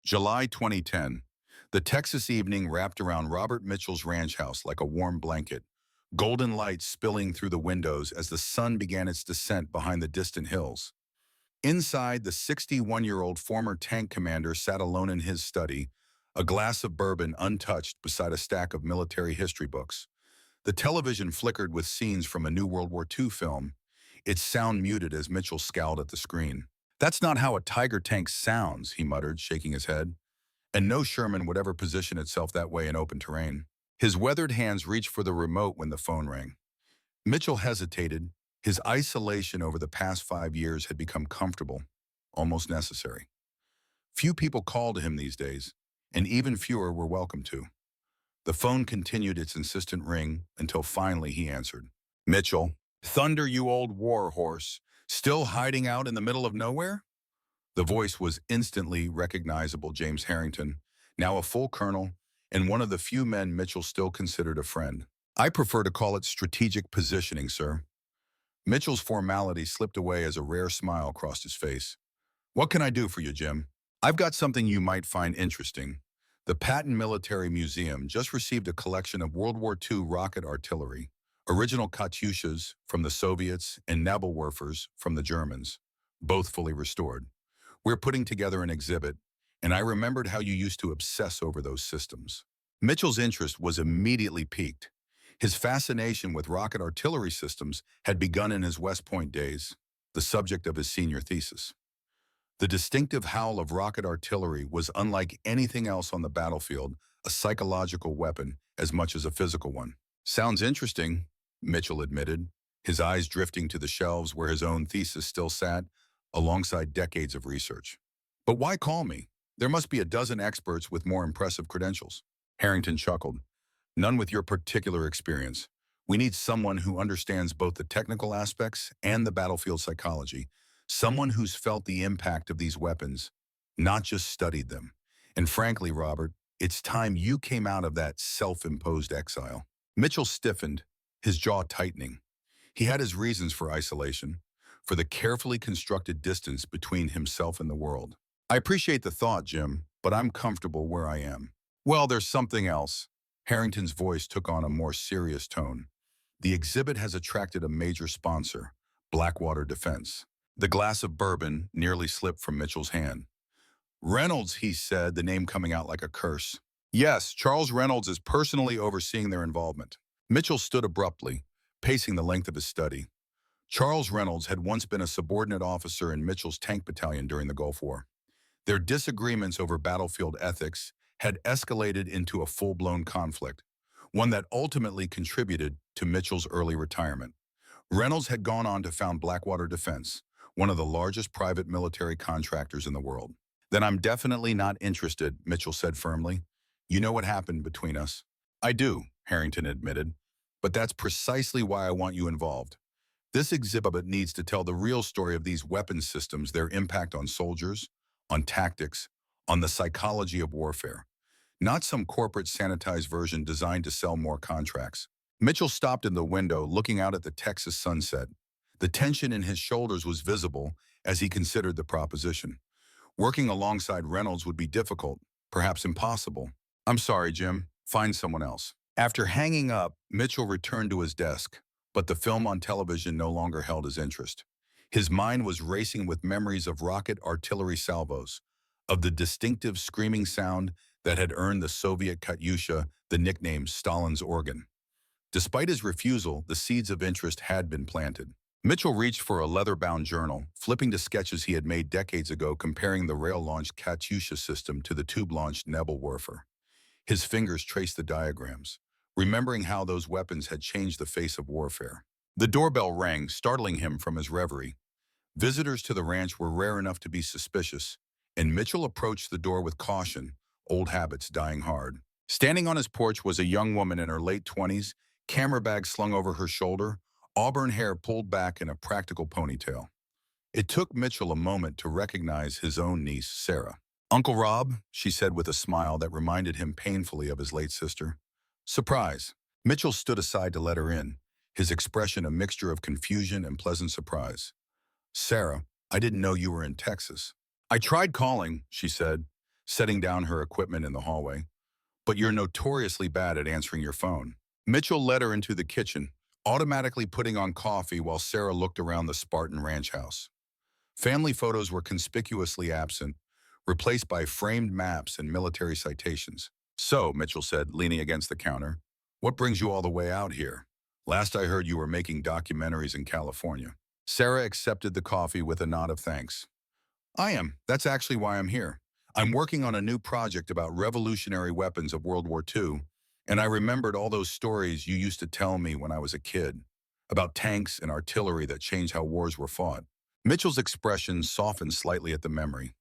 July 2010. The Texas evening wrapped around Robert Mitchell's ranch house like a warm blanket, golden light spilling through the windows as the sun began its descent behind the distant hills. Inside, the 61-year-old former tank commander sat alone in his study, a glass of bourbon untouched beside a stack of military history books. The television flickered with scenes from a new World War II film, its sound muted as Mitchell scowled at the screen. "That's not how a Tiger tank sounds," he muttered, shaking his head. "And no Sherman would ever position itself that way in open terrain." His weathered hands reached for the remote when the phone rang. Mitchell hesitated. His isolation over the past 5 years had become comfortable, almost necessary. Few people called to him these days, and even fewer were welcome to. The phone continued its insistent ring until finally he answered. "Mitchell, thunder, you old war horse. Still hiding out in the middle of nowhere?" The voice was instantly recognizable. James Harrington, now a full colonel, and one of the few men Mitchell still considered a friend. "I prefer to call it strategic positioning, sir." Mitchell's formality slipped away as a rare smile crossed his face. "What can I do for you, Jim?" "I've got something you might find interesting. The Patton Military Museum just received a collection of World War II rocket artillery, original Katyushas from the Soviets and Nebelwerfers from the Germans, both fully restored. We're putting together an exhibit, and I remembered how you used to obsess over those systems." Mitchell's interest was immediately piqued. His fascination with rocket artillery systems had begun in his West Point days, the subject of his senior thesis. The distinctive howl of rocket artillery was unlike anything else on the battlefield, a psychological weapon as much as a physical one. "Sounds interesting," Mitchell admitted, his eyes drifting to the shelves where his own thesis still sat, alongside decades of research. "But why call me? There must be a dozen experts with more impressive credentials." Harrington chuckled. "None with your particular experience. We need someone who understands both the technical aspects and the battlefield psychology, someone who's felt the impact of these weapons, not just studied them. And frankly, Robert, it's time you came out of that self-imposed exile." Mitchell stiffened, his jaw tightening. He had his reasons for isolation, for the carefully constructed distance between himself and the world. "I appreciate the thought, Jim, but I'm comfortable where I am." "Well, there's something else." Harrington's voice took on a more serious tone. "The exhibit has attracted a major sponsor, Blackwater Defense." The glass of bourbon nearly slipped from Mitchell's hand. "Reynolds," he said, the name coming out like a curse. "Yes, Charles Reynolds is personally overseeing their involvement." Mitchell stood abruptly, pacing the length of his study. Charles Reynolds had once been a subordinate officer in Mitchell's tank battalion during the Gulf War. Their disagreements over battlefield ethics had escalated into a full-blown conflict, one that ultimately contributed to Mitchell's early retirement. Reynolds had gone on to found Blackwater Defense, one of the largest private military contractors in the world. "Then I'm definitely not interested," Mitchell said firmly. "You know what happened between us." "I do," Harrington admitted, "but that's precisely why I want you involved. This exhibit needs to tell the real story of these weapons systems, their impact on soldiers, on tactics, on the psychology of warfare. Not some corporate sanitized version designed to sell more contracts." Mitchell stopped in the window, looking out at the Texas sunset. The tension in his shoulders was visible as he considered the proposition. Working alongside Reynolds would be difficult, perhaps impossible. "I'm sorry, Jim. Find someone else." After hanging up, Mitchell returned to his desk, but the film on television no longer held his interest. His mind was racing with memories of rocket artillery salvos, of the distinctive screaming sound that had earned the Soviet Katyusha the nickname Stalin's organ. Despite his refusal, the seeds of interest had been planted. Mitchell reached for a leather-bound journal, flipping to sketches he had made decades ago comparing the rail-launched Katyusha system to the tube-launched Nebelwerfer. His fingers traced the diagrams, remembering how those weapons had changed the face of warfare. The doorbell rang, startling him from his reverie. Visitors to the ranch were rare enough to be suspicious, and Mitchell approached the door with caution, old habits dying hard. Standing on his porch was a young woman in her late 20s, camera bag slung over her shoulder, auburn hair pulled back in a practical ponytail. It took Mitchell a moment to recognize his own niece, Sarah. "Uncle Rob," she said with a smile that reminded him painfully of his late sister. "Surprise." Mitchell stood aside to let her in, his expression a mixture of confusion and pleasant surprise. "Sarah, I didn't know you were in Texas." "I tried calling," she said. setting down her equipment in the hallway. But you're notoriously bad at answering your phone. Mitchell led her into the kitchen, automatically putting on coffee while Sarah looked around the Spartan ranch house. Family photos were conspicuously absent, replaced by framed maps and military citations. So, Mitchell said, leaning against the counter, what brings you all the way out here? Last I heard you were making documentaries in California. Sarah accepted the coffee with a nod of thanks. I am. That's actually why I'm here. I'm working on a new project about revolutionary weapons of World War II, and I remembered all those stories you used to tell me when I was a kid, about tanks and artillery that changed how wars were fought. Mitchell's expression softened slightly at the memory.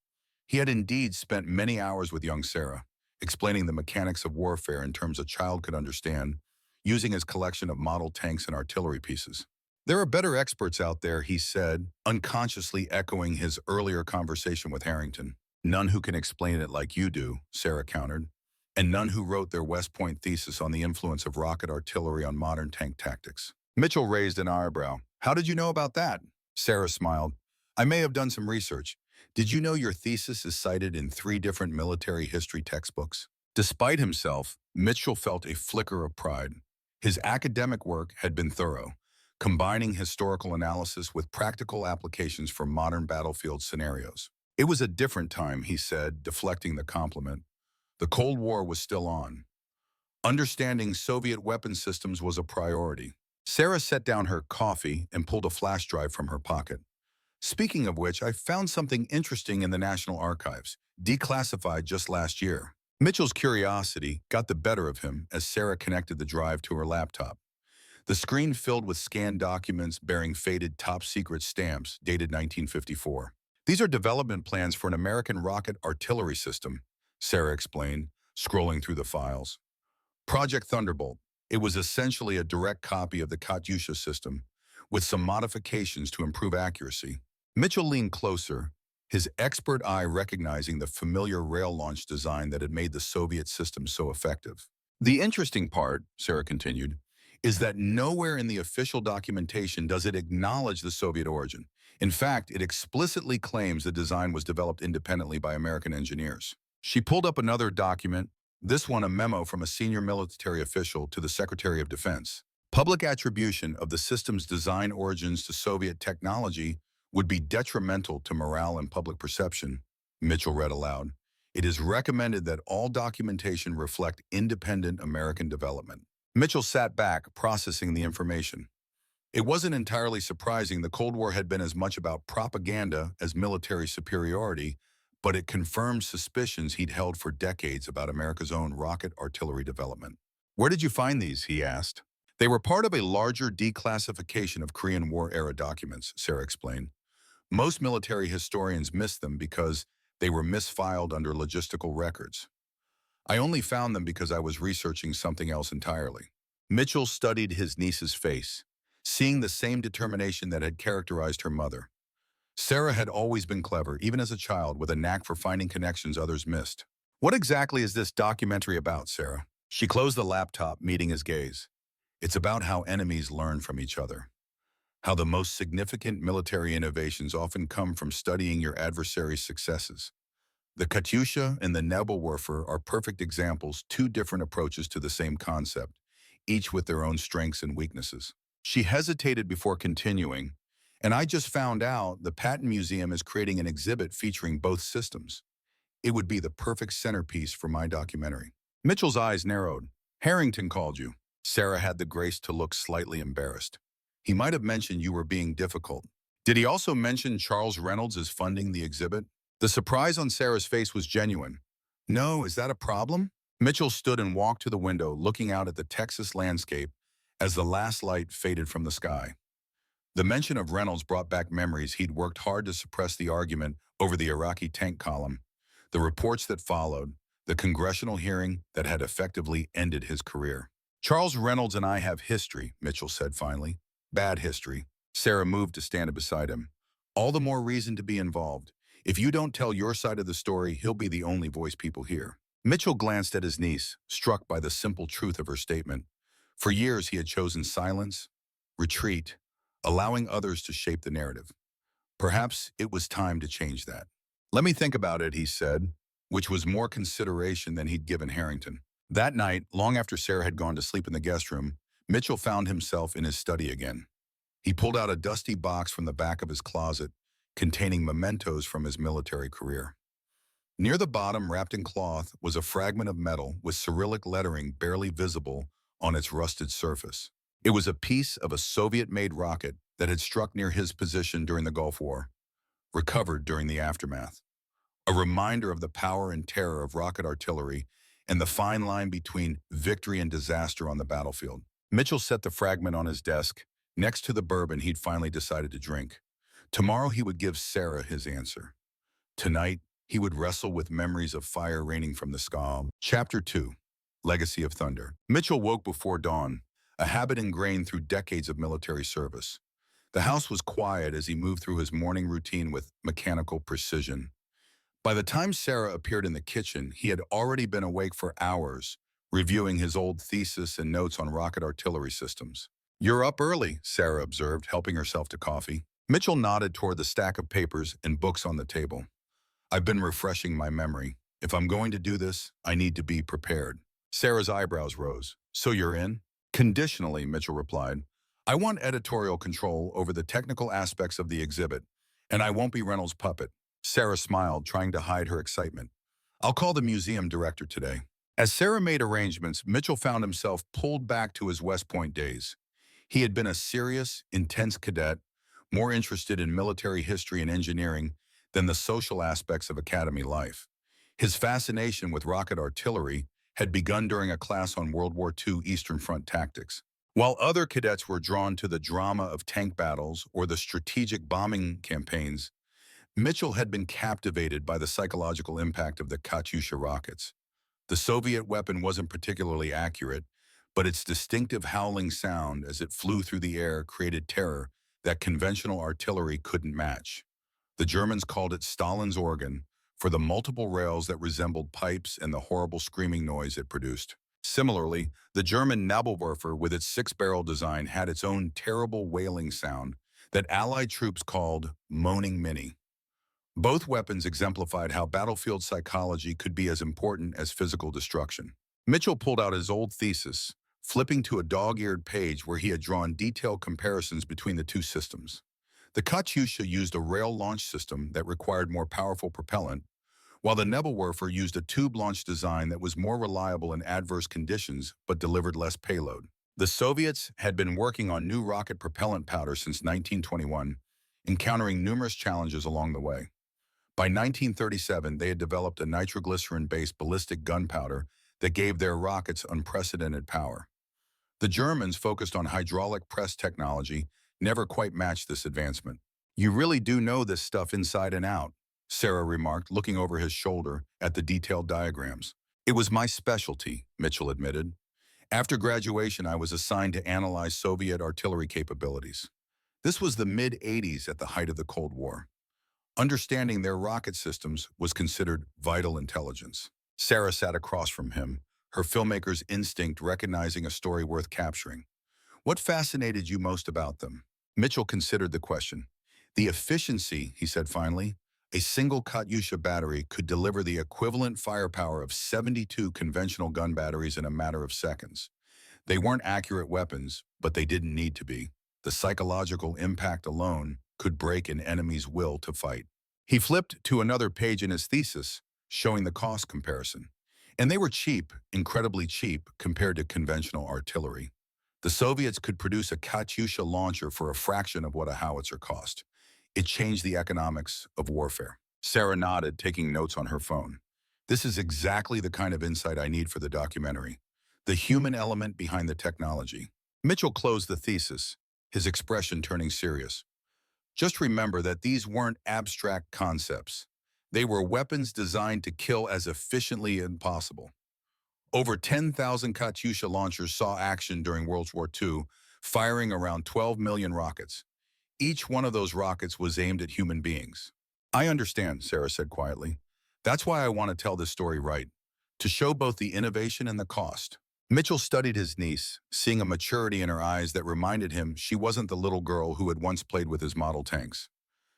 He had indeed spent many hours with young Sarah, explaining the mechanics of warfare in terms a child could understand, using his collection of model tanks and artillery pieces. There are better experts out there, he said, unconsciously echoing his earlier conversation with Harrington. None who can explain it like you do, Sarah countered, and none who wrote their West Point thesis on the influence of rocket artillery on modern tank tactics. Mitchell raised an eyebrow. How did you know about that? Sarah smiled. I may have done some research. Did you know your thesis is cited in 3 different military history textbooks? Despite himself, Mitchell felt a flicker of pride. His academic work had been thorough, combining historical analysis with practical applications for modern battlefield scenarios. It was a different time, he said, deflecting the compliment. The Cold War was still on. Understanding Soviet weapon systems was a priority. Sarah set down her coffee and pulled a flash drive from her pocket. Speaking of which, I found something interesting in the National Archives, declassified just last year. Mitchell's curiosity got the better of him as Sarah connected the drive to her laptop. The screen filled with scanned documents bearing faded top-secret stamps dated 1954. These are development plans for an American rocket artillery system, Sarah explained, scrolling through the files. Project Thunderbolt. It was essentially a direct copy of the Katyusha system, with some modifications to improve accuracy. Mitchell leaned closer, his expert eye recognizing the familiar rail launch design that had made the Soviet system so effective. The interesting part, Sarah continued, is that nowhere in the official documentation does it acknowledge the Soviet origin. In fact, it explicitly claims the design was developed independently by American engineers. She pulled up another document, this one a memo from a senior military official to the Secretary of Defense. Public attribution of the system's design origins to Soviet technology would be detrimental to morale and public perception, Mitchell read aloud. It is recommended that all documentation reflect independent American development. Mitchell sat back, processing the information. It wasn't entirely surprising the Cold War had been as much about propaganda as military superiority, but it confirmed suspicions he'd held for decades about America's own rocket artillery development. Where did you find these? He asked. They were part of a larger declassification of Korean War-era documents, Sarah explained. Most military historians missed them because they were misfiled under logistical records. I only found them because I was researching something else entirely. Mitchell studied his niece's face, seeing the same determination that had characterized her mother. Sarah had always been clever, even as a child, with a knack for finding connections others missed. What exactly is this documentary about, Sarah? She closed the laptop, meeting his gaze. It's about how enemies learn from each other. How the most significant military innovations often come from studying your adversary's successes. The Katyusha and the Nebelwerfer are perfect examples, 2 different approaches to the same concept, each with their own strengths and weaknesses. She hesitated before continuing, and I just found out the Patton Museum is creating an exhibit featuring both systems. It would be the perfect centerpiece for my documentary. Mitchell's eyes narrowed. Harrington called you. Sarah had the grace to look slightly embarrassed. He might have mentioned you were being difficult. Did he also mention Charles Reynolds is funding the exhibit? The surprise on Sarah's face was genuine. No, is that a problem? Mitchell stood and walked to the window, looking out at the Texas landscape as the last light faded from the sky. The mention of Reynolds brought back memories he'd worked hard to suppress: the argument over the Iraqi tank column, the reports that followed, the congressional hearing that had effectively ended his career. Charles Reynolds and I have history, Mitchell said finally. Bad history. Sarah moved to stand beside him. All the more reason to be involved. If you don't tell your side of the story, he'll be the only voice people hear. Mitchell glanced at his niece, struck by the simple truth of her statement. For years, he had chosen silence, retreat, allowing others to shape the narrative. Perhaps it was time to change that. Let me think about it, he said. which was more consideration than he'd given Harrington. That night, long after Sarah had gone to sleep in the guest room, Mitchell found himself in his study again. He pulled out a dusty box from the back of his closet containing mementos from his military career. Near the bottom, wrapped in cloth, was a fragment of metal with Cyrillic lettering barely visible on its rusted surface. It was a piece of a Soviet-made rocket that had struck near his position during the Gulf War, recovered during the aftermath. A reminder of the power and terror of rocket artillery and the fine line between victory and disaster on the battlefield. Mitchell set the fragment on his desk, next to the bourbon he'd finally decided to drink. Tomorrow he would give Sarah his answer. Tonight, he would wrestle with memories of fire raining from the sky. Chapter 2. Legacy of Thunder. Mitchell woke before dawn, a habit ingrained through decades of military service. The house was quiet as he moved through his morning routine with mechanical precision. By the time Sarah appeared in the kitchen, he had already been awake for hours, reviewing his old thesis and notes on rocket artillery systems. "You're up early," Sarah observed, helping herself to coffee. Mitchell nodded toward the stack of papers and books on the table. "I've been refreshing my memory. If I'm going to do this, I need to be prepared." Sarah's eyebrows rose. "So you're in?" "Conditionally," Mitchell replied. "I want editorial control over the technical aspects of the exhibit, and I won't be Reynolds' puppet." Sarah smiled, trying to hide her excitement. "I'll call the museum director today." As Sarah made arrangements, Mitchell found himself pulled back to his West Point days. He had been a serious, intense cadet, more interested in military history and engineering than the social aspects of academy life. His fascination with rocket artillery had begun during a class on World War II Eastern Front tactics. While other cadets were drawn to the drama of tank battles or the strategic bombing campaigns, Mitchell had been captivated by the psychological impact of the Katyusha rockets. The Soviet weapon wasn't particularly accurate, but its distinctive howling sound as it flew through the air created terror that conventional artillery couldn't match. The Germans called it Stalin's organ for the multiple rails that resembled pipes and the horrible screaming noise it produced. Similarly, the German Nebelwerfer with its six-barrel design had its own terrible wailing sound that Allied troops called Moaning Minnie. Both weapons exemplified how battlefield psychology could be as important as physical destruction. Mitchell pulled out his old thesis, flipping to a dog-eared page where he had drawn detailed comparisons between the two systems. The Katyusha used a rail launch system that required more powerful propellant, while the Nebelwerfer used a tube launch design that was more reliable in adverse conditions but delivered less payload. The Soviets had been working on new rocket propellant powder since 1921, encountering numerous challenges along the way. By 1937, they had developed a nitroglycerin-based ballistic gunpowder that gave their rockets unprecedented power. The Germans, focused on hydraulic press technology, never quite matched this advancement. "You really do know this stuff inside and out," Sarah remarked, looking over his shoulder at the detailed diagrams. "It was my specialty," Mitchell admitted. "After graduation, I was assigned to analyze Soviet artillery capabilities. This was the mid-'80s at the height of the Cold War. Understanding their rocket systems was considered vital intelligence." Sarah sat across from him, her filmmaker's instinct recognizing a story worth capturing. "What fascinated you most about them?" Mitchell considered the question. "The efficiency," he said finally. "A single Katyusha battery could deliver the equivalent firepower of 72 conventional gun batteries in a matter of seconds. They weren't accurate weapons, but they didn't need to be. The psychological impact alone could break an enemy's will to fight." He flipped to another page in his thesis, showing the cost comparison. And they were cheap, incredibly cheap, compared to conventional artillery. The Soviets could produce a Katyusha launcher for a fraction of what a howitzer cost. It changed the economics of warfare. Sarah nodded, taking notes on her phone. "This is exactly the kind of insight I need for the documentary. The human element behind the technology." Mitchell closed the thesis, his expression turning serious. "Just remember that these weren't abstract concepts. They were weapons designed to kill as efficiently as possible. Over 10,000 Katyusha launchers saw action during World War II, firing around 12 million rockets. Each one of those rockets was aimed at human beings." "I understand," Sarah said quietly. "That's why I want to tell this story right, to show both the innovation and the cost." Mitchell studied his niece, seeing a maturity in her eyes that reminded him she wasn't the little girl who had once played with his model tanks.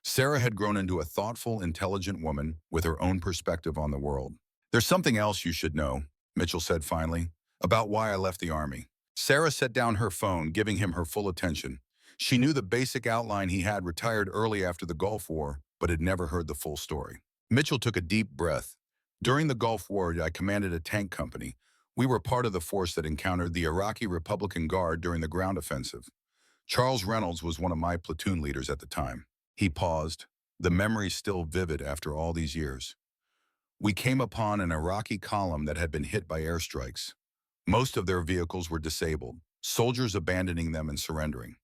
Sarah had grown into a thoughtful, intelligent woman with her own perspective on the world. There's something else you should know, Mitchell said finally, about why I left the Army. Sarah set down her phone, giving him her full attention. She knew the basic outline. He had retired early after the Gulf War, but had never heard the full story. Mitchell took a deep breath. During the Gulf War, I commanded a tank company. We were part of the force that encountered the Iraqi Republican Guard during the ground offensive. Charles Reynolds was one of my platoon leaders at the time. He paused, the memory still vivid after all these years. We came upon an Iraqi column that had been hit by airstrikes. Most of their vehicles were disabled, soldiers abandoning them and surrendering.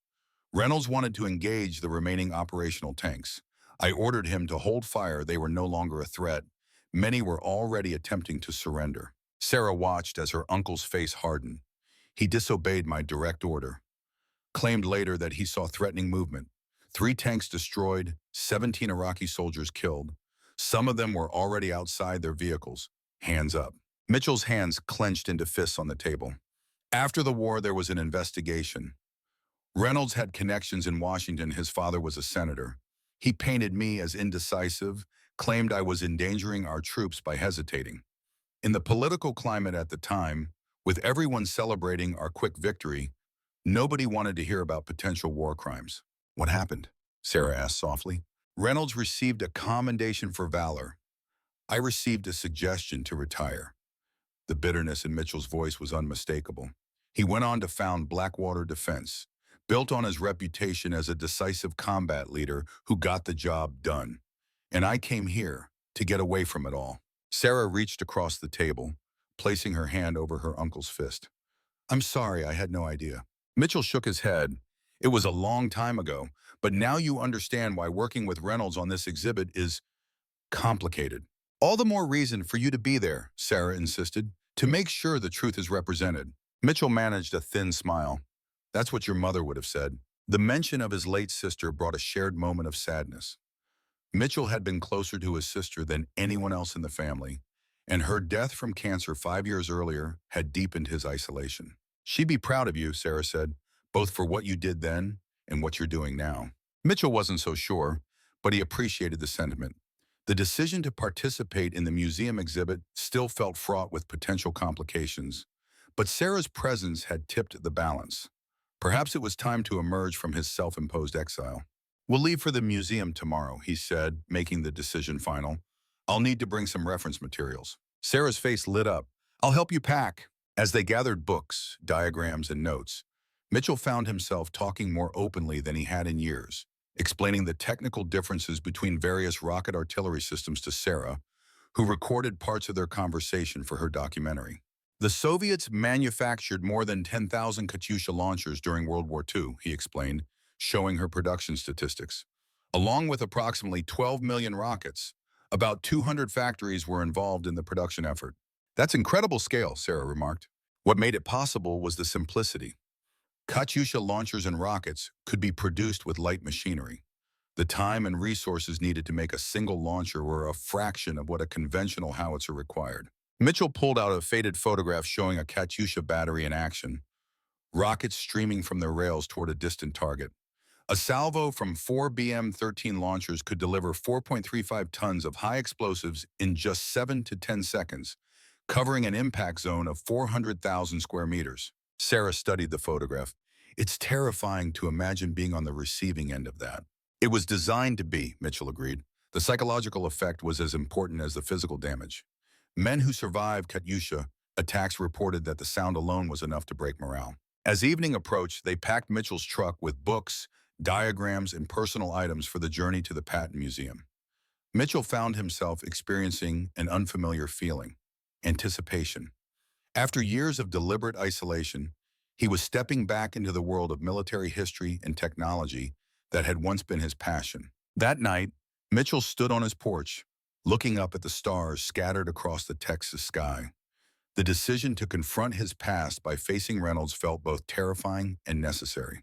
Reynolds wanted to engage the remaining operational tanks. I ordered him to hold fire. They were no longer a threat. Many were already attempting to surrender. Sarah watched as her uncle's face hardened. He disobeyed my direct order. Claimed later that he saw threatening movement. 3 tanks destroyed, 17 Iraqi soldiers killed. Some of them were already outside their vehicles. Hands up. Mitchell's hands clenched into fists on the table. After the war, there was an investigation. Reynolds had connections in Washington. His father was a senator. He painted me as indecisive, claimed I was endangering our troops by hesitating. In the political climate at the time, with everyone celebrating our quick victory, nobody wanted to hear about potential war crimes. What happened? Sarah asked softly. Reynolds received a commendation for valor. I received a suggestion to retire. The bitterness in Mitchell's voice was unmistakable. He went on to found Blackwater Defense, built on his reputation as a decisive combat leader who got the job done. And I came here to get away from it all. Sarah reached across the table, placing her hand over her uncle's fist. I'm sorry, I had no idea. Mitchell shook his head. It was a long time ago, but now you understand why working with Reynolds on this exhibit is complicated. All the more reason for you to be there, Sarah insisted, to make sure the truth is represented. Mitchell managed a thin smile. That's what your mother would have said. The mention of his late sister brought a shared moment of sadness. Mitchell had been closer to his sister than anyone else in the family, and her death from cancer 5 years earlier had deepened his isolation. She'd be proud of you, Sarah said, both for what you did then and what you're doing now. Mitchell wasn't so sure, but he appreciated the sentiment. The decision to participate in the museum exhibit still felt fraught with potential complications, but Sarah's presence had tipped the balance. Perhaps it was time to emerge from his self-imposed exile. We'll leave for the museum tomorrow, he said, making the decision final. I'll need to bring some reference materials. Sarah's face lit up. I'll help you pack. As they gathered books, diagrams, and notes, Mitchell found himself talking more openly than he had in years, explaining the technical differences between various rocket artillery systems to Sarah, who recorded parts of their conversation for her documentary. The Soviets manufactured more than 10,000 Katyusha launchers during World War II, he explained, showing her production statistics. Along with approximately 12 million rockets, about 200 factories were involved in the production effort. That's incredible scale, Sarah remarked. What made it possible was the simplicity. Katyusha launchers and rockets could be produced with light machinery. The time and resources needed to make a single launcher were a fraction of what a conventional howitzer required. Mitchell pulled out a faded photograph showing a Katyusha battery in action, rockets streaming from their rails toward a distant target. A salvo from 4 BM-13 launchers could deliver 4.35 tons of high explosives in just 7 to 10 seconds, covering an impact zone of 400,000 square meters. Sarah studied the photograph. It's terrifying to imagine being on the receiving end of that. It was designed to be, Mitchell agreed. The psychological effect was as important as the physical damage. Men who survived Katyusha attacks reported that the sound alone was enough to break morale. As evening approached, they packed Mitchell's truck with books, diagrams, and personal items for the journey to the Patton Museum. Mitchell found himself experiencing an unfamiliar feeling, anticipation. After years of deliberate isolation, he was stepping back into the world of military history and technology that had once been his passion. That night, Mitchell stood on his porch, looking up at the stars scattered across the Texas sky. The decision to confront his past by facing Reynolds felt both terrifying and necessary.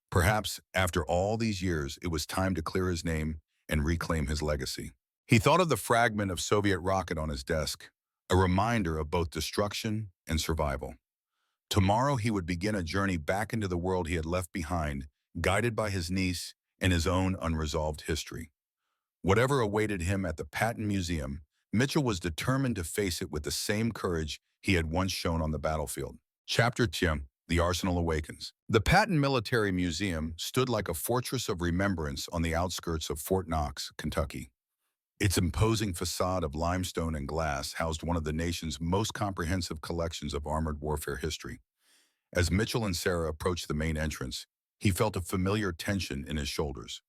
Perhaps, after all these years, it was time to clear his name and reclaim his legacy. He thought of the fragment of Soviet rocket on his desk, a reminder of both destruction and survival. Tomorrow he would begin a journey back into the world he had left behind, guided by his niece and his own unresolved history. Whatever awaited him at the Patton Museum, Mitchell was determined to face it with the same courage he had once shown on the battlefield. Chapter 10, The Arsenal Awakens. The Patton Military Museum stood like a fortress of remembrance on the outskirts of Fort Knox, Kentucky. Its imposing facade of limestone and glass housed one of the nation's most comprehensive collections of armored warfare history. As Mitchell and Sarah approached the main entrance, he felt a familiar tension in his shoulders,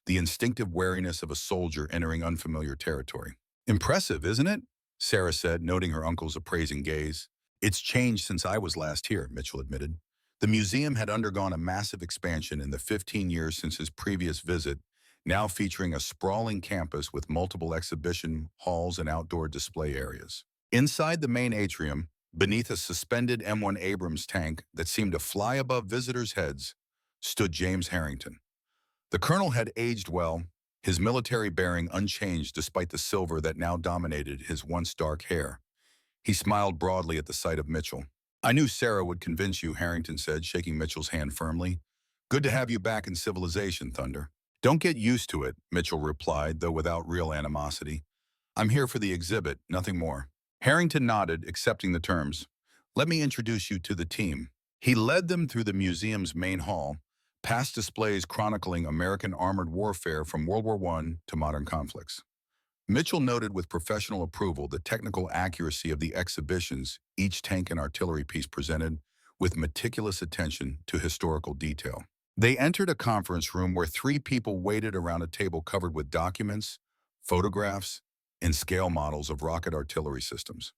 the instinctive wariness of a soldier entering unfamiliar territory. "Impressive, isn't it?" Sarah said, noting her uncle's appraising gaze. "It's changed since I was last here," Mitchell admitted. The museum had undergone a massive expansion in the 15 years since his previous visit, now featuring a sprawling campus with multiple exhibition halls and outdoor display areas. Inside the main atrium, beneath a suspended M1 Abrams tank that seemed to fly above visitors' heads, stood James Harrington. The colonel had aged well, his military bearing unchanged despite the silver that now dominated his once dark hair. He smiled broadly at the sight of Mitchell. "I knew Sarah would convince you," Harrington said, shaking Mitchell's hand firmly. "Good to have you back in civilization, Thunder." "Don't get used to it," Mitchell replied, though without real animosity. "I'm here for the exhibit, nothing more." Harrington nodded, accepting the terms. "Let me introduce you to the team." He led them through the museum's main hall, past displays chronicling American armored warfare from World War I to modern conflicts. Mitchell noted with professional approval the technical accuracy of the exhibitions each tank and artillery piece presented, with meticulous attention to historical detail. They entered a conference room where three people waited around a table covered with documents, photographs, and scale models of rocket artillery systems.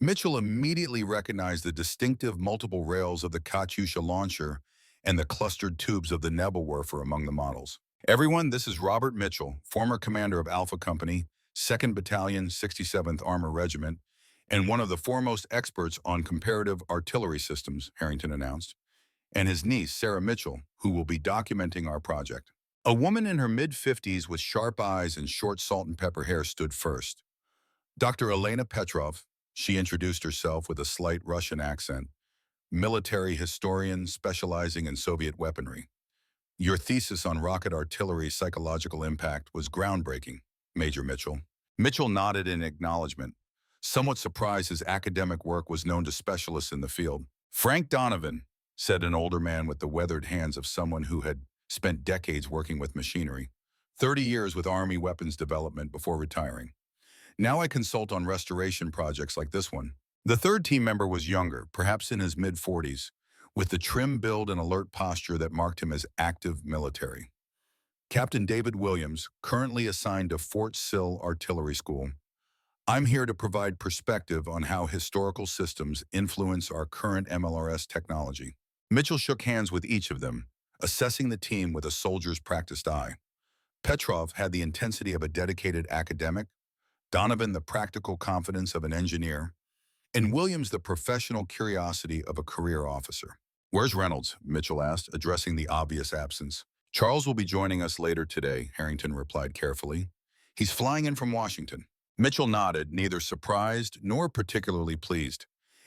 Mitchell immediately recognized the distinctive multiple rails of the Katyusha launcher and the clustered tubes of the Nebelwerfer among the models. "Everyone, this is Robert Mitchell, former commander of Alpha Company, 2nd Battalion, 67th Armor Regiment, and one of the foremost experts on comparative artillery systems," Harrington announced, "and his niece, Sarah Mitchell, who will be documenting our project." A woman in her mid-50s with sharp eyes and short salt and pepper hair stood first. "Dr. Elena Petrov," she introduced herself with a slight Russian accent, "military historian specializing in Soviet weaponry. Your thesis on rocket artillery psychological impact was groundbreaking, Major Mitchell." Mitchell nodded in acknowledgement, somewhat surprised his academic work was known to specialists in the field. "Frank Donovan," said an older man with the weathered hands of someone who had spent decades working with machinery, 30 years with Army weapons development before retiring. "Now I consult on restoration projects like this one." The third team member was younger, perhaps in his mid-40s, with the trim build and alert posture that marked him as active military. "Captain David Williams, currently assigned to Fort Sill Artillery School. I'm here to provide perspective on how historical systems influence our current MLRS technology." Mitchell shook hands with each of them, assessing the team with a soldier's practiced eye. Petrov had the intensity of a dedicated academic, Donovan the practical confidence of an engineer, and Williams the professional curiosity of a career officer. "Where's Reynolds?" Mitchell asked, addressing the obvious absence. "Charles will be joining us later today," Harrington replied carefully. "He's flying in from Washington." Mitchell nodded, neither surprised nor particularly pleased.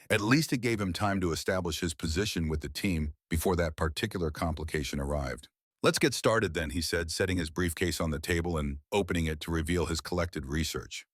At least it gave him time to establish his position with the team before that particular complication arrived. "Let's get started then," he said, setting his briefcase on the table and opening it to reveal his collected research.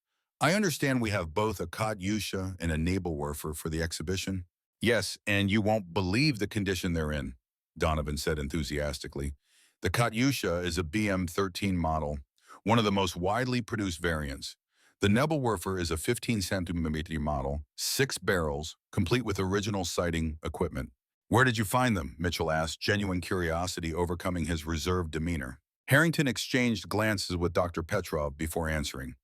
"I understand we have both a Katyusha and a Nebelwerfer for the exhibition." "Yes, and you won't believe the condition they're in," Donovan said enthusiastically. "The Katyusha is a BM-13 model, one of the most widely produced variants. The Nebelwerfer is a 15-centimeter model, 6 barrels, complete with original sighting equipment." "Where did you find them?" Mitchell asked, genuine curiosity overcoming his reserved demeanor. Harrington exchanged glances with Dr. Petrov before answering.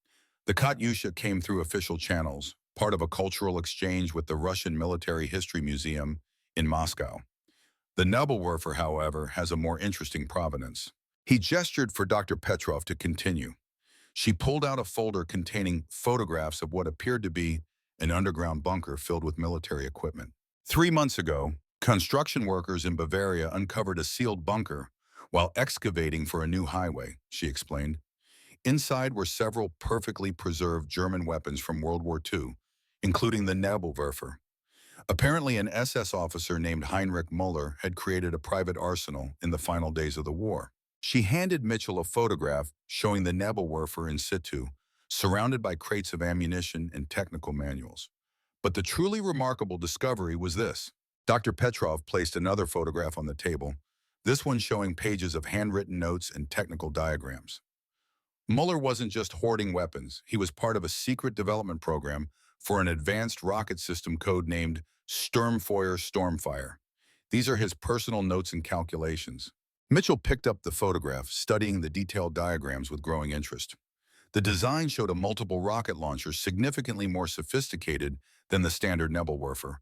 "The Katyusha came through official channels, part of a cultural exchange with the Russian Military History Museum in Moscow. The Nebelwerfer, however, has a more interesting provenance." He gestured for Dr. Petrov to continue. She pulled out a folder containing photographs of what appeared to be an underground bunker filled with military equipment. 3 months ago, construction workers in Bavaria uncovered a sealed bunker while excavating for a new highway, she explained. Inside were several perfectly preserved German weapons from World War II, including the Nebelwerfer. Apparently, an SS officer named Heinrich Müller had created a private arsenal in the final days of the war. She handed Mitchell a photograph showing the Nebelwerfer in situ, surrounded by crates of ammunition and technical manuals. But the truly remarkable discovery was this. Dr. Petrov placed another photograph on the table, this one showing pages of handwritten notes and technical diagrams. Mueller wasn't just hoarding weapons. He was part of a secret development program for an advanced rocket system codenamed Stormfire. These are his personal notes and calculations. Mitchell picked up the photograph, studying the detailed diagrams with growing interest. The design showed a multiple rocket launcher significantly more sophisticated than the standard Nebelwerfer,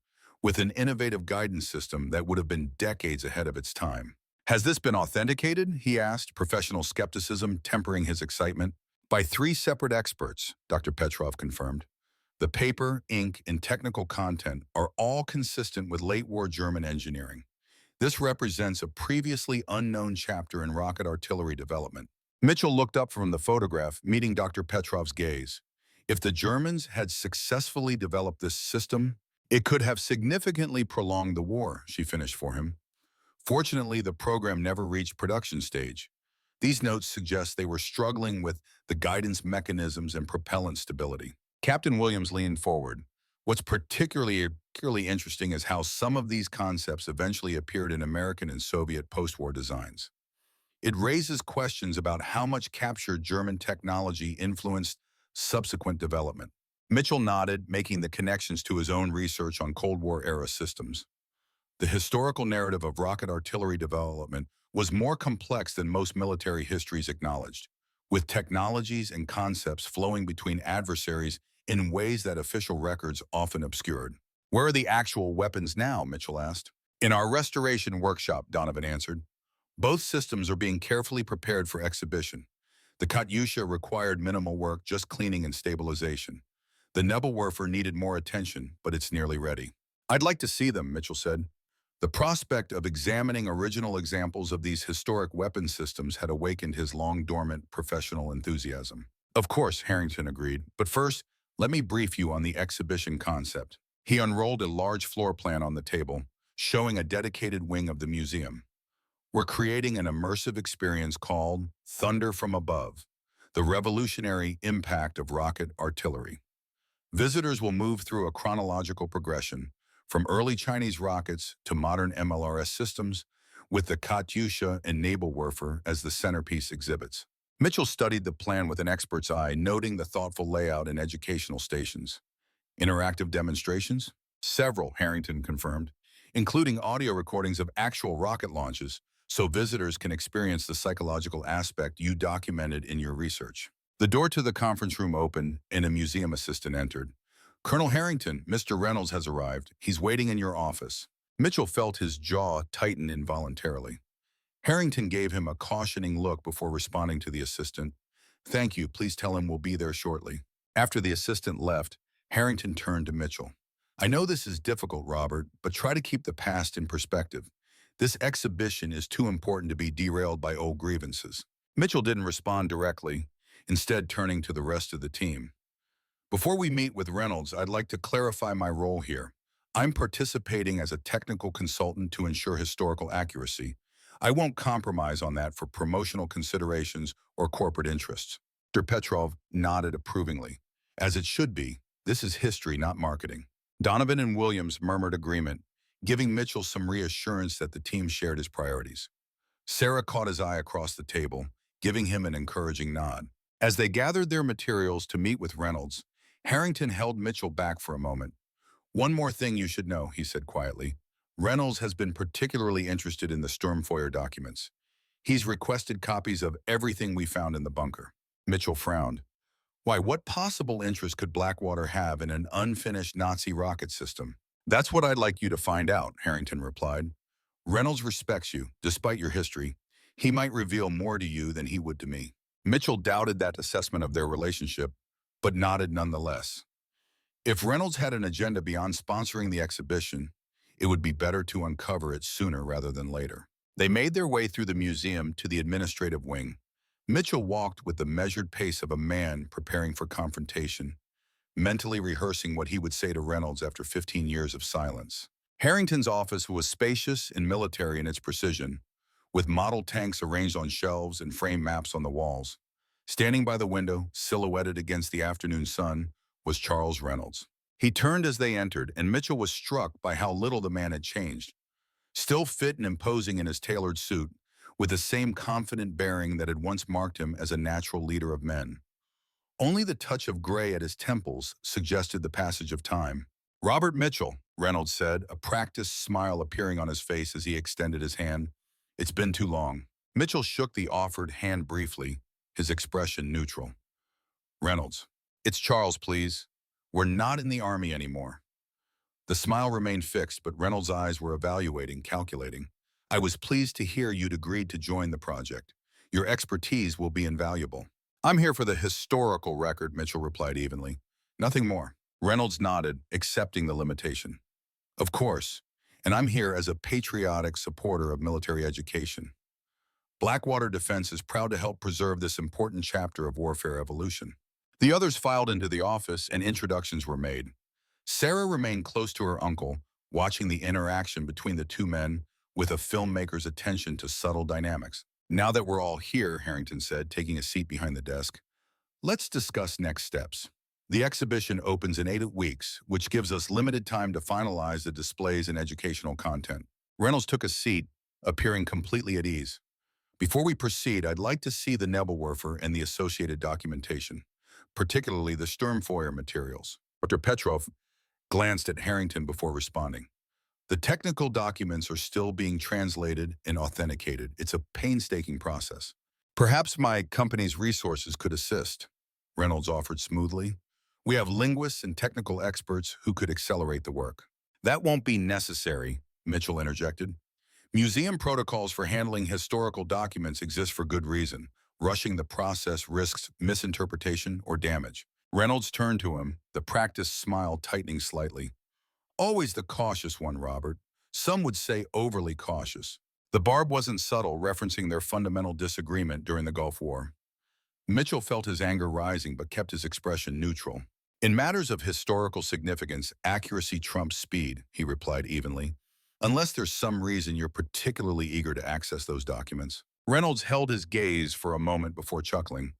with an innovative guidance system that would have been decades ahead of its time. Has this been authenticated? He asked, professional skepticism tempering his excitement. By three separate experts, Dr. Petrov confirmed. The paper, ink, and technical content are all consistent with late-war German engineering. This represents a previously unknown chapter in rocket artillery development. Mitchell looked up from the photograph, meeting Dr. Petrov's gaze. If the Germans had successfully developed this system, it could have significantly prolonged the war, she finished for him. Fortunately, the program never reached production stage. These notes suggest they were struggling with the guidance mechanisms and propellant stability. Captain Williams leaned forward. What's particularly interesting is how some of these concepts eventually appeared in American and Soviet post-war designs. It raises questions about how much captured German technology influenced subsequent development. Mitchell nodded, making the connections to his own research on Cold War-era systems. The historical narrative of rocket artillery development was more complex than most military histories acknowledged, with technologies and concepts flowing between adversaries in ways that official records often obscured. Where are the actual weapons now? Mitchell asked. In our restoration workshop, Donovan answered. Both systems are being carefully prepared for exhibition. The Katyusha required minimal work, just cleaning and stabilization. The Nebelwerfer needed more attention, but it's nearly ready. I'd like to see them, Mitchell said. The prospect of examining original examples of these historic weapon systems had awakened his long-dormant professional enthusiasm. Of course, Harrington agreed, but first, let me brief you on the exhibition concept. He unrolled a large floor plan on the table, showing a dedicated wing of the museum. We're creating an immersive experience called Thunder from Above, the revolutionary impact of rocket artillery. Visitors will move through a chronological progression, from early Chinese rockets to modern MLRS systems, with the Katyusha and Nebelwerfer as the centerpiece exhibits. Mitchell studied the plan with an expert's eye, noting the thoughtful layout and educational stations. Interactive demonstrations? Several, Harrington confirmed, including audio recordings of actual rocket launches, so visitors can experience the psychological aspect you documented in your research. The door to the conference room opened, and a museum assistant entered. Colonel Harrington, Mr. Reynolds has arrived. He's waiting in your office. Mitchell felt his jaw tighten involuntarily. Harrington gave him a cautioning look before responding to the assistant. Thank you, please tell him we'll be there shortly. After the assistant left, Harrington turned to Mitchell. I know this is difficult, Robert, but try to keep the past in perspective. This exhibition is too important to be derailed by old grievances. Mitchell didn't respond directly, instead turning to the rest of the team. Before we meet with Reynolds, I'd like to clarify my role here. I'm participating as a technical consultant to ensure historical accuracy. I won't compromise on that for promotional considerations or corporate interests. Dr. Petrov nodded approvingly. As it should be, this is history, not marketing. Donovan and Williams murmured agreement, giving Mitchell some reassurance that the team shared his priorities. Sarah caught his eye across the table, giving him an encouraging nod. As they gathered their materials to meet with Reynolds, Harrington held Mitchell back for a moment. One more thing you should know, he said quietly. Reynolds has been particularly interested in the Stormfire documents. He's requested copies of everything we found in the bunker. Mitchell frowned. Why, what possible interest could Blackwater have in an unfinished Nazi rocket system? That's what I'd like you to find out, Harrington replied. Reynolds respects you, despite your history. He might reveal more to you than he would to me. Mitchell doubted that assessment of their relationship, but nodded nonetheless. If Reynolds had an agenda beyond sponsoring the exhibition, it would be better to uncover it sooner rather than later. They made their way through the museum to the administrative wing. Mitchell walked with the measured pace of a man preparing for confrontation, mentally rehearsing what he would say to Reynolds after 15 years of silence. Harrington's office was spacious and military in its precision, with model tanks arranged on shelves and frame maps on the walls. Standing by the window, silhouetted against the afternoon sun, was Charles Reynolds. He turned as they entered, and Mitchell was struck by how little the man had changed. Still fit and imposing in his tailored suit, with the same confident bearing that had once marked him as a natural leader of men. Only the touch of gray at his temples suggested the passage of time. "Robert Mitchell," Reynolds said, a practiced smile appearing on his face as he extended his hand. "It's been too long." Mitchell shook the offered hand briefly, his expression neutral. "Reynolds, it's Charles, please. We're not in the Army anymore." The smile remained fixed, but Reynolds' eyes were evaluating, calculating. "I was pleased to hear you'd agreed to join the project. Your expertise will be invaluable." "I'm here for the historical record," Mitchell replied evenly. "Nothing more." Reynolds nodded, accepting the limitation. "Of course, and I'm here as a patriotic supporter of military education. Blackwater Defense is proud to help preserve this important chapter of warfare evolution." The others filed into the office and introductions were made. Sarah remained close to her uncle, watching the interaction between the two men with a filmmaker's attention to subtle dynamics. "Now that we're all here," Harrington said, taking a seat behind the desk, "let's discuss next steps." The exhibition opens in 8 weeks, which gives us limited time to finalize the displays and educational content. Reynolds took a seat, appearing completely at ease. "Before we proceed, I'd like to see the Nebelwerfer and the associated documentation, particularly the Sturmfeuer materials." Dr. Petrov glanced at Harrington before responding. "The technical documents are still being translated and authenticated. It's a painstaking process. Perhaps my company's resources could assist," Reynolds offered smoothly. "We have linguists and technical experts who could accelerate the work." "That won't be necessary," Mitchell interjected. "Museum protocols for handling historical documents exist for good reason. Rushing the process risks misinterpretation or damage." Reynolds turned to him, the practiced smile tightening slightly. "Always the cautious one, Robert. Some would say overly cautious." The barb wasn't subtle, referencing their fundamental disagreement during the Gulf War. Mitchell felt his anger rising but kept his expression neutral. "In matters of historical significance, accuracy trumps speed," he replied evenly. "Unless there's some reason you're particularly eager to access those documents." Reynolds held his gaze for a moment before chuckling.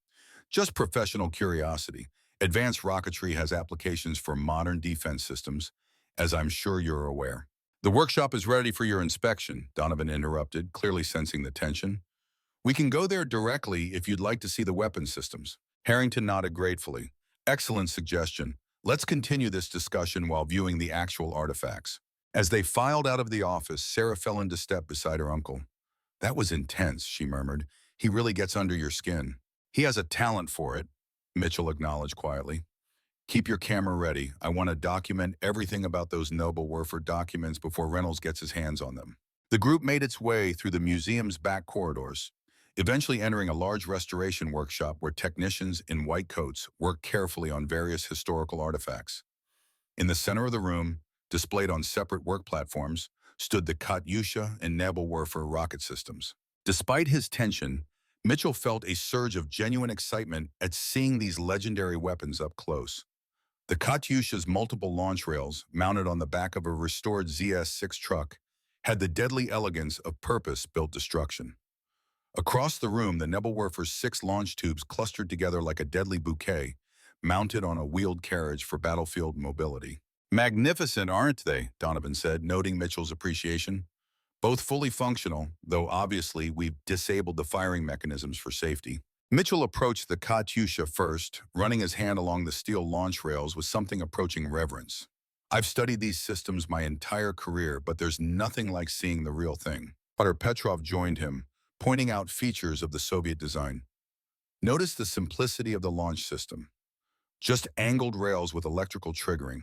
"Just professional curiosity. Advanced rocketry has applications for modern defense systems, as I'm sure you're aware." "The workshop is ready for your inspection," Donovan interrupted, clearly sensing the tension. "We can go there directly if you'd like to see the weapon systems." Harrington nodded gratefully. "Excellent suggestion. Let's continue this discussion while viewing the actual artifacts." As they filed out of the office, Sarah fell into step beside her uncle. "That was intense," she murmured. "He really gets under your skin." "He has a talent for it," Mitchell acknowledged quietly. "Keep your camera ready. I want to document everything about those Nebelwerfer documents before Reynolds gets his hands on them." The group made its way through the museum's back corridors, eventually entering a large restoration workshop where technicians in white coats worked carefully on various historical artifacts. In the center of the room, displayed on separate work platforms, stood the Katyusha and Nebelwerfer rocket systems. Despite his tension, Mitchell felt a surge of genuine excitement at seeing these legendary weapons up close. The Katyusha's multiple launch rails, mounted on the back of a restored ZS-6 truck, had the deadly elegance of purpose-built destruction. Across the room, the Nebelwerfer's 6 launch tubes clustered together like a deadly bouquet, mounted on a wheeled carriage for battlefield mobility. "Magnificent, aren't they?" Donovan said, noting Mitchell's appreciation. "Both fully functional, though obviously we've disabled the firing mechanisms for safety." Mitchell approached the Katyusha first, running his hand along the steel launch rails with something approaching reverence. "I've studied these systems my entire career, but there's nothing like seeing the real thing." Dr. Petrov joined him, pointing out features of the Soviet design. "Notice the simplicity of the launch system. Just angled rails with electrical triggering.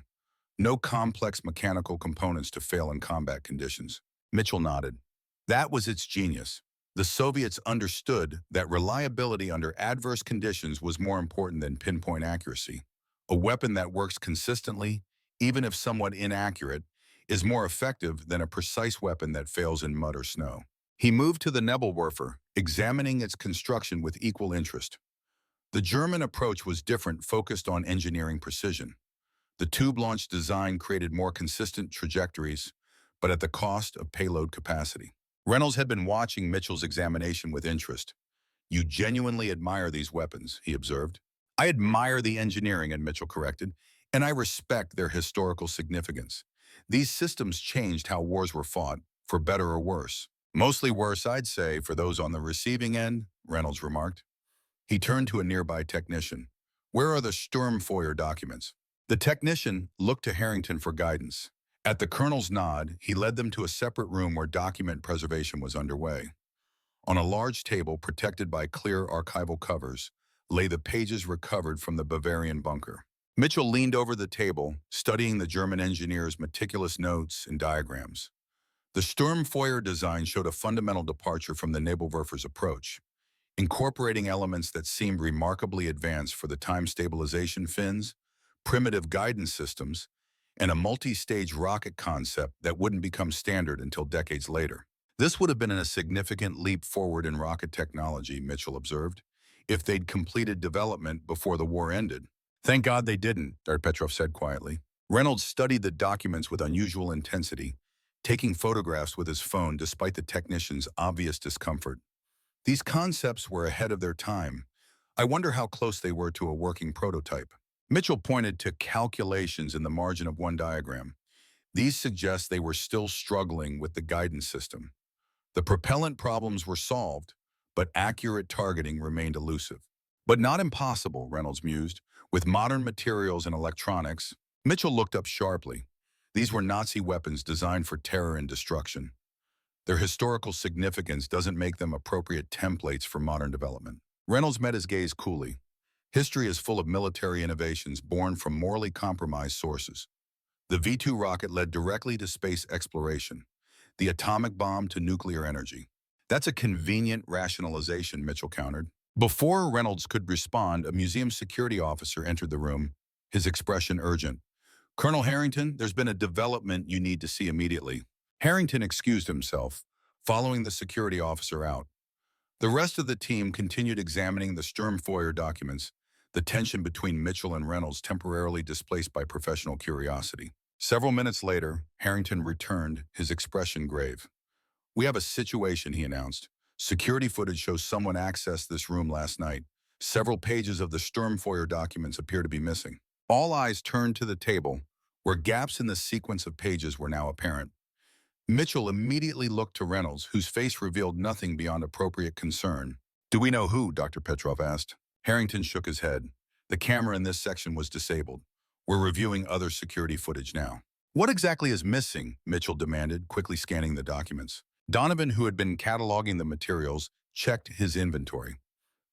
No complex mechanical components to fail in combat conditions." Mitchell nodded. "That was its genius. The Soviets understood that reliability under adverse conditions was more important than pinpoint accuracy. A weapon that works consistently, even if somewhat inaccurate, is more effective than a precise weapon that fails in mud or snow." He moved to the Nebelwerfer, examining its construction with equal interest. The German approach was different, focused on engineering precision. The tube-launch design created more consistent trajectories, but at the cost of payload capacity. Reynolds had been watching Mitchell's examination with interest. You genuinely admire these weapons, he observed. I admire the engineering, and Mitchell corrected, and I respect their historical significance. These systems changed how wars were fought, for better or worse. Mostly worse, I'd say, for those on the receiving end, Reynolds remarked. He turned to a nearby technician. Where are the Sturmfeuer documents? The technician looked to Harrington for guidance. At the colonel's nod, he led them to a separate room where document preservation was underway. On a large table protected by clear archival covers lay the pages recovered from the Bavarian bunker. Mitchell leaned over the table, studying the German engineer's meticulous notes and diagrams. The Sturmfeuer design showed a fundamental departure from the Nebelwerfer's approach, incorporating elements that seemed remarkably advanced for the time stabilization fins, primitive guidance systems, and a multi-stage rocket concept that wouldn't become standard until decades later. This would have been a significant leap forward in rocket technology, Mitchell observed, if they'd completed development before the war ended. Thank God they didn't, Petrov said quietly. Reynolds studied the documents with unusual intensity, taking photographs with his phone despite the technician's obvious discomfort. These concepts were ahead of their time. I wonder how close they were to a working prototype. Mitchell pointed to calculations in the margin of one diagram. These suggest they were still struggling with the guidance system. The propellant problems were solved, but accurate targeting remained elusive. But not impossible, Reynolds mused. With modern materials and electronics, Mitchell looked up sharply. These were Nazi weapons designed for terror and destruction. Their historical significance doesn't make them appropriate templates for modern development. Reynolds met his gaze coolly. History is full of military innovations born from morally compromised sources. The V-2 rocket led directly to space exploration, the atomic bomb to nuclear energy. That's a convenient rationalization, Mitchell countered. Before Reynolds could respond, a museum security officer entered the room, his expression urgent. Colonel Harrington, there's been a development you need to see immediately. Harrington excused himself, following the security officer out. The rest of the team continued examining the Sturmfeuer documents, the tension between Mitchell and Reynolds temporarily displaced by professional curiosity. Several minutes later, Harrington returned, his expression grave. We have a situation, he announced. Security footage shows someone accessed this room last night. Several pages of the Sturmfeuer documents appear to be missing. All eyes turned to the table, where gaps in the sequence of pages were now apparent. Mitchell immediately looked to Reynolds, whose face revealed nothing beyond appropriate concern. Do we know who? Dr. Petrov asked. Harrington shook his head. The camera in this section was disabled. We're reviewing other security footage now. What exactly is missing? Mitchell demanded, quickly scanning the documents. Donovan, who had been cataloging the materials, checked his inventory.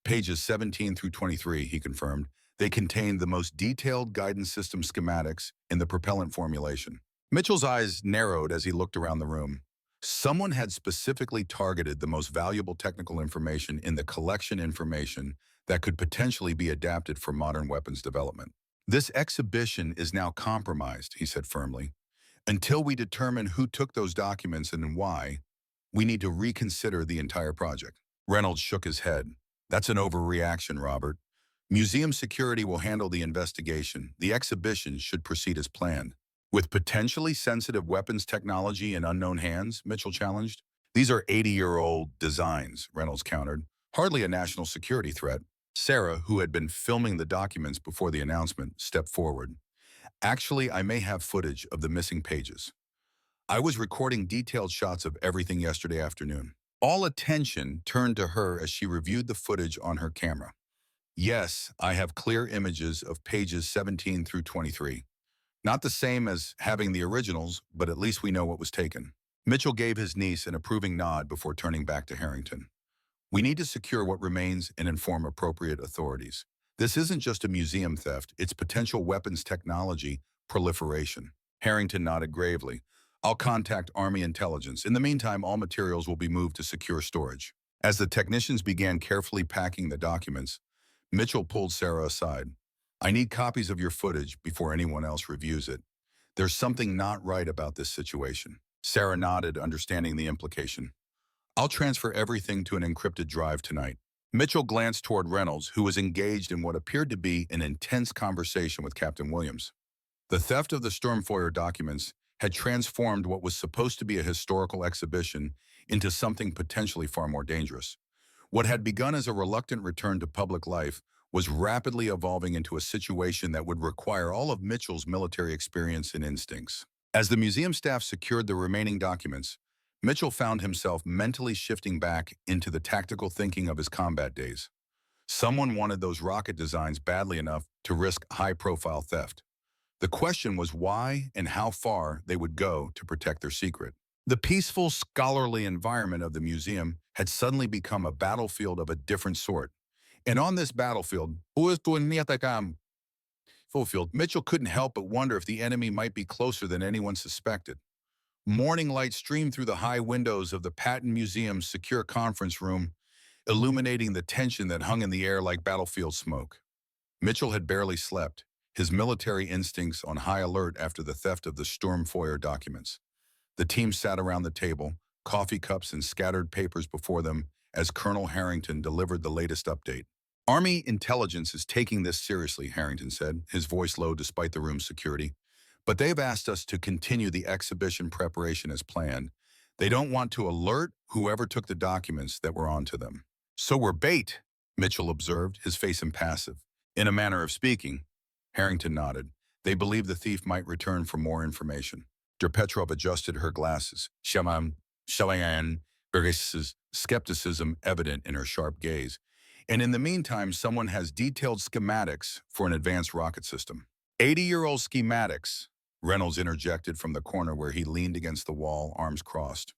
Pages 17 through 23, he confirmed. They contained the most detailed guidance system schematics in the propellant formulation. Mitchell's eyes narrowed as he looked around the room. Someone had specifically targeted the most valuable technical information in the collection information that could potentially be adapted for modern weapons development. This exhibition is now compromised, he said firmly. Until we determine who took those documents and why, we need to reconsider the entire project. Reynolds shook his head. That's an overreaction, Robert. Museum security will handle the investigation. The exhibition should proceed as planned. With potentially sensitive weapons technology in unknown hands, Mitchell challenged. These are 80-year-old designs, Reynolds countered. Hardly a national security threat. Sarah, who had been filming the documents before the announcement, stepped forward. Actually, I may have footage of the missing pages. I was recording detailed shots of everything yesterday afternoon. All attention turned to her as she reviewed the footage on her camera. Yes, I have clear images of pages 17 through 23. Not the same as having the originals, but at least we know what was taken. Mitchell gave his niece an approving nod before turning back to Harrington. We need to secure what remains and inform appropriate authorities. This isn't just a museum theft, it's potential weapons technology proliferation. Harrington nodded gravely. I'll contact Army intelligence. In the meantime, all materials will be moved to secure storage. As the technicians began carefully packing the documents, Mitchell pulled Sarah aside. I need copies of your footage before anyone else reviews it. There's something not right about this situation. Sarah nodded, understanding the implication. I'll transfer everything to an encrypted drive tonight. Mitchell glanced toward Reynolds, who was engaged in what appeared to be an intense conversation with Captain Williams. The theft of the Sturmfeuer documents had transformed what was supposed to be a historical exhibition into something potentially far more dangerous. What had begun as a reluctant return to public life was rapidly evolving into a situation that would require all of Mitchell's military experience and instincts. As the museum staff secured the remaining documents, Mitchell found himself mentally shifting back into the tactical thinking of his combat days. Someone wanted those rocket designs badly enough to risk high-profile theft. The question was why and how far they would go to protect their secret. The peaceful, scholarly environment of the museum had suddenly become a battlefield of a different sort. And on this battlefield, Mitchell couldn't help but wonder if the enemy might be closer than anyone suspected. Morning light streamed through the high windows of the Patton Museum's secure conference room, illuminating the tension that hung in the air like battlefield smoke. Mitchell had barely slept, his military instincts on high alert after the theft of the Sturmfeuer documents. The team sat around the table, coffee cups and scattered papers before them as Colonel Harrington delivered the latest update. Army intelligence is taking this seriously, Harrington said, his voice low despite the room's security. But they've asked us to continue the exhibition preparation as planned. They don't want to alert whoever took the documents that were onto them. So we're bait, Mitchell observed, his face impassive. In a manner of speaking, Harrington nodded. They believe the thief might return for more information. Petrov adjusted her glasses. Shalayan Berges's skepticism evident in her sharp gaze. And in the meantime, someone has detailed schematics for an advanced rocket system. 80-year-old schematics, Reynolds interjected from the corner where he leaned against the wall, arms crossed.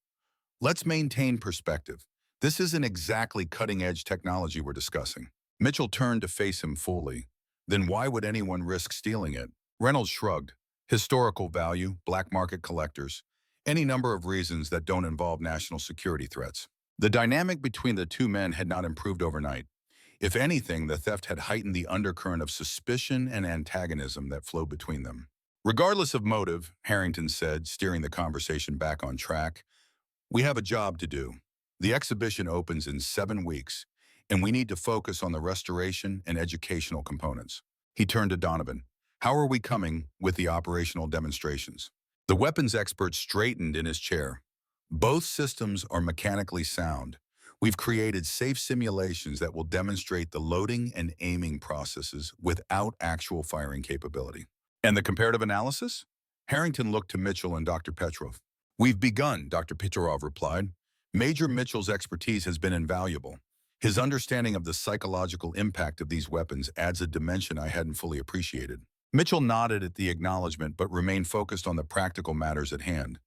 Let's maintain perspective. This isn't exactly cutting-edge technology we're discussing. Mitchell turned to face him fully. Then why would anyone risk stealing it? Reynolds shrugged. Historical value, black market collectors, any number of reasons that don't involve national security threats. The dynamic between the two men had not improved overnight. If anything, the theft had heightened the undercurrent of suspicion and antagonism that flowed between them. Regardless of motive, Harrington said, steering the conversation back on track, we have a job to do. The exhibition opens in 7 weeks, and we need to focus on the restoration and educational components. He turned to Donovan. How are we coming with the operational demonstrations? The weapons expert straightened in his chair. Both systems are mechanically sound. We've created safe simulations that will demonstrate the loading and aiming processes without actual firing capability. And the comparative analysis? Harrington looked to Mitchell and Dr. Petrov. We've begun, Dr. Petrov replied. Major Mitchell's expertise has been invaluable. His understanding of the psychological impact of these weapons adds a dimension I hadn't fully appreciated. Mitchell nodded at the acknowledgement but remained focused on the practical matters at hand.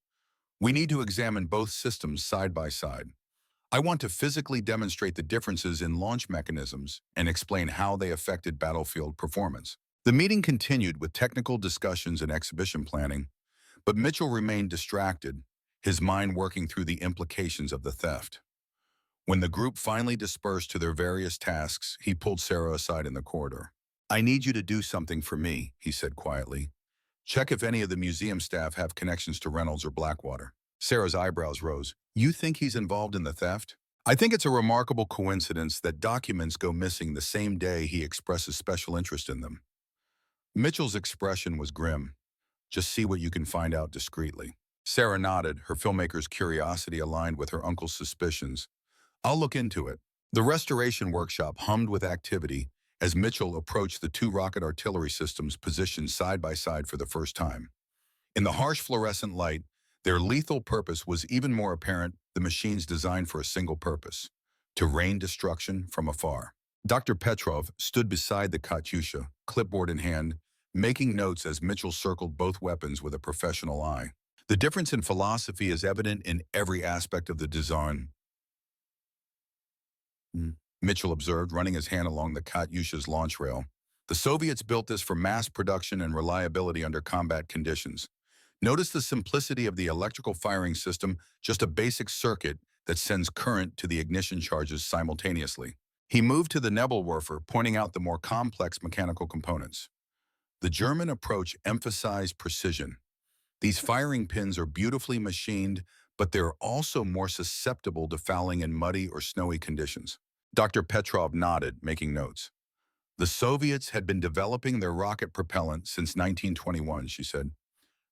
We need to examine both systems side by side. I want to physically demonstrate the differences in launch mechanisms and explain how they affected battlefield performance. The meeting continued with technical discussions and exhibition planning, but Mitchell remained distracted, his mind working through the implications of the theft. When the group finally dispersed to their various tasks, he pulled Sarah aside in the corridor. I need you to do something for me, he said quietly. Check if any of the museum staff have connections to Reynolds or Blackwater. Sarah's eyebrows rose. You think he's involved in the theft? I think it's a remarkable coincidence that documents go missing the same day he expresses special interest in them. Mitchell's expression was grim. Just see what you can find out discreetly. Sarah nodded, her filmmaker's curiosity aligned with her uncle's suspicions. I'll look into it. The restoration workshop hummed with activity as Mitchell approached the 2 rocket artillery systems positioned side by side for the first time. In the harsh fluorescent light, their lethal purpose was even more apparent, the machines designed for a single purpose, to rain destruction from afar. Dr. Petrov stood beside the Katyusha, clipboard in hand, making notes as Mitchell circled both weapons with a professional eye. The difference in philosophy is evident in every aspect of the design, Mitchell observed, running his hand along the Katyusha's launch rail. The Soviets built this for mass production and reliability under combat conditions. Notice the simplicity of the electrical firing system, just a basic circuit that sends current to the ignition charges simultaneously. He moved to the Nebelwerfer, pointing out the more complex mechanical components. The German approach emphasized precision. These firing pins are beautifully machined, but they're also more susceptible to fouling in muddy or snowy conditions. Dr. Petrov nodded, making notes. The Soviets had been developing their rocket propellant since 1921, she said.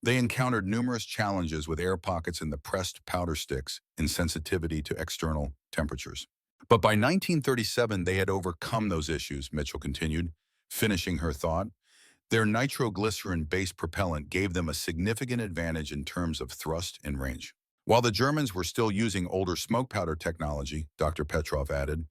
They encountered numerous challenges with air pockets in the pressed powder sticks and sensitivity to external temperatures. But by 1937, they had overcome those issues, Mitchell continued, finishing her thought. Their nitroglycerin-based propellant gave them a significant advantage in terms of thrust and range. While the Germans were still using older smoke powder technology, Dr. Petrov added,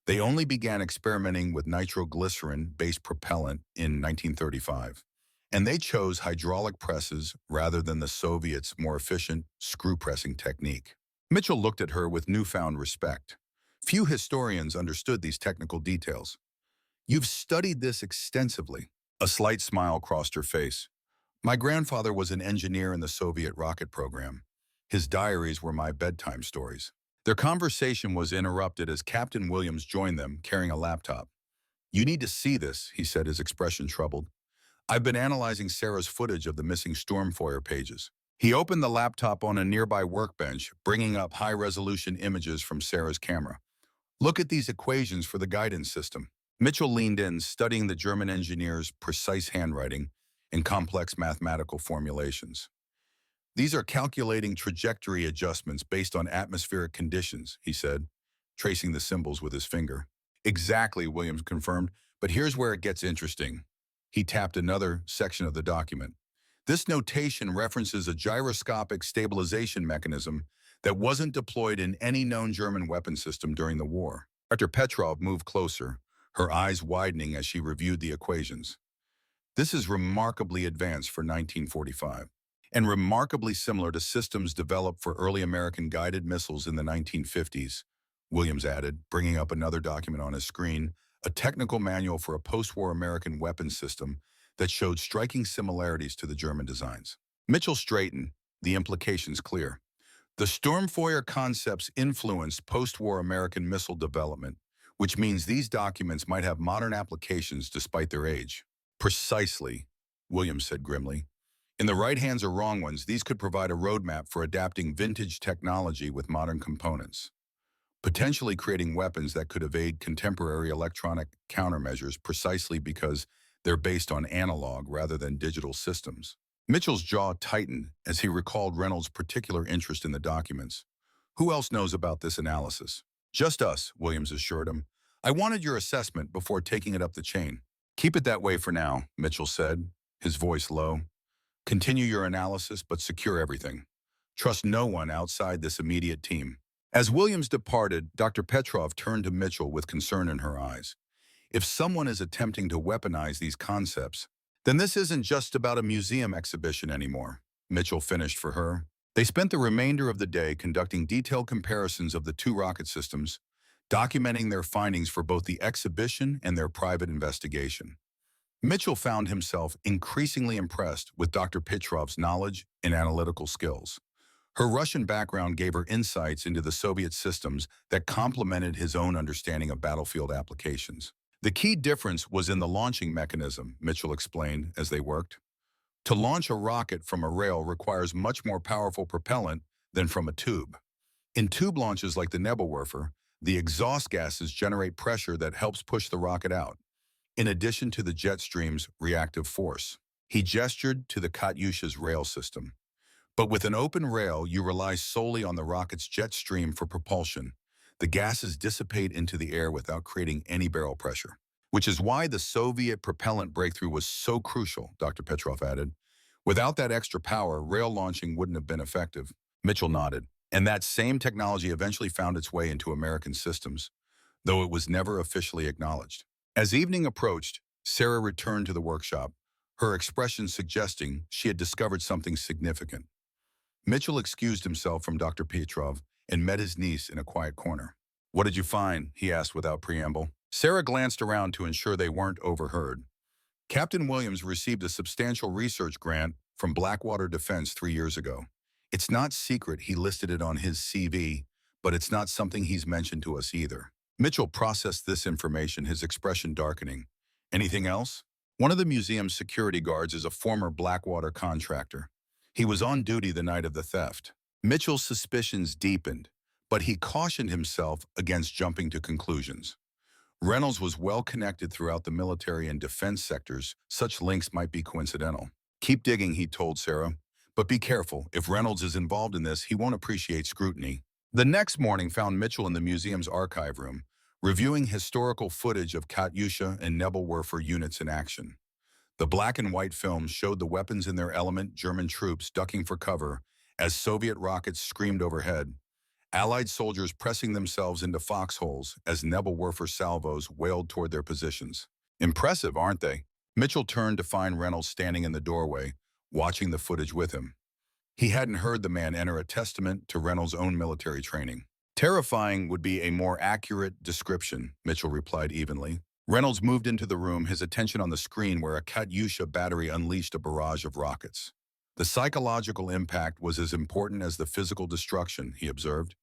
they only began experimenting with nitroglycerin-based propellant in 1935. And they chose hydraulic presses rather than the Soviets' more efficient screw-pressing technique. Mitchell looked at her with newfound respect. Few historians understood these technical details. You've studied this extensively. A slight smile crossed her face. My grandfather was an engineer in the Soviet rocket program. His diaries were my bedtime stories. Their conversation was interrupted as Captain Williams joined them, carrying a laptop. You need to see this, he said, his expression troubled. I've been analyzing Sarah's footage of the missing Stormfoyer pages. He opened the laptop on a nearby workbench, bringing up high-resolution images from Sarah's camera. Look at these equations for the guidance system. Mitchell leaned in, studying the German engineer's precise handwriting and complex mathematical formulations. These are calculating trajectory adjustments based on atmospheric conditions, he said, tracing the symbols with his finger. Exactly, Williams confirmed, but here's where it gets interesting. He tapped another section of the document. This notation references a gyroscopic stabilization mechanism that wasn't deployed in any known German weapon system during the war. Dr. Petrov moved closer, her eyes widening as she reviewed the equations. This is remarkably advanced for 1945, and remarkably similar to systems developed for early American guided missiles in the 1950s, Williams added, bringing up another document on his screen, a technical manual for a post-war American weapons system that showed striking similarities to the German designs. Mitchell straightened, the implications clear. The Stormfoyer concepts influenced post-war American missile development, which means these documents might have modern applications despite their age. Precisely, Williams said grimly. In the right hands or wrong ones, these could provide a roadmap for adapting vintage technology with modern components, potentially creating weapons that could evade contemporary electronic countermeasures precisely because they're based on analog rather than digital systems. Mitchell's jaw tightened as he recalled Reynolds' particular interest in the documents. Who else knows about this analysis? Just us, Williams assured him. I wanted your assessment before taking it up the chain. Keep it that way for now, Mitchell said, his voice low. Continue your analysis, but secure everything. Trust no one outside this immediate team. As Williams departed, Dr. Petrov turned to Mitchell with concern in her eyes. If someone is attempting to weaponize these concepts, then this isn't just about a museum exhibition anymore, Mitchell finished for her. They spent the remainder of the day conducting detailed comparisons of the two rocket systems, documenting their findings for both the exhibition and their private investigation. Mitchell found himself increasingly impressed with Dr. Petrov's knowledge and analytical skills. Her Russian background gave her insights into the Soviet systems that complemented his own understanding of battlefield applications. The key difference was in the launching mechanism, Mitchell explained as they worked. To launch a rocket from a rail requires much more powerful propellant than from a tube. In tube launches like the Nebelwerfer, the exhaust gases generate pressure that helps push the rocket out, in addition to the jet stream's reactive force. He gestured to the Katyusha's rail system. But with an open rail, you rely solely on the rocket's jet stream for propulsion. The gases dissipate into the air without creating any barrel pressure, which is why the Soviet propellant breakthrough was so crucial, Dr. Petrov added. Without that extra power, rail launching wouldn't have been effective. Mitchell nodded, and that same technology eventually found its way into American systems, though it was never officially acknowledged. As evening approached, Sarah returned to the workshop, her expression suggesting she had discovered something significant. Mitchell excused himself from Dr. Petrov and met his niece in a quiet corner. What did you find? He asked without preamble. Sarah glanced around to ensure they weren't overheard. Captain Williams received a substantial research grant from Blackwater Defense 3 years ago. It's not secret he listed it on his CV, but it's not something he's mentioned to us either. Mitchell processed this information, his expression darkening. Anything else? One of the museum's security guards is a former Blackwater contractor. He was on duty the night of the theft. Mitchell's suspicions deepened, but he cautioned himself against jumping to conclusions. Reynolds was well connected throughout the military and defense sectors. Such links might be coincidental. Keep digging, he told Sarah. But be careful. If Reynolds is involved in this, he won't appreciate scrutiny. The next morning found Mitchell in the museum's archive room, reviewing historical footage of Katyusha and Nebelwerfer units in action. The black and white films showed the weapons in their element, German troops ducking for cover as Soviet rockets screamed overhead, Allied soldiers pressing themselves into foxholes as Nebelwerfer salvos wailed toward their positions. Impressive, aren't they? Mitchell turned to find Reynolds standing in the doorway, watching the footage with him. He hadn't heard the man enter a testament to Reynolds' own military training. Terrifying would be a more accurate description, Mitchell replied evenly. Reynolds moved into the room, his attention on the screen where a Katyusha battery unleashed a barrage of rockets. The psychological impact was as important as the physical destruction, he observed.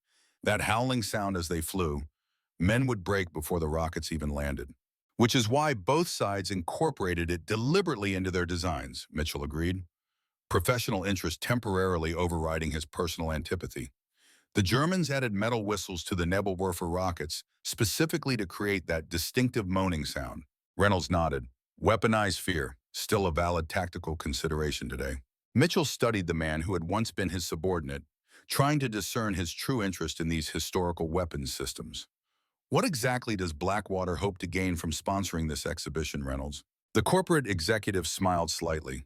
That howling sound as they flew, men would break before the rockets even landed. Which is why both sides incorporated it deliberately into their designs, Mitchell agreed, professional interest temporarily overriding his personal antipathy. The Germans added metal whistles to the Nebelwerfer rockets specifically to create that distinctive moaning sound. Reynolds nodded. Weaponized fear, still a valid tactical consideration today. Mitchell studied the man who had once been his subordinate, trying to discern his true interest in these historical weapons systems. What exactly does Blackwater hope to gain from sponsoring this exhibition, Reynolds? The corporate executive smiled slightly.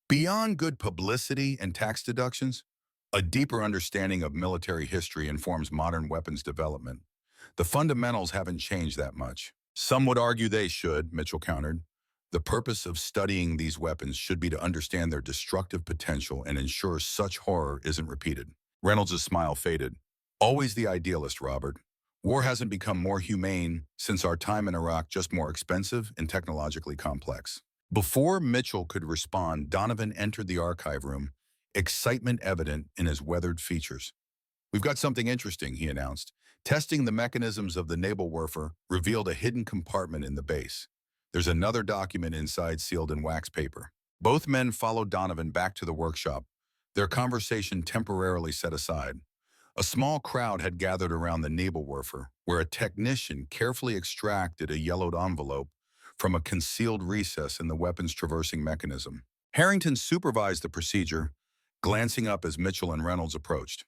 Beyond good publicity and tax deductions, a deeper understanding of military history informs modern weapons development. The fundamentals haven't changed that much. Some would argue they should, Mitchell countered. The purpose of studying these weapons should be to understand their destructive potential and ensure such horror isn't repeated. Reynolds' smile faded. Always the idealist, Robert. War hasn't become more humane since our time in Iraq, just more expensive and technologically complex. Before Mitchell could respond, Donovan entered the archive room, excitement evident in his weathered features. We've got something interesting, he announced. Testing the mechanisms of the Nebelwerfer revealed a hidden compartment in the base. There's another document inside sealed in wax paper. Both men followed Donovan back to the workshop, their conversation temporarily set aside. A small crowd had gathered around the Nebelwerfer, where a technician carefully extracted a yellowed envelope from a concealed recess in the weapon's traversing mechanism. Harrington supervised the procedure, glancing up as Mitchell and Reynolds approached.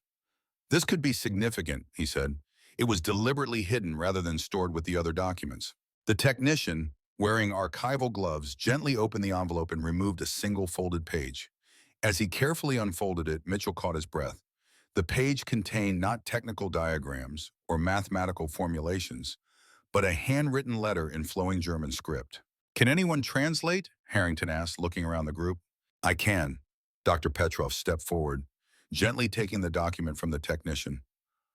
This could be significant, he said. It was deliberately hidden rather than stored with the other documents. The technician, wearing archival gloves, gently opened the envelope and removed a single folded page. As he carefully unfolded it, Mitchell caught his breath. The page contained not technical diagrams or mathematical formulations, but a handwritten letter in flowing German script. Can anyone translate? Harrington asked, looking around the group. I can. Dr. Petrov stepped forward, gently taking the document from the technician.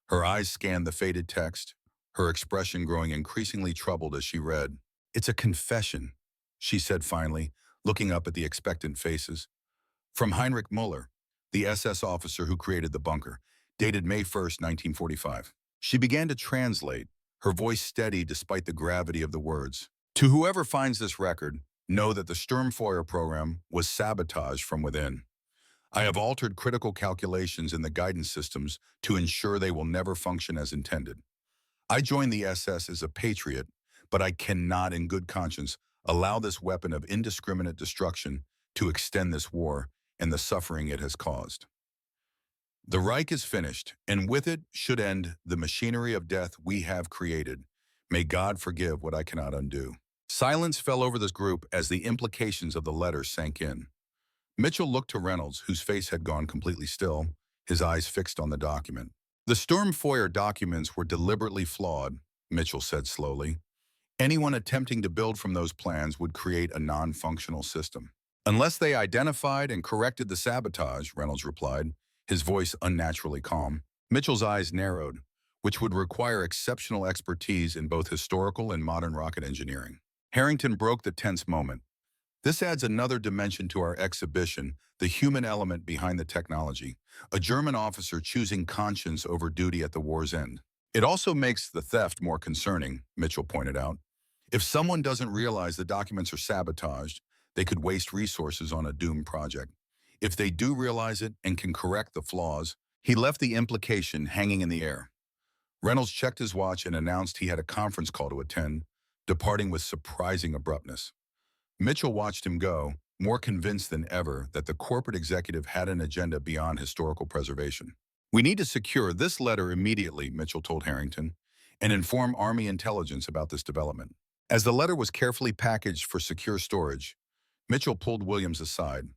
Her eyes scanned the faded text, her expression growing increasingly troubled as she read. It's a confession, she said finally, looking up at the expectant faces. From Heinrich Müller, the SS officer who created the bunker, dated May 1st, 1945. She began to translate, her voice steady despite the gravity of the words. To whoever finds this record, know that the Sturmfeuer program was sabotaged from within. I have altered critical calculations in the guidance systems to ensure they will never function as intended. I joined the SS as a patriot, but I cannot in good conscience allow this weapon of indiscriminate destruction to extend this war and the suffering it has caused. The Reich is finished, and with it should end the machinery of death we have created. May God forgive what I cannot undo. Silence fell over this group as the implications of the letter sank in. Mitchell looked to Reynolds, whose face had gone completely still, his eyes fixed on the document. The Sturmfeuer documents were deliberately flawed, Mitchell said slowly. Anyone attempting to build from those plans would create a non-functional system. Unless they identified and corrected the sabotage, Reynolds replied, his voice unnaturally calm. Mitchell's eyes narrowed, which would require exceptional expertise in both historical and modern rocket engineering. Harrington broke the tense moment. This adds another dimension to our exhibition, the human element behind the technology, a German officer choosing conscience over duty at the war's end. It also makes the theft more concerning, Mitchell pointed out. If someone doesn't realize the documents are sabotaged, they could waste resources on a doomed project. If they do realize it and can correct the flaws, he left the implication hanging in the air. Reynolds checked his watch and announced he had a conference call to attend, departing with surprising abruptness. Mitchell watched him go, more convinced than ever that the corporate executive had an agenda beyond historical preservation. We need to secure this letter immediately, Mitchell told Harrington, and inform Army intelligence about this development. As the letter was carefully packaged for secure storage, Mitchell pulled Williams aside.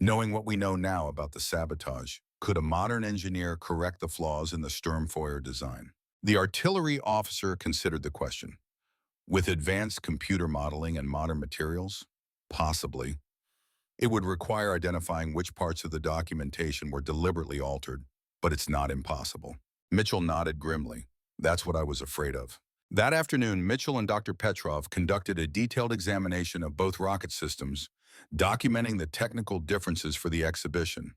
Knowing what we know now about the sabotage, could a modern engineer correct the flaws in the Sturmfeuer design? The artillery officer considered the question. With advanced computer modeling and modern materials? Possibly. It would require identifying which parts of the documentation were deliberately altered, but it's not impossible. Mitchell nodded grimly. That's what I was afraid of. That afternoon, Mitchell and Dr. Petrov conducted a detailed examination of both rocket systems, documenting the technical differences for the exhibition.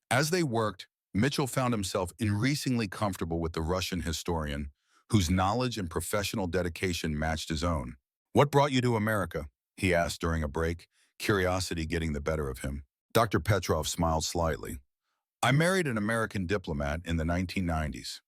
As they worked, Mitchell found himself increasingly comfortable with the Russian historian, whose knowledge and professional dedication matched his own. What brought you to America? He asked during a break, curiosity getting the better of him. Dr. Petrov smiled slightly. I married an American diplomat in the 1990s.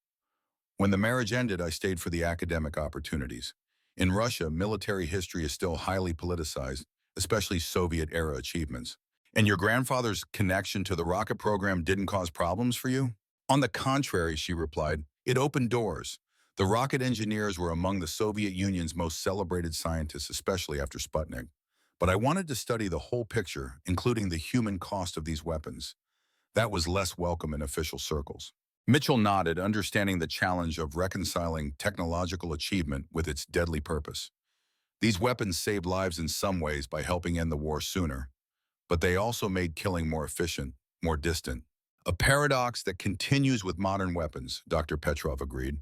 When the marriage ended, I stayed for the academic opportunities. In Russia, military history is still highly politicized, especially Soviet-era achievements. And your grandfather's connection to the rocket program didn't cause problems for you? On the contrary, she replied, it opened doors. The rocket engineers were among the Soviet Union's most celebrated scientists, especially after Sputnik. But I wanted to study the whole picture, including the human cost of these weapons. That was less welcome in official circles. Mitchell nodded, understanding the challenge of reconciling technological achievement with its deadly purpose. These weapons saved lives in some ways by helping end the war sooner, but they also made killing more efficient, more distant. A paradox that continues with modern weapons, Dr. Petrov agreed.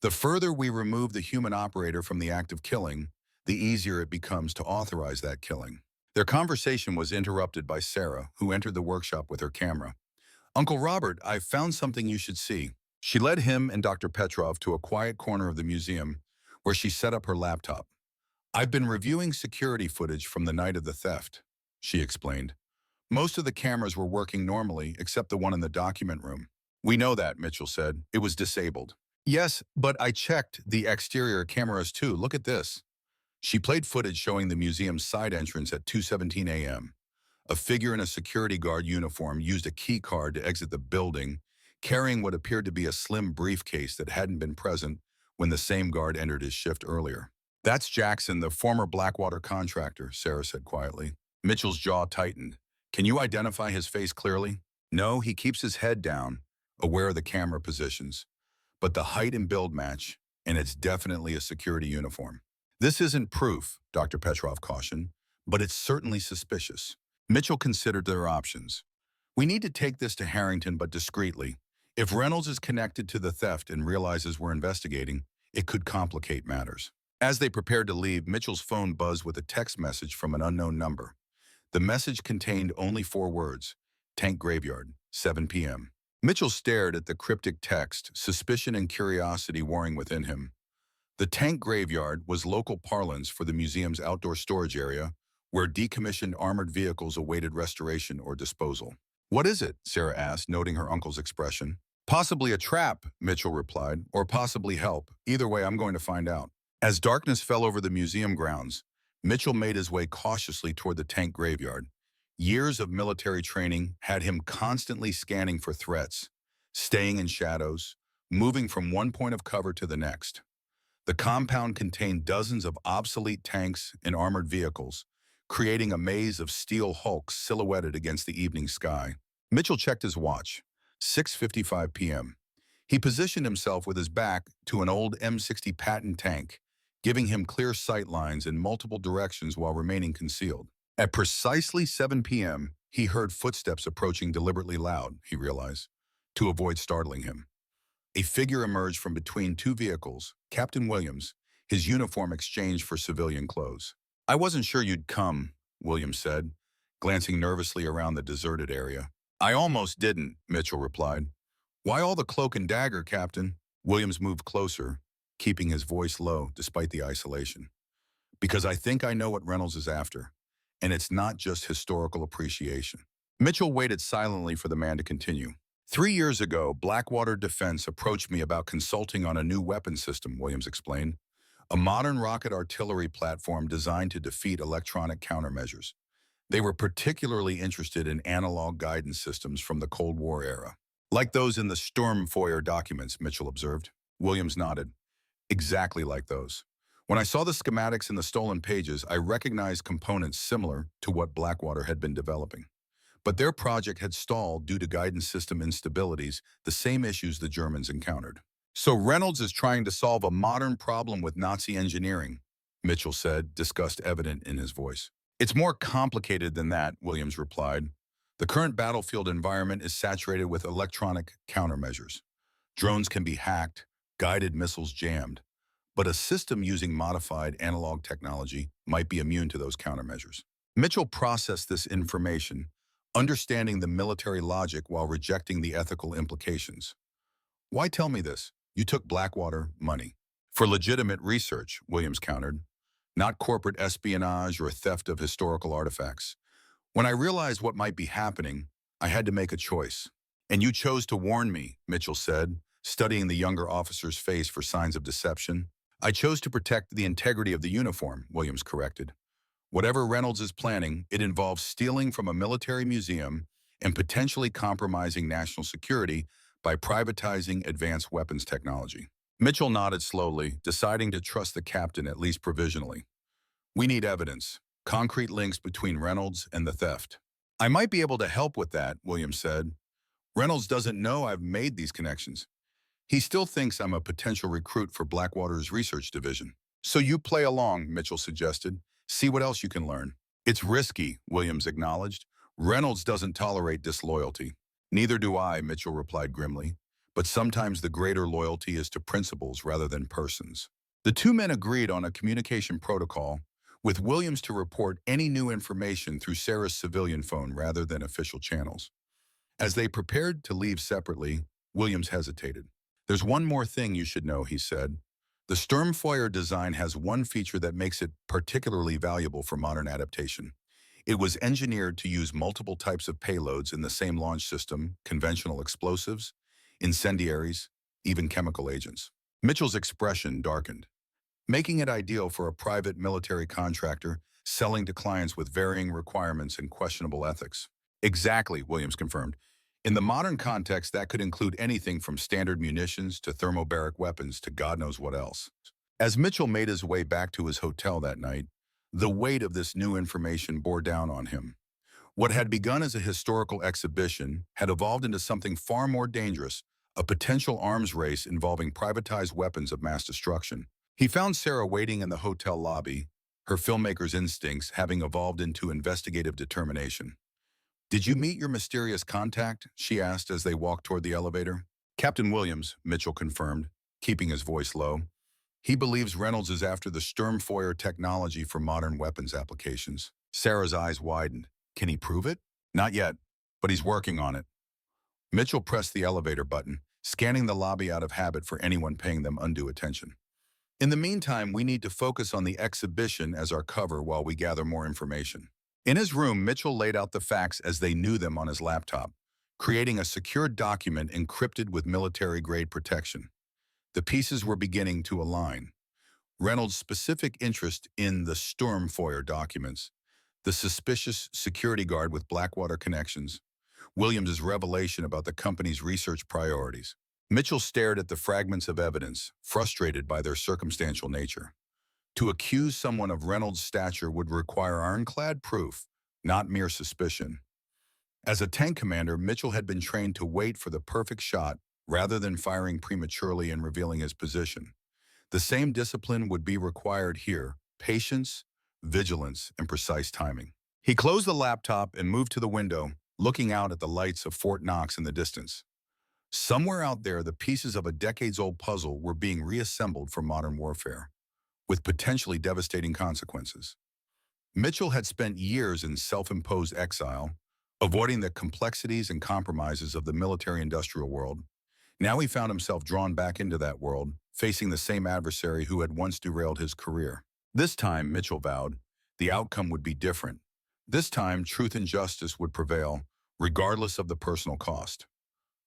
The further we remove the human operator from the act of killing, the easier it becomes to authorize that killing. Their conversation was interrupted by Sarah, who entered the workshop with her camera. Uncle Robert, I've found something you should see. She led him and Dr. Petrov to a quiet corner of the museum where she set up her laptop. I've been reviewing security footage from the night of the theft, she explained. Most of the cameras were working normally, except the one in the document room. We know that, Mitchell said. It was disabled. Yes, but I checked the exterior cameras too. Look at this. She played footage showing the museum's side entrance at 2:17 a.m. A figure in a security guard uniform used a key card to exit the building, carrying what appeared to be a slim briefcase that hadn't been present when the same guard entered his shift earlier. That's Jackson, the former Blackwater contractor, Sarah said quietly. Mitchell's jaw tightened. Can you identify his face clearly? No, he keeps his head down, aware of the camera positions. But the height and build match, and it's definitely a security uniform. This isn't proof, Dr. Petrov cautioned, but it's certainly suspicious. Mitchell considered their options. We need to take this to Harrington, but discreetly. If Reynolds is connected to the theft and realizes we're investigating, it could complicate matters. As they prepared to leave, Mitchell's phone buzzed with a text message from an unknown number. The message contained only 4 words, Tank Graveyard, 7 p.m. Mitchell stared at the cryptic text, suspicion and curiosity warring within him. The Tank Graveyard was local parlance for the museum's outdoor storage area, where decommissioned armored vehicles awaited restoration or disposal. What is it? Sarah asked, noting her uncle's expression. Possibly a trap, Mitchell replied, or possibly help. Either way, I'm going to find out. As darkness fell over the museum grounds, Mitchell made his way cautiously toward the tank graveyard. Years of military training had him constantly scanning for threats, staying in shadows, moving from one point of cover to the next. The compound contained dozens of obsolete tanks and armored vehicles, creating a maze of steel hulks silhouetted against the evening sky. Mitchell checked his watch. 6:55 p.m. He positioned himself with his back to an old M60 Patton tank, giving him clear sight lines in multiple directions while remaining concealed. At precisely 7 p.m., he heard footsteps approaching deliberately loud, he realized, to avoid startling him. A figure emerged from between 2 vehicles, Captain Williams, his uniform exchanged for civilian clothes. I wasn't sure you'd come, Williams said, glancing nervously around the deserted area. I almost didn't, Mitchell replied. Why all the cloak and dagger, Captain? Williams moved closer, keeping his voice low despite the isolation. Because I think I know what Reynolds is after, and it's not just historical appreciation. Mitchell waited silently for the man to continue. 3 years ago, Blackwater Defense approached me about consulting on a new weapon system, Williams explained. A modern rocket artillery platform designed to defeat electronic countermeasures. They were particularly interested in analog guidance systems from the Cold War era. Like those in the Sturmfeuer documents, Mitchell observed. Williams nodded. Exactly like those. When I saw the schematics in the stolen pages, I recognized components similar to what Blackwater had been developing. But their project had stalled due to guidance system instabilities, the same issues the Germans encountered. So Reynolds is trying to solve a modern problem with Nazi engineering, Mitchell said, disgust evident in his voice. It's more complicated than that, Williams replied. The current battlefield environment is saturated with electronic countermeasures. Drones can be hacked, guided missiles jammed, but a system using modified analog technology might be immune to those countermeasures. Mitchell processed this information, understanding the military logic while rejecting the ethical implications. Why tell me this? You took Blackwater money. For legitimate research, Williams countered, not corporate espionage or theft of historical artifacts. When I realized what might be happening, I had to make a choice. And you chose to warn me, Mitchell said, studying the younger officer's face for signs of deception. I chose to protect the integrity of the uniform, Williams corrected. Whatever Reynolds is planning, it involves stealing from a military museum and potentially compromising national security by privatizing advanced weapons technology. Mitchell nodded slowly, deciding to trust the captain at least provisionally. We need evidence, concrete links between Reynolds and the theft. I might be able to help with that, Williams said. Reynolds doesn't know I've made these connections. He still thinks I'm a potential recruit for Blackwater's research division. So you play along, Mitchell suggested. See what else you can learn. It's risky, Williams acknowledged. Reynolds doesn't tolerate disloyalty. Neither do I, Mitchell replied grimly. But sometimes the greater loyalty is to principles rather than persons. The two men agreed on a communication protocol, with Williams to report any new information through Sarah's civilian phone rather than official channels. As they prepared to leave separately, Williams hesitated. There's one more thing you should know, he said. The Sturmfeuer design has one feature that makes it particularly valuable for modern adaptation. It was engineered to use multiple types of payloads in the same launch system, conventional explosives, incendiaries, even chemical agents. Mitchell's expression darkened, making it ideal for a private military contractor selling to clients with varying requirements and questionable ethics. Exactly, Williams confirmed. In the modern context, that could include anything from standard munitions to thermobaric weapons to God knows what else. As Mitchell made his way back to his hotel that night, the weight of this new information bore down on him. What had begun as a historical exhibition had evolved into something far more dangerous, a potential arms race involving privatized weapons of mass destruction. He found Sarah waiting in the hotel lobby, her filmmaker's instincts having evolved into investigative determination. Did you meet your mysterious contact? She asked as they walked toward the elevator. Captain Williams, Mitchell confirmed, keeping his voice low. He believes Reynolds is after the Sturmfeuer technology for modern weapons applications. Sarah's eyes widened. Can he prove it? Not yet, but he's working on it. Mitchell pressed the elevator button, scanning the lobby out of habit for anyone paying them undue attention. In the meantime, we need to focus on the exhibition as our cover while we gather more information. In his room, Mitchell laid out the facts as they knew them on his laptop, creating a secure document encrypted with military-grade protection. The pieces were beginning to align. Reynolds' specific interest in the Sturmfeuer documents, the suspicious security guard with Blackwater connections, Williams' revelation about the company's research priorities. Mitchell stared at the fragments of evidence, frustrated by their circumstantial nature. To accuse someone of Reynolds' stature would require ironclad proof, not mere suspicion. As a tank commander, Mitchell had been trained to wait for the perfect shot rather than firing prematurely and revealing his position. The same discipline would be required here: patience, vigilance, and precise timing. He closed the laptop and moved to the window, looking out at the lights of Fort Knox in the distance. Somewhere out there, the pieces of a decades-old puzzle were being reassembled for modern warfare, with potentially devastating consequences. Mitchell had spent years in self-imposed exile, avoiding the complexities and compromises of the military-industrial world. Now he found himself drawn back into that world, facing the same adversary who had once derailed his career. This time, Mitchell vowed, the outcome would be different. This time, truth and justice would prevail, regardless of the personal cost.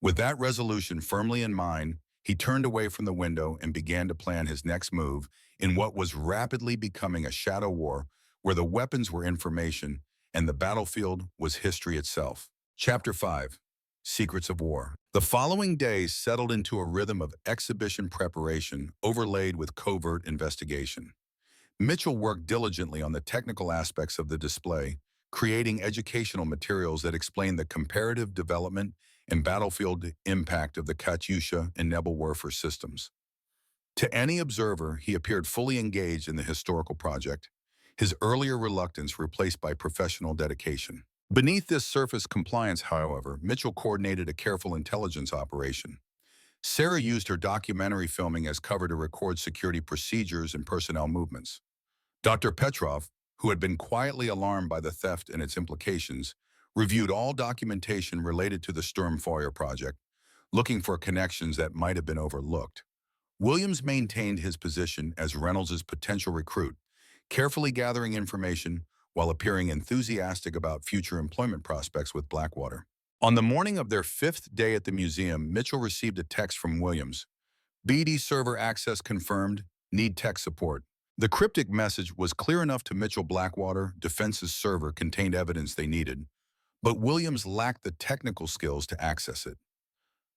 With that resolution firmly in mind, he turned away from the window and began to plan his next move in what was rapidly becoming a shadow war where the weapons were information and the battlefield was history itself. Chapter 5. Secrets of War. The following days settled into a rhythm of exhibition preparation overlaid with covert investigation. Mitchell worked diligently on the technical aspects of the display, creating educational materials that explain the comparative development and battlefield impact of the Katyusha and Nebelwerfer systems. To any observer, he appeared fully engaged in the historical project, his earlier reluctance replaced by professional dedication. Beneath this surface compliance, however, Mitchell coordinated a careful intelligence operation. Sarah used her documentary filming as cover to record security procedures and personnel movements. Dr. Petrov, who had been quietly alarmed by the theft and its implications, reviewed all documentation related to the Sturmfeuer project, looking for connections that might have been overlooked. Williams maintained his position as Reynolds's potential recruit, carefully gathering information while appearing enthusiastic about future employment prospects with Blackwater. On the morning of their 5th day at the museum, Mitchell received a text from Williams. BD server access confirmed, need tech support. The cryptic message was clear enough to Mitchell. Blackwater Defense's server contained evidence they needed, but Williams lacked the technical skills to access it.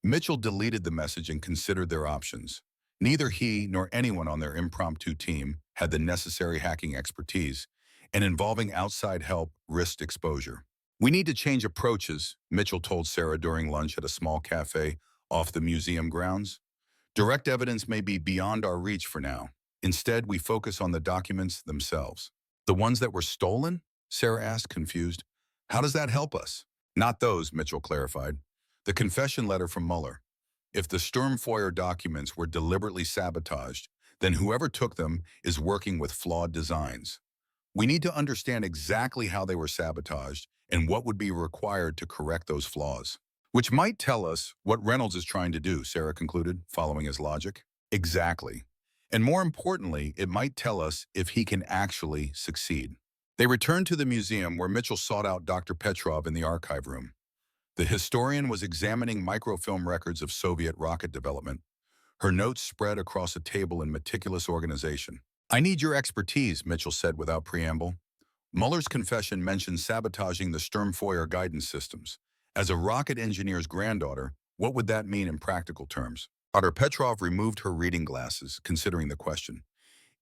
Mitchell deleted the message and considered their options. Neither he nor anyone on their impromptu team had the necessary hacking expertise, and involving outside help risked exposure. We need to change approaches, Mitchell told Sarah during lunch at a small cafe off the museum grounds. Direct evidence may be beyond our reach for now. Instead, we focus on the documents themselves. The ones that were stolen? Sarah asked, confused. How does that help us? Not those, Mitchell clarified. The confession letter from Mueller. If the Sturmfeuer documents were deliberately sabotaged, then whoever took them is working with flawed designs. We need to understand exactly how they were sabotaged and what would be required to correct those flaws. Which might tell us what Reynolds is trying to do, Sarah concluded, following his logic. Exactly. And more importantly, it might tell us if he can actually succeed. They returned to the museum where Mitchell sought out Dr. Petrov in the archive room. The historian was examining microfilm records of Soviet rocket development, her notes spread across a table in meticulous organization. I need your expertise, Mitchell said without preamble. Mueller's confession mentioned sabotaging the Sturmfeuer guidance systems. As a rocket engineer's granddaughter, what would that mean in practical terms? Dr. Petrov removed her reading glasses, considering the question.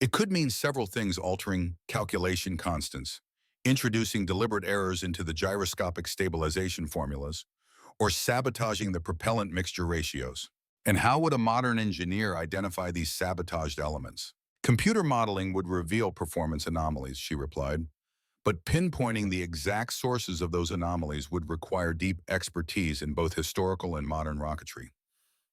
It could mean several things: altering calculation constants, introducing deliberate errors into the gyroscopic stabilization formulas, or sabotaging the propellant mixture ratios. And how would a modern engineer identify these sabotaged elements? Computer modeling would reveal performance anomalies, she replied, but pinpointing the exact sources of those anomalies would require deep expertise in both historical and modern rocketry.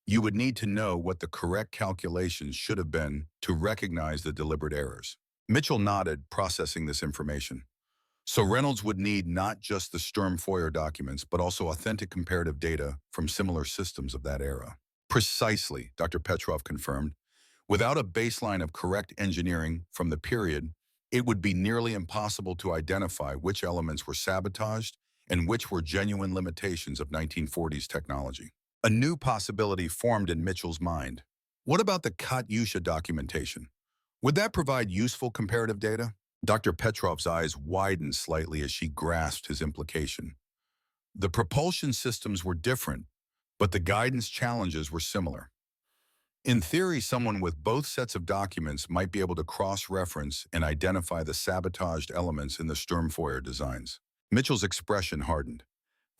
You would need to know what the correct calculations should have been to recognize the deliberate errors. Mitchell nodded, processing this information. So Reynolds would need not just the Sturmfeuer documents, but also authentic comparative data from similar systems of that era. Precisely, Dr. Petrov confirmed. Without a baseline of correct engineering from the period, it would be nearly impossible to identify which elements were sabotaged and which were genuine limitations of 1940s technology. A new possibility formed in Mitchell's mind. What about the Katyusha documentation? Would that provide useful comparative data? Dr. Petrov's eyes widened slightly as she grasped his implication. The propulsion systems were different, but the guidance challenges were similar. In theory, someone with both sets of documents might be able to cross-reference and identify the sabotaged elements in the Sturmfeuer designs. Mitchell's expression hardened.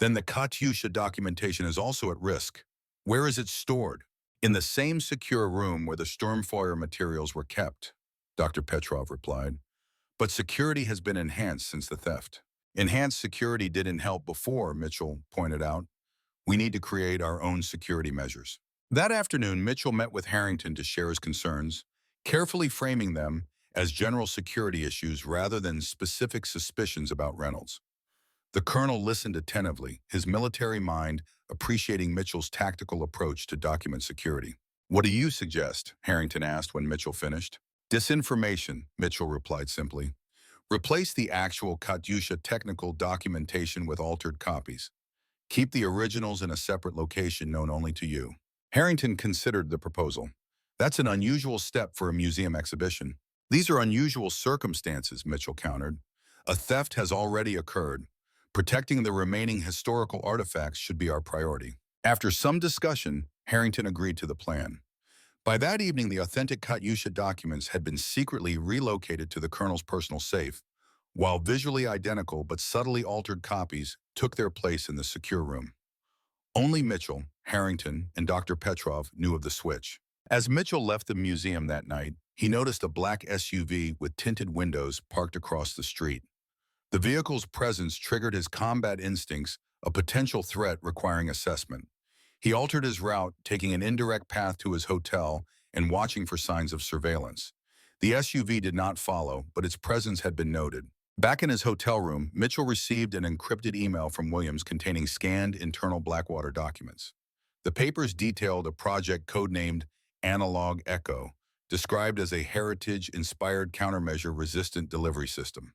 Then the Katyusha documentation is also at risk. Where is it stored? In the same secure room where the Sturmfeuer materials were kept, Dr. Petrov replied. But security has been enhanced since the theft. Enhanced security didn't help before, Mitchell pointed out. We need to create our own security measures. That afternoon, Mitchell met with Harrington to share his concerns, carefully framing them as general security issues rather than specific suspicions about Reynolds. The colonel listened attentively, his military mind appreciating Mitchell's tactical approach to document security. What do you suggest? Harrington asked when Mitchell finished. Disinformation, Mitchell replied simply. Replace the actual Katyusha technical documentation with altered copies. Keep the originals in a separate location known only to you. Harrington considered the proposal. That's an unusual step for a museum exhibition. These are unusual circumstances, Mitchell countered. A theft has already occurred. Protecting the remaining historical artifacts should be our priority. After some discussion, Harrington agreed to the plan. By that evening, the authentic Katyusha documents had been secretly relocated to the colonel's personal safe, while visually identical but subtly altered copies took their place in the secure room. Only Mitchell, Harrington, and Dr. Petrov knew of the switch. As Mitchell left the museum that night, he noticed a black SUV with tinted windows parked across the street. The vehicle's presence triggered his combat instincts, a potential threat requiring assessment. He altered his route, taking an indirect path to his hotel and watching for signs of surveillance. The SUV did not follow, but its presence had been noted. Back in his hotel room, Mitchell received an encrypted email from Williams containing scanned internal Blackwater documents. The papers detailed a project codenamed Analog Echo, described as a heritage-inspired countermeasure-resistant delivery system.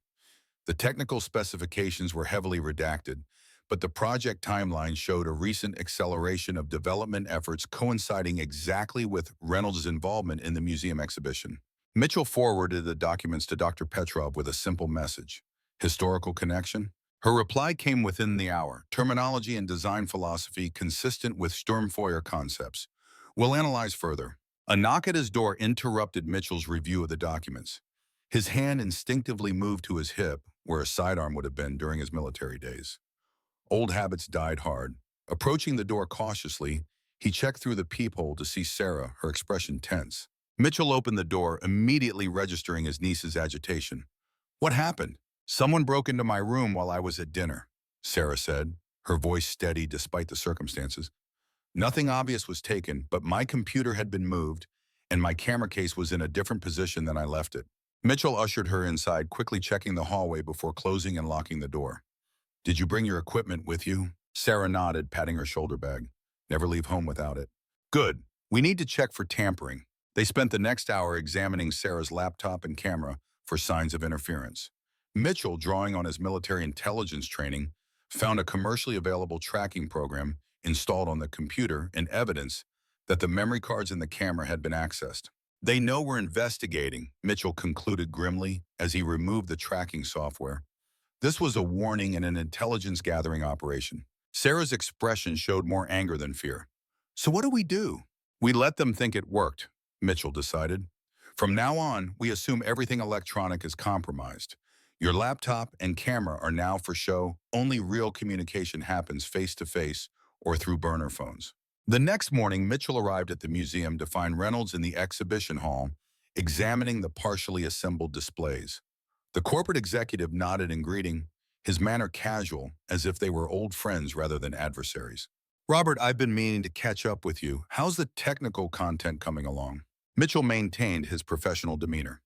The technical specifications were heavily redacted, but the project timeline showed a recent acceleration of development efforts coinciding exactly with Reynolds' involvement in the museum exhibition. Mitchell forwarded the documents to Dr. Petrov with a simple message. Historical connection? Her reply came within the hour. Terminology and design philosophy consistent with Sturmfeuer concepts. We'll analyze further. A knock at his door interrupted Mitchell's review of the documents. His hand instinctively moved to his hip, where a sidearm would have been during his military days. Old habits died hard. Approaching the door cautiously, he checked through the peephole to see Sarah, her expression tense. Mitchell opened the door, immediately registering his niece's agitation. "What happened?" "Someone broke into my room while I was at dinner," Sarah said, her voice steady despite the circumstances. "Nothing obvious was taken, but my computer had been moved, and my camera case was in a different position than I left it." Mitchell ushered her inside, quickly checking the hallway before closing and locking the door. "Did you bring your equipment with you?" Sarah nodded, patting her shoulder bag. "Never leave home without it." "Good. We need to check for tampering." They spent the next hour examining Sarah's laptop and camera for signs of interference. Mitchell, drawing on his military intelligence training, found a commercially available tracking program installed on the computer and evidence that the memory cards in the camera had been accessed. "They know we're investigating," Mitchell concluded grimly as he removed the tracking software. This was a warning and an intelligence-gathering operation. Sarah's expression showed more anger than fear. "So what do we do?" "We let them think it worked," Mitchell decided. "From now on, we assume everything electronic is compromised. Your laptop and camera are now for show. Only real communication happens face-to-face or through burner phones." The next morning, Mitchell arrived at the museum to find Reynolds in the exhibition hall, examining the partially assembled displays. The corporate executive nodded in greeting, his manner casual, as if they were old friends rather than adversaries. "Robert, I've been meaning to catch up with you. How's the technical content coming along?" Mitchell maintained his professional demeanor.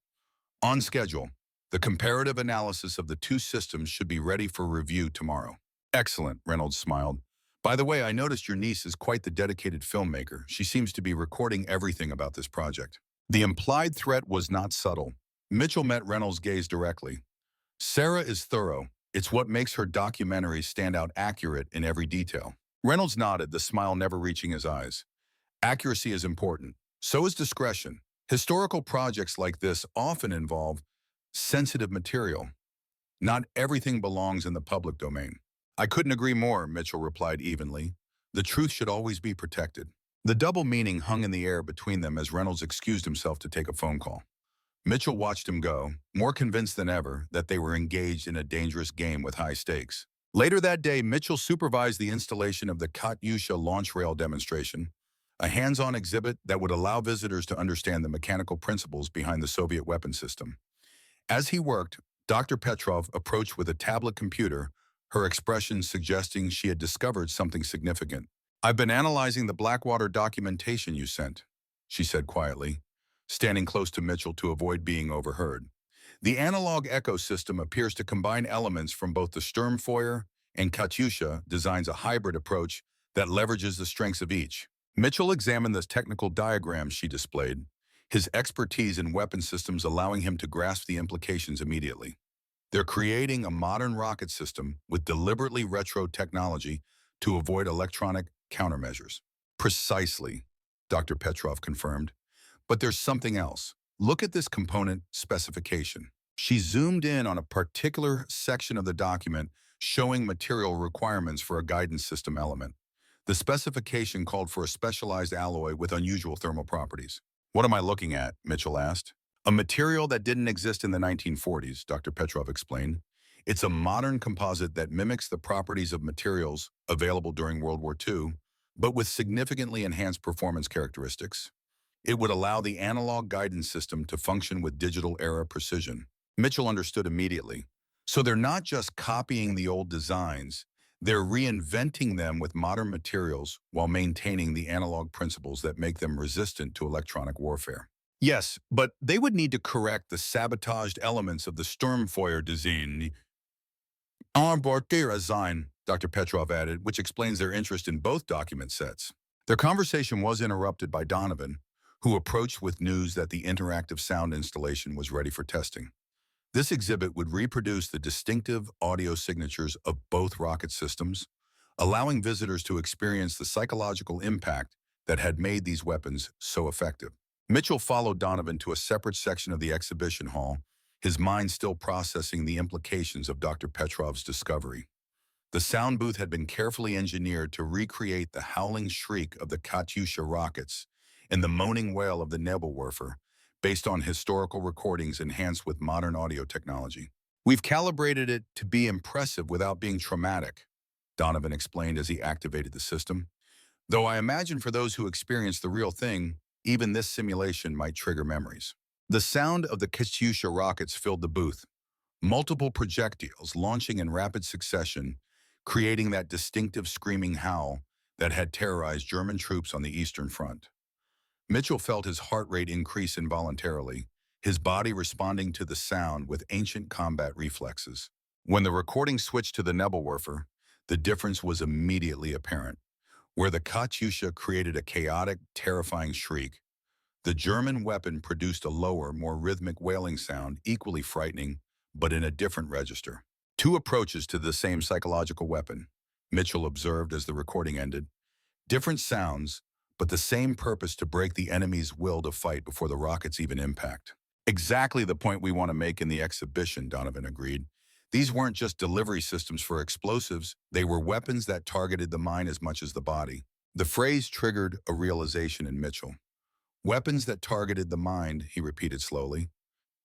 "On schedule. The comparative analysis of the two systems should be ready for review tomorrow." "Excellent," Reynolds smiled. "By the way, I noticed your niece is quite the dedicated filmmaker. She seems to be recording everything about this project." The implied threat was not subtle. Mitchell met Reynolds' gaze directly. "Sarah is thorough. It's what makes her documentaries stand out, accurate in every detail." Reynolds nodded, the smile never reaching his eyes. "Accuracy is important. So is discretion. Historical projects like this often involve sensitive material. Not everything belongs in the public domain." "I couldn't agree more," Mitchell replied evenly. "The truth should always be protected." The double meaning hung in the air between them as Reynolds excused himself to take a phone call. Mitchell watched him go, more convinced than ever that they were engaged in a dangerous game with high stakes. Later that day, Mitchell supervised the installation of the Katyusha launch rail demonstration, a hands-on exhibit that would allow visitors to understand the mechanical principles behind the Soviet weapon system. As he worked, Dr. Petrov approached with a tablet computer, her expression suggesting she had discovered something significant. "I've been analyzing the Blackwater documentation you sent," she said quietly, standing close to Mitchell to avoid being overheard. "The analog ecosystem appears to combine elements from both the Sturmfeuer and Katyusha designs a hybrid approach that leverages the strengths of each." Mitchell examined the technical diagrams she displayed, his expertise in weapon systems allowing him to grasp the implications immediately. "They're creating a modern rocket system with deliberately retro technology to avoid electronic countermeasures." "Precisely," Dr. Petrov confirmed. "But there's something else. Look at this component specification." She zoomed in on a particular section of the document showing material requirements for a guidance system element. The specification called for a specialized alloy with unusual thermal properties. "What am I looking at?" Mitchell asked. "A material that didn't exist in the 1940s, Dr. Petrov explained. It's a modern composite that mimics the properties of materials available during World War II, but with significantly enhanced performance characteristics. It would allow the analog guidance system to function with digital-era precision." Mitchell understood immediately. So they're not just copying the old designs, they're reinventing them with modern materials while maintaining the analog principles that make them resistant to electronic warfare. Yes, but they would need to correct the sabotaged elements of the Sturmfeuer design. Design, Dr. Petrov added, which explains their interest in both document sets. Their conversation was interrupted by Donovan, who approached with news that the interactive sound installation was ready for testing. This exhibit would reproduce the distinctive audio signatures of both rocket systems, allowing visitors to experience the psychological impact that had made these weapons so effective. Mitchell followed Donovan to a separate section of the exhibition hall, his mind still processing the implications of Dr. Petrov's discovery. The sound booth had been carefully engineered to recreate the howling shriek of the Katyusha rockets and the moaning wail of the Nebelwerfer, based on historical recordings enhanced with modern audio technology. "We've calibrated it to be impressive without being traumatic," Donovan explained as he activated the system. "Though I imagine for those who experience the real thing, even this simulation might trigger memories." The sound of the Katyusha rockets filled the booth, multiple projectiles launching in rapid succession, creating that distinctive screaming howl that had terrorized German troops on the Eastern Front. Mitchell felt his heart rate increase involuntarily, his body responding to the sound with ancient combat reflexes. When the recording switched to the Nebelwerfer, the difference was immediately apparent. Where the Katyusha created a chaotic, terrifying shriek, the German weapon produced a lower, more rhythmic wailing sound, equally frightening, but in a different register. Two approaches to the same psychological weapon, Mitchell observed as the recording ended. Different sounds, but the same purpose to break the enemy's will to fight before the rockets even impact. "Exactly the point we want to make in the exhibition," Donovan agreed. "These weren't just delivery systems for explosives, they were weapons that targeted the mind as much as the body." The phrase triggered a realization in Mitchell. "Weapons that targeted the mind," he repeated slowly.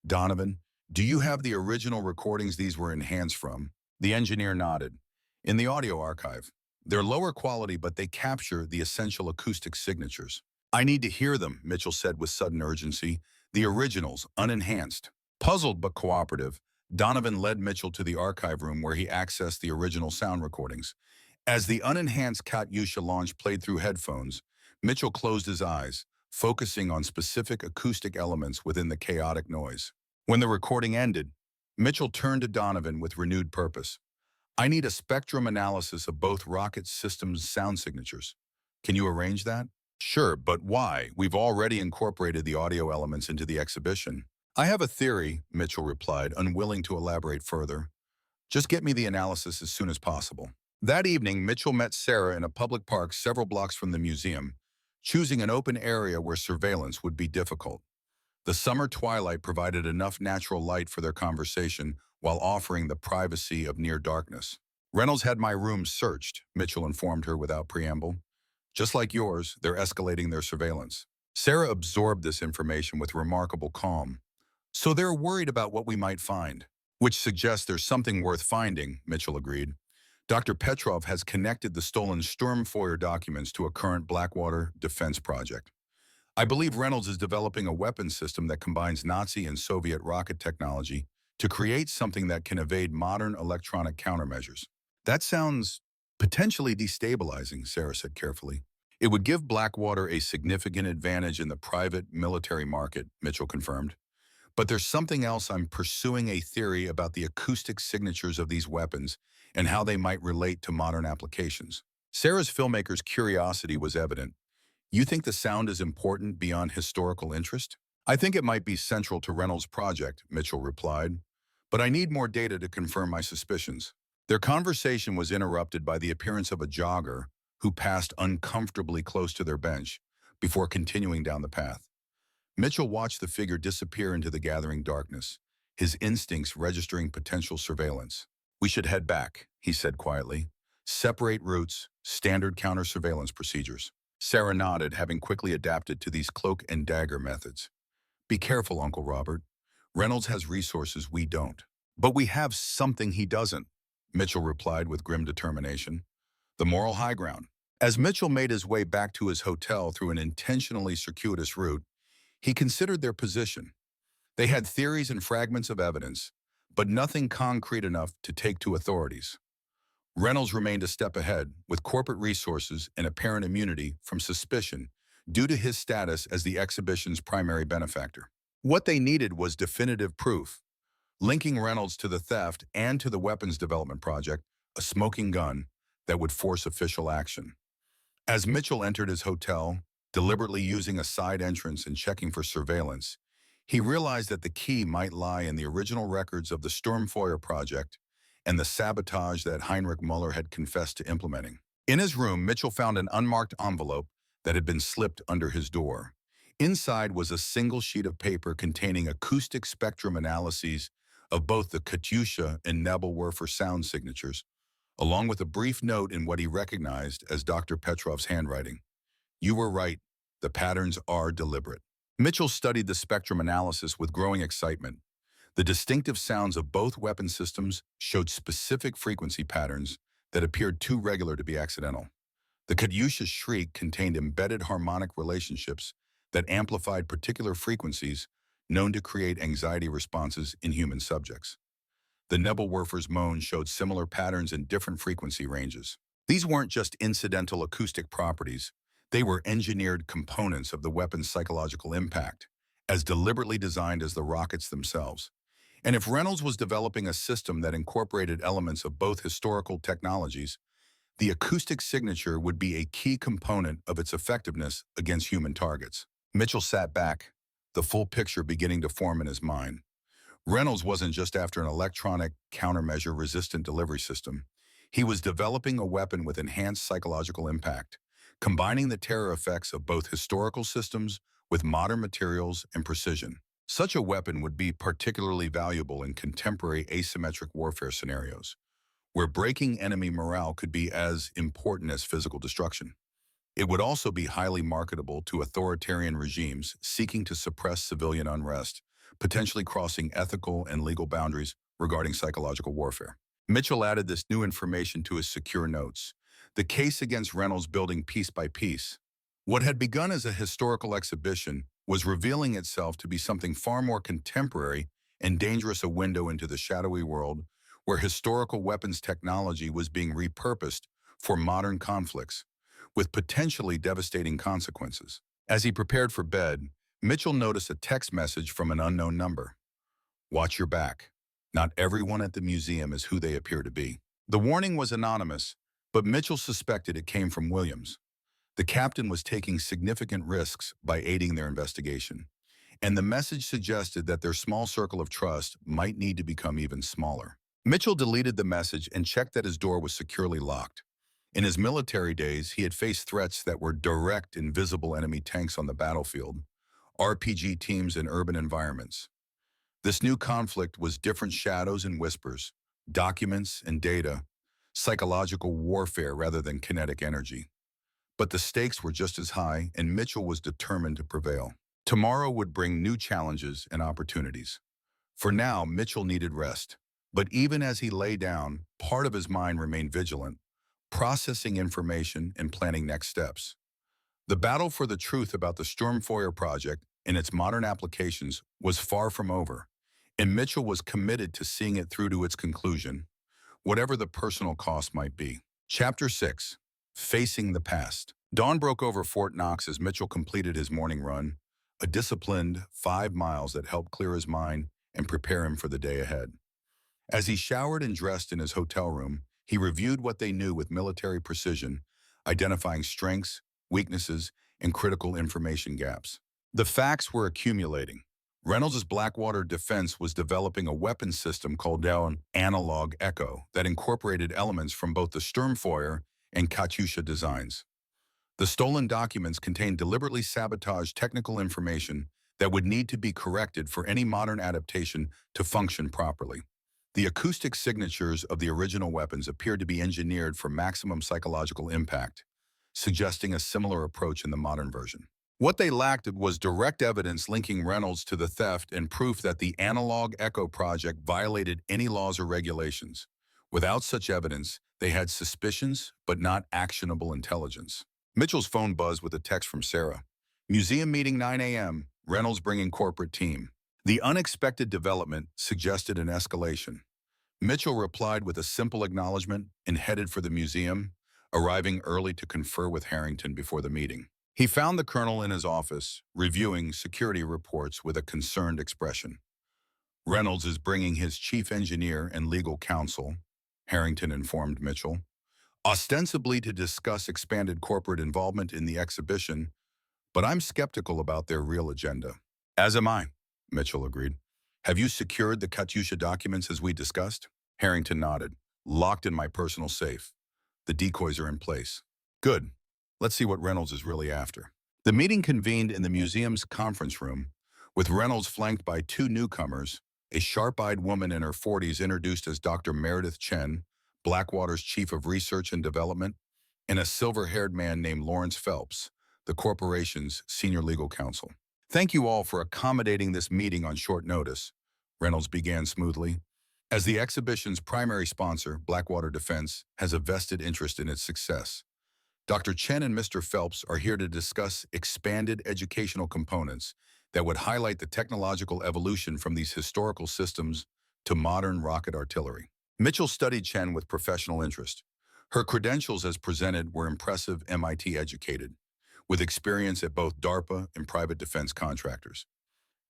"Donovan, do you have the original recordings these were enhanced from?" The engineer nodded. "In the audio archive. They're lower quality, but they capture the essential acoustic signatures." "I need to hear them," Mitchell said with sudden urgency. "The originals, unenhanced." Puzzled but cooperative, Donovan led Mitchell to the archive room where he accessed the original sound recordings. As the unenhanced Katyusha launch played through headphones, Mitchell closed his eyes, focusing on specific acoustic elements within the chaotic noise. When the recording ended, Mitchell turned to Donovan with renewed purpose. "I need a spectrum analysis of both rocket systems' sound signatures. Can you arrange that?" "Sure, but why? We've already incorporated the audio elements into the exhibition." "I have a theory," Mitchell replied, unwilling to elaborate further. "Just get me the analysis as soon as possible." That evening, Mitchell met Sarah in a public park several blocks from the museum, choosing an open area where surveillance would be difficult. The summer twilight provided enough natural light for their conversation while offering the privacy of near darkness. "Reynolds had my room searched," Mitchell informed her without preamble. "Just like yours, they're escalating their surveillance." Sarah absorbed this information with remarkable calm. "So they're worried about what we might find." "Which suggests there's something worth finding," Mitchell agreed. "Dr. Petrov has connected the stolen Sturmfeuer documents to a current Blackwater defense project. I believe Reynolds is developing a weapons system that combines Nazi and Soviet rocket technology to create something that can evade modern electronic countermeasures." "That sounds potentially destabilizing," Sarah said carefully. "It would give Blackwater a significant advantage in the private military market," Mitchell confirmed. "But there's something else. I'm pursuing a theory about the acoustic signatures of these weapons and how they might relate to modern applications." Sarah's filmmaker's curiosity was evident. "You think the sound is important beyond historical interest?" "I think it might be central to Reynolds' project," Mitchell replied. "But I need more data to confirm my suspicions." Their conversation was interrupted by the appearance of a jogger who passed uncomfortably close to their bench before continuing down the path. Mitchell watched the figure disappear into the gathering darkness, his instincts registering potential surveillance. "We should head back," he said quietly. Separate routes, standard counter-surveillance procedures. Sarah nodded, having quickly adapted to these cloak and dagger methods. Be careful, Uncle Robert. Reynolds has resources we don't. But we have something he doesn't, Mitchell replied with grim determination. The moral high ground. As Mitchell made his way back to his hotel through an intentionally circuitous route, he considered their position. They had theories and fragments of evidence, but nothing concrete enough to take to authorities. Reynolds remained a step ahead, with corporate resources and apparent immunity from suspicion due to his status as the exhibition's primary benefactor. What they needed was definitive proof, linking Reynolds to the theft and to the weapons development project, a smoking gun that would force official action. As Mitchell entered his hotel, deliberately using a side entrance and checking for surveillance, he realized that the key might lie in the original records of the Sturmfeuer project and the sabotage that Heinrich Muller had confessed to implementing. In his room, Mitchell found an unmarked envelope that had been slipped under his door. Inside was a single sheet of paper containing acoustic spectrum analyses of both the Katyusha and Nebelwerfer sound signatures, along with a brief note in what he recognized as Dr. Petrov's handwriting. You were right. The patterns are deliberate. Mitchell studied the spectrum analysis with growing excitement. The distinctive sounds of both weapon systems showed specific frequency patterns that appeared too regular to be accidental. The Katyusha's shriek contained embedded harmonic relationships that amplified particular frequencies known to create anxiety responses in human subjects. The Nebelwerfer's moan showed similar patterns in different frequency ranges. These weren't just incidental acoustic properties. They were engineered components of the weapon's psychological impact, as deliberately designed as the rockets themselves. And if Reynolds was developing a system that incorporated elements of both historical technologies, the acoustic signature would be a key component of its effectiveness against human targets. Mitchell sat back, the full picture beginning to form in his mind. Reynolds wasn't just after an electronic, countermeasure-resistant delivery system. He was developing a weapon with enhanced psychological impact, combining the terror effects of both historical systems with modern materials and precision. Such a weapon would be particularly valuable in contemporary asymmetric warfare scenarios, where breaking enemy morale could be as important as physical destruction. It would also be highly marketable to authoritarian regimes seeking to suppress civilian unrest, potentially crossing ethical and legal boundaries regarding psychological warfare. Mitchell added this new information to his secure notes, the case against Reynolds building piece by piece. What had begun as a historical exhibition was revealing itself to be something far more contemporary and dangerous, a window into the shadowy world where historical weapons technology was being repurposed for modern conflicts, with potentially devastating consequences. As he prepared for bed, Mitchell noticed a text message from an unknown number. Watch your back. Not everyone at the museum is who they appear to be. The warning was anonymous, but Mitchell suspected it came from Williams. The captain was taking significant risks by aiding their investigation, and the message suggested that their small circle of trust might need to become even smaller. Mitchell deleted the message and checked that his door was securely locked. In his military days, he had faced threats that were direct, invisible enemy tanks on the battlefield, RPG teams in urban environments. This new conflict was different shadows and whispers, documents and data, psychological warfare rather than kinetic energy. But the stakes were just as high, and Mitchell was determined to prevail. Tomorrow would bring new challenges and opportunities. For now, Mitchell needed rest. But even as he lay down, part of his mind remained vigilant, processing information and planning next steps. The battle for the truth about the Sturmfeuer project and its modern applications was far from over, and Mitchell was committed to seeing it through to its conclusion, whatever the personal cost might be. Chapter 6. Facing the Past. Dawn broke over Fort Knox as Mitchell completed his morning run, a disciplined 5 miles that helped clear his mind and prepare him for the day ahead. As he showered and dressed in his hotel room, he reviewed what they knew with military precision, identifying strengths, weaknesses, and critical information gaps. The facts were accumulating. Reynolds' Blackwater defense was developing a weapons system called an analog echo that incorporated elements from both the Sturmfeuer and Katyusha designs. The stolen documents contained deliberately sabotaged technical information that would need to be corrected for any modern adaptation to function properly. The acoustic signatures of the original weapons appeared to be engineered for maximum psychological impact, suggesting a similar approach in the modern version. What they lacked was direct evidence linking Reynolds to the theft and proof that the Analog Echo project violated any laws or regulations. Without such evidence, they had suspicions, but not actionable intelligence. Mitchell's phone buzzed with a text from Sarah. Museum meeting 9 a.m., Reynolds bringing corporate team. The unexpected development suggested an escalation. Mitchell replied with a simple acknowledgement and headed for the museum, arriving early to confer with Harrington before the meeting. He found the colonel in his office, reviewing security reports with a concerned expression. Reynolds is bringing his chief engineer and legal counsel, Harrington informed Mitchell, ostensibly to discuss expanded corporate involvement in the exhibition, but I'm skeptical about their real agenda. As am I, Mitchell agreed. Have you secured the Katyusha documents as we discussed? Harrington nodded. Locked in my personal safe. The decoys are in place. Good. Let's see what Reynolds is really after. The meeting convened in the museum's conference room, with Reynolds flanked by two newcomers, a sharp-eyed woman in her 40s introduced as Dr. Meredith Chen, Blackwater's Chief of Research and Development, and a silver-haired man named Lawrence Phelps, the corporation's senior legal counsel. Thank you all for accommodating this meeting on short notice, Reynolds began smoothly. As the exhibition's primary sponsor, Blackwater Defense has a vested interest in its success. Dr. Chen and Mr. Phelps are here to discuss expanded educational components that would highlight the technological evolution from these historical systems to modern rocket artillery. Mitchell studied Chen with professional interest. Her credentials as presented were impressive, MIT educated, with experience at both DARPA and private defense contractors.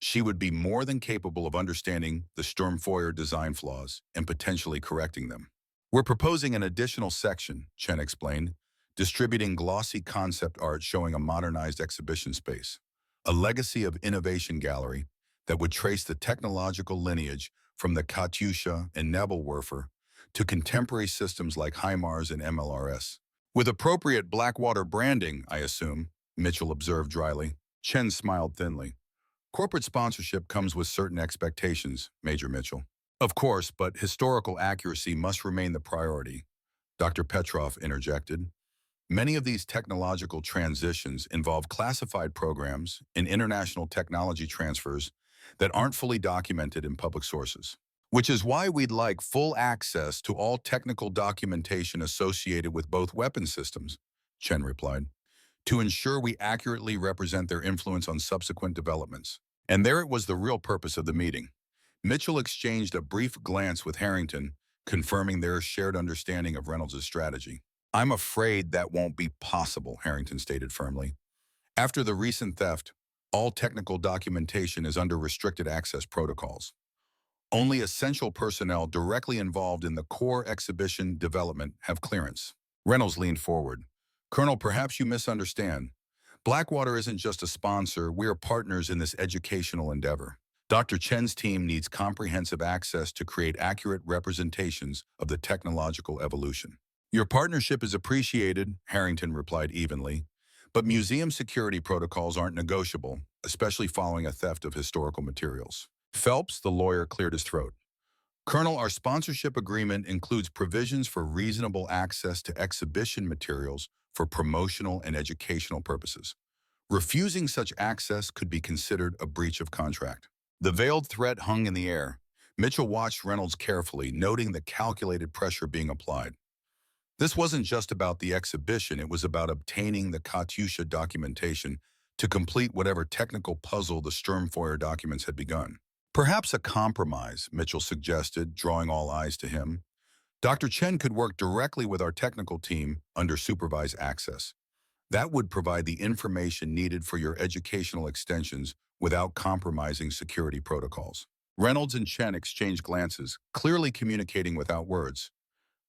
She would be more than capable of understanding the Sturmfeuer design flaws and potentially correcting them. We're proposing an additional section, Chen explained, distributing glossy concept art showing a modernized exhibition space, a legacy of innovation gallery that would trace the technological lineage from the Katyusha and Nebelwerfer to contemporary systems like HIMARS and MLRS. With appropriate Blackwater branding, I assume, Mitchell observed dryly. Chen smiled thinly. Corporate sponsorship comes with certain expectations, Major Mitchell. Of course, but historical accuracy must remain the priority, Dr. Petrov interjected. Many of these technological transitions involve classified programs and international technology transfers that aren't fully documented in public sources, which is why we'd like full access to all technical documentation associated with both weapon systems, Chen replied, to ensure we accurately represent their influence on subsequent developments. And there it was, the real purpose of the meeting. Mitchell exchanged a brief glance with Harrington, confirming their shared understanding of Reynolds' strategy. I'm afraid that won't be possible, Harrington stated firmly. After the recent theft, all technical documentation is under restricted access protocols. Only essential personnel directly involved in the core exhibition development have clearance. Reynolds leaned forward. Colonel, perhaps you misunderstand. Blackwater isn't just a sponsor, we are partners in this educational endeavor. Dr. Chen's team needs comprehensive access to create accurate representations of the technological evolution. Your partnership is appreciated, Harrington replied evenly, but museum security protocols aren't negotiable, especially following a theft of historical materials. Phelps, the lawyer, cleared his throat. Colonel, our sponsorship agreement includes provisions for reasonable access to exhibition materials for promotional and educational purposes. Refusing such access could be considered a breach of contract. The veiled threat hung in the air. Mitchell watched Reynolds carefully, noting the calculated pressure being applied. This wasn't just about the exhibition, it was about obtaining the Katyusha documentation to complete whatever technical puzzle the Sturmfeuer documents had begun. Perhaps a compromise, Mitchell suggested, drawing all eyes to him. Dr. Chen could work directly with our technical team under supervised access. That would provide the information needed for your educational extensions without compromising security protocols. Reynolds and Chen exchanged glances, clearly communicating without words.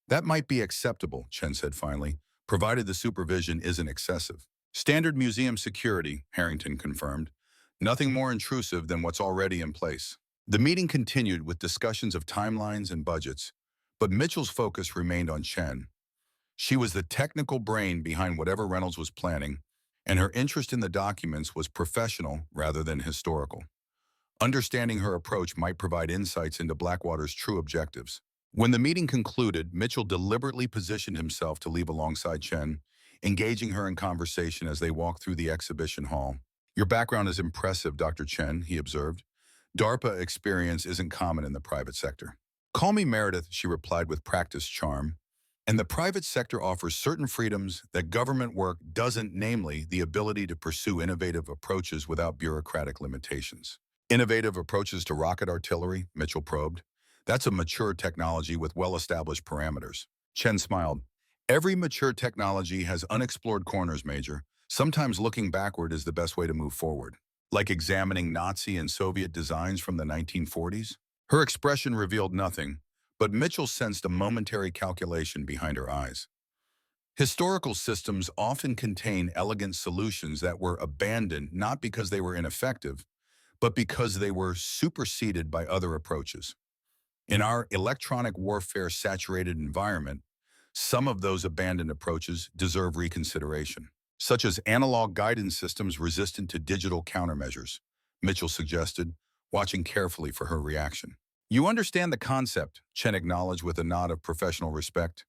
That might be acceptable, Chen said finally, provided the supervision isn't excessive. Standard museum security, Harrington confirmed. Nothing more intrusive than what's already in place. The meeting continued with discussions of timelines and budgets, but Mitchell's focus remained on Chen. She was the technical brain behind whatever Reynolds was planning, and her interest in the documents was professional rather than historical. Understanding her approach might provide insights into Blackwater's true objectives. When the meeting concluded, Mitchell deliberately positioned himself to leave alongside Chen, engaging her in conversation as they walked through the exhibition hall. Your background is impressive, Dr. Chen, he observed. DARPA experience isn't common in the private sector. Call me Meredith, she replied with practiced charm. And the private sector offers certain freedoms that government work doesn't, namely the ability to pursue innovative approaches without bureaucratic limitations. Innovative approaches to rocket artillery, Mitchell probed. That's a mature technology with well-established parameters. Chen smiled. Every mature technology has unexplored corners, Major. Sometimes looking backward is the best way to move forward. Like examining Nazi and Soviet designs from the 1940s? Her expression revealed nothing, but Mitchell sensed a momentary calculation behind her eyes. Historical systems often contain elegant solutions that were abandoned not because they were ineffective, but because they were superseded by other approaches. In our electronic warfare-saturated environment, some of those abandoned approaches deserve reconsideration, such as analog guidance systems resistant to digital countermeasures, Mitchell suggested, watching carefully for her reaction. You understand the concept, Chen acknowledged with a nod of professional respect.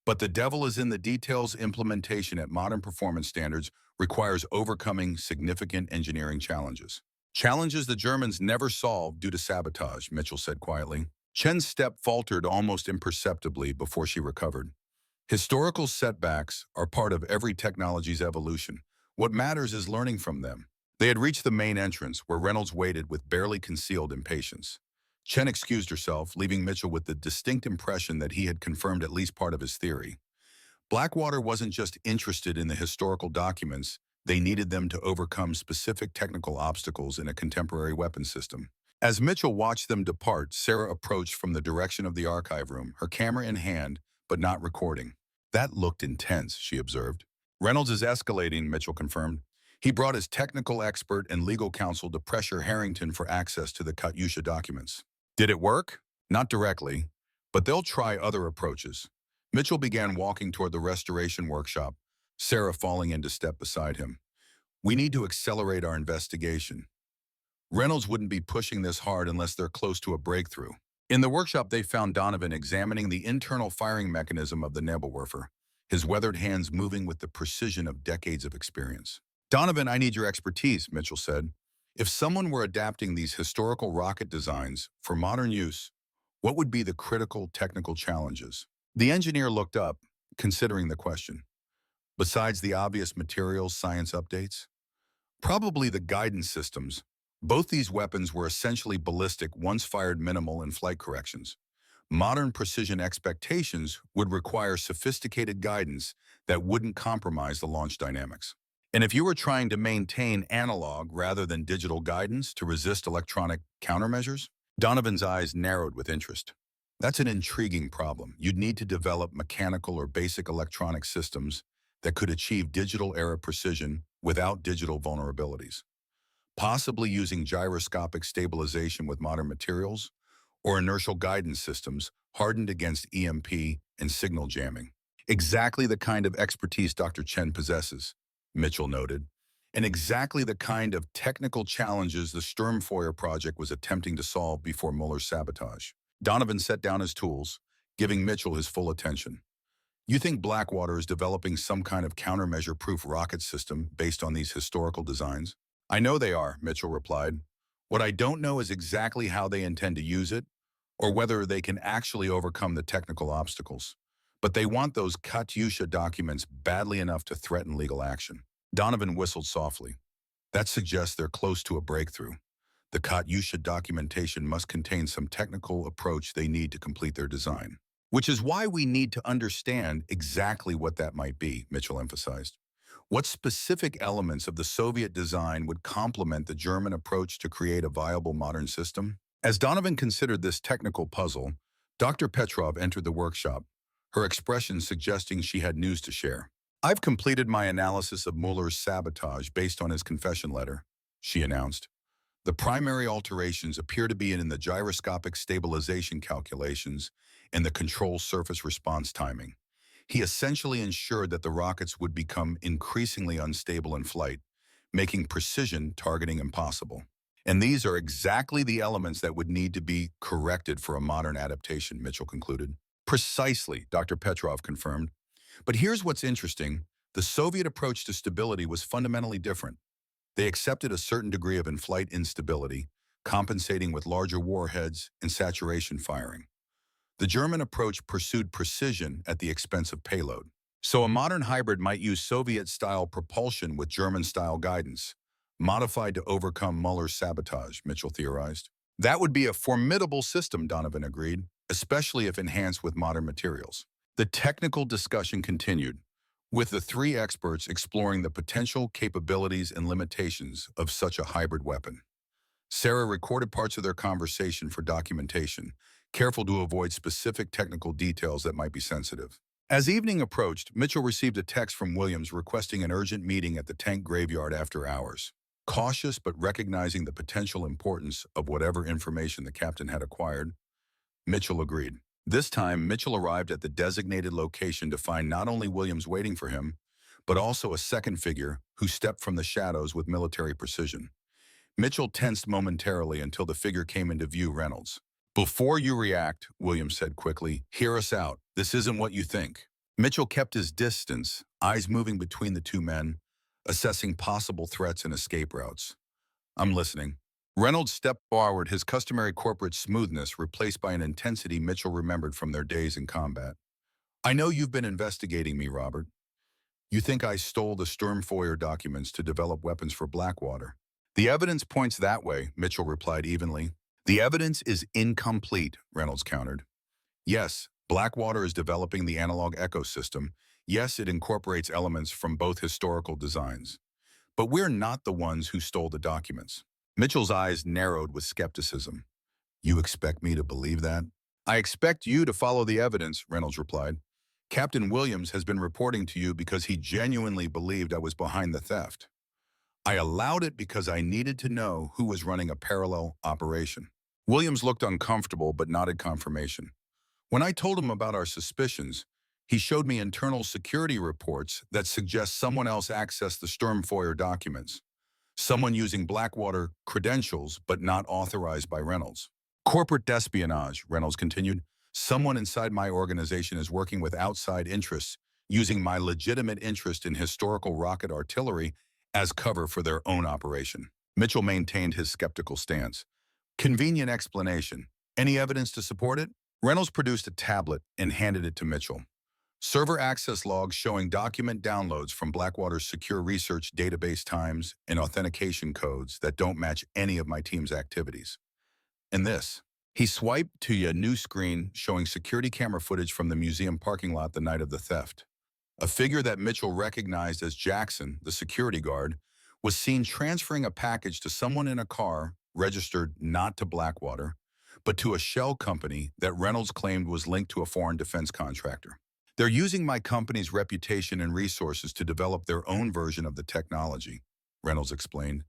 But the devil is in the details. Implementation at modern performance standards requires overcoming significant engineering challenges. Challenges the Germans never solved due to sabotage, Mitchell said quietly. Chen's step faltered almost imperceptibly before she recovered. Historical setbacks are part of every technology's evolution. What matters is learning from them. They had reached the main entrance, where Reynolds waited with barely concealed impatience. Chen excused herself, leaving Mitchell with the distinct impression that he had confirmed at least part of his theory. Blackwater wasn't just interested in the historical documents, they needed them to overcome specific technical obstacles in a contemporary weapon system. As Mitchell watched them depart, Sarah approached from the direction of the archive room, her camera in hand, but not recording. That looked intense, she observed. Reynolds is escalating, Mitchell confirmed. He brought his technical expert and legal counsel to pressure Harrington for access to the Katyusha documents. Did it work? Not directly, but they'll try other approaches. Mitchell began walking toward the restoration workshop, Sarah falling into step beside him. We need to accelerate our investigation. Reynolds wouldn't be pushing this hard unless they're close to a breakthrough. In the workshop, they found Donovan examining the internal firing mechanism of the Nebelwerfer, his weathered hands moving with the precision of decades of experience. Donovan, I need your expertise, Mitchell said. If someone were adapting these historical rocket designs for modern use, what would be the critical technical challenges? The engineer looked up, considering the question. Besides the obvious materials science updates? Probably the guidance systems. Both these weapons were essentially ballistic once fired minimal and flight corrections. Modern precision expectations would require sophisticated guidance that wouldn't compromise the launch dynamics. And if you were trying to maintain analog rather than digital guidance to resist electronic countermeasures, Donovan's eyes narrowed with interest. That's an intriguing problem. You'd need to develop mechanical or basic electronic systems that could achieve digital-era precision without digital vulnerabilities, possibly using gyroscopic stabilization with modern materials or inertial guidance systems hardened against EMP and signal jamming. Exactly the kind of expertise Dr. Chen possesses, Mitchell noted, and exactly the kind of technical challenges the Sturmfeuer project was attempting to solve before Mueller's sabotage. Donovan set down his tools, giving Mitchell his full attention. You think Blackwater is developing some kind of countermeasure-proof rocket system based on these historical designs? I know they are, Mitchell replied. What I don't know is exactly how they intend to use it, or whether they can actually overcome the technical obstacles. But they want those Katyusha documents badly enough to threaten legal action. Donovan whistled softly. That suggests they're close to a breakthrough. The Katyusha documentation must contain some technical approach they need to complete their design. Which is why we need to understand exactly what that might be, Mitchell emphasized. What specific elements of the Soviet design would complement the German approach to create a viable modern system? As Donovan considered this technical puzzle, Dr. Petrov entered the workshop, her expression suggesting she had news to share. I've completed my analysis of Mueller's sabotage based on his confession letter, she announced. The primary alterations appear to be in the gyroscopic stabilization calculations and the control surface response timing. He essentially ensured that the rockets would become increasingly unstable in flight, making precision targeting impossible. And these are exactly the elements that would need to be corrected for a modern adaptation, Mitchell concluded. Precisely, Dr. Petrov confirmed. But here's what's interesting. The Soviet approach to stability was fundamentally different. They accepted a certain degree of in-flight instability, compensating with larger warheads and saturation firing. The German approach pursued precision at the expense of payload. So a modern hybrid might use Soviet-style propulsion with German-style guidance, modified to overcome Muller's sabotage, Mitchell theorized. That would be a formidable system, Donovan agreed, especially if enhanced with modern materials. The technical discussion continued, with the three experts exploring the potential capabilities and limitations of such a hybrid weapon. Sarah recorded parts of their conversation for documentation, careful to avoid specific technical details that might be sensitive. As evening approached, Mitchell received a text from Williams requesting an urgent meeting at the tank graveyard after hours. Cautious but recognizing the potential importance of whatever information the captain had acquired, Mitchell agreed. This time, Mitchell arrived at the designated location to find not only Williams waiting for him, but also a second figure who stepped from the shadows with military precision. Mitchell tensed momentarily until the figure came into view. Reynolds. "Before you react," Williams said quickly, "hear us out. This isn't what you think." Mitchell kept his distance, eyes moving between the two men, assessing possible threats and escape routes. "I'm listening." Reynolds stepped forward, his customary corporate smoothness replaced by an intensity Mitchell remembered from their days in combat. "I know you've been investigating me, Robert. You think I stole the Sturmfeuer documents to develop weapons for Blackwater. The evidence points that way," Mitchell replied evenly. "The evidence is incomplete," Reynolds countered. "Yes, Blackwater is developing the analog ecosystem. Yes, it incorporates elements from both historical designs. But we're not the ones who stole the documents." Mitchell's eyes narrowed with skepticism. "You expect me to believe that?" "I expect you to follow the evidence," Reynolds replied. "Captain Williams has been reporting to you because he genuinely believed I was behind the theft. I allowed it because I needed to know who was running a parallel operation." Williams looked uncomfortable but nodded confirmation. "When I told him about our suspicions, he showed me internal security reports that suggest someone else accessed the Sturmfeuer documents. Someone using Blackwater credentials but not authorized by Reynolds. Corporate espionage," Reynolds continued. "Someone inside my organization is working with outside interests, using my legitimate interest in historical rocket artillery as cover for their own operation." Mitchell maintained his skeptical stance. "Convenient explanation. Any evidence to support it?" Reynolds produced a tablet and handed it to Mitchell. "Server access logs showing document downloads from Blackwater's secure research database times and authentication codes that don't match any of my team's activities. And this." He swiped to a new screen showing security camera footage from the museum parking lot the night of the theft. A figure that Mitchell recognized as Jackson, the security guard, was seen transferring a package to someone in a car registered not to Blackwater, but to a shell company that Reynolds claimed was linked to a foreign defense contractor. "They're using my company's reputation and resources to develop their own version of the technology," Reynolds explained,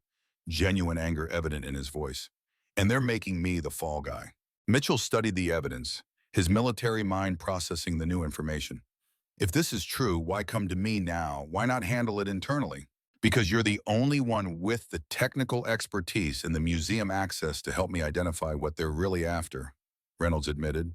genuine anger evident in his voice. "And they're making me the fall guy." Mitchell studied the evidence, his military mind processing the new information. "If this is true, why come to me now? Why not handle it internally?" "Because you're the only one with the technical expertise and the museum access to help me identify what they're really after," Reynolds admitted.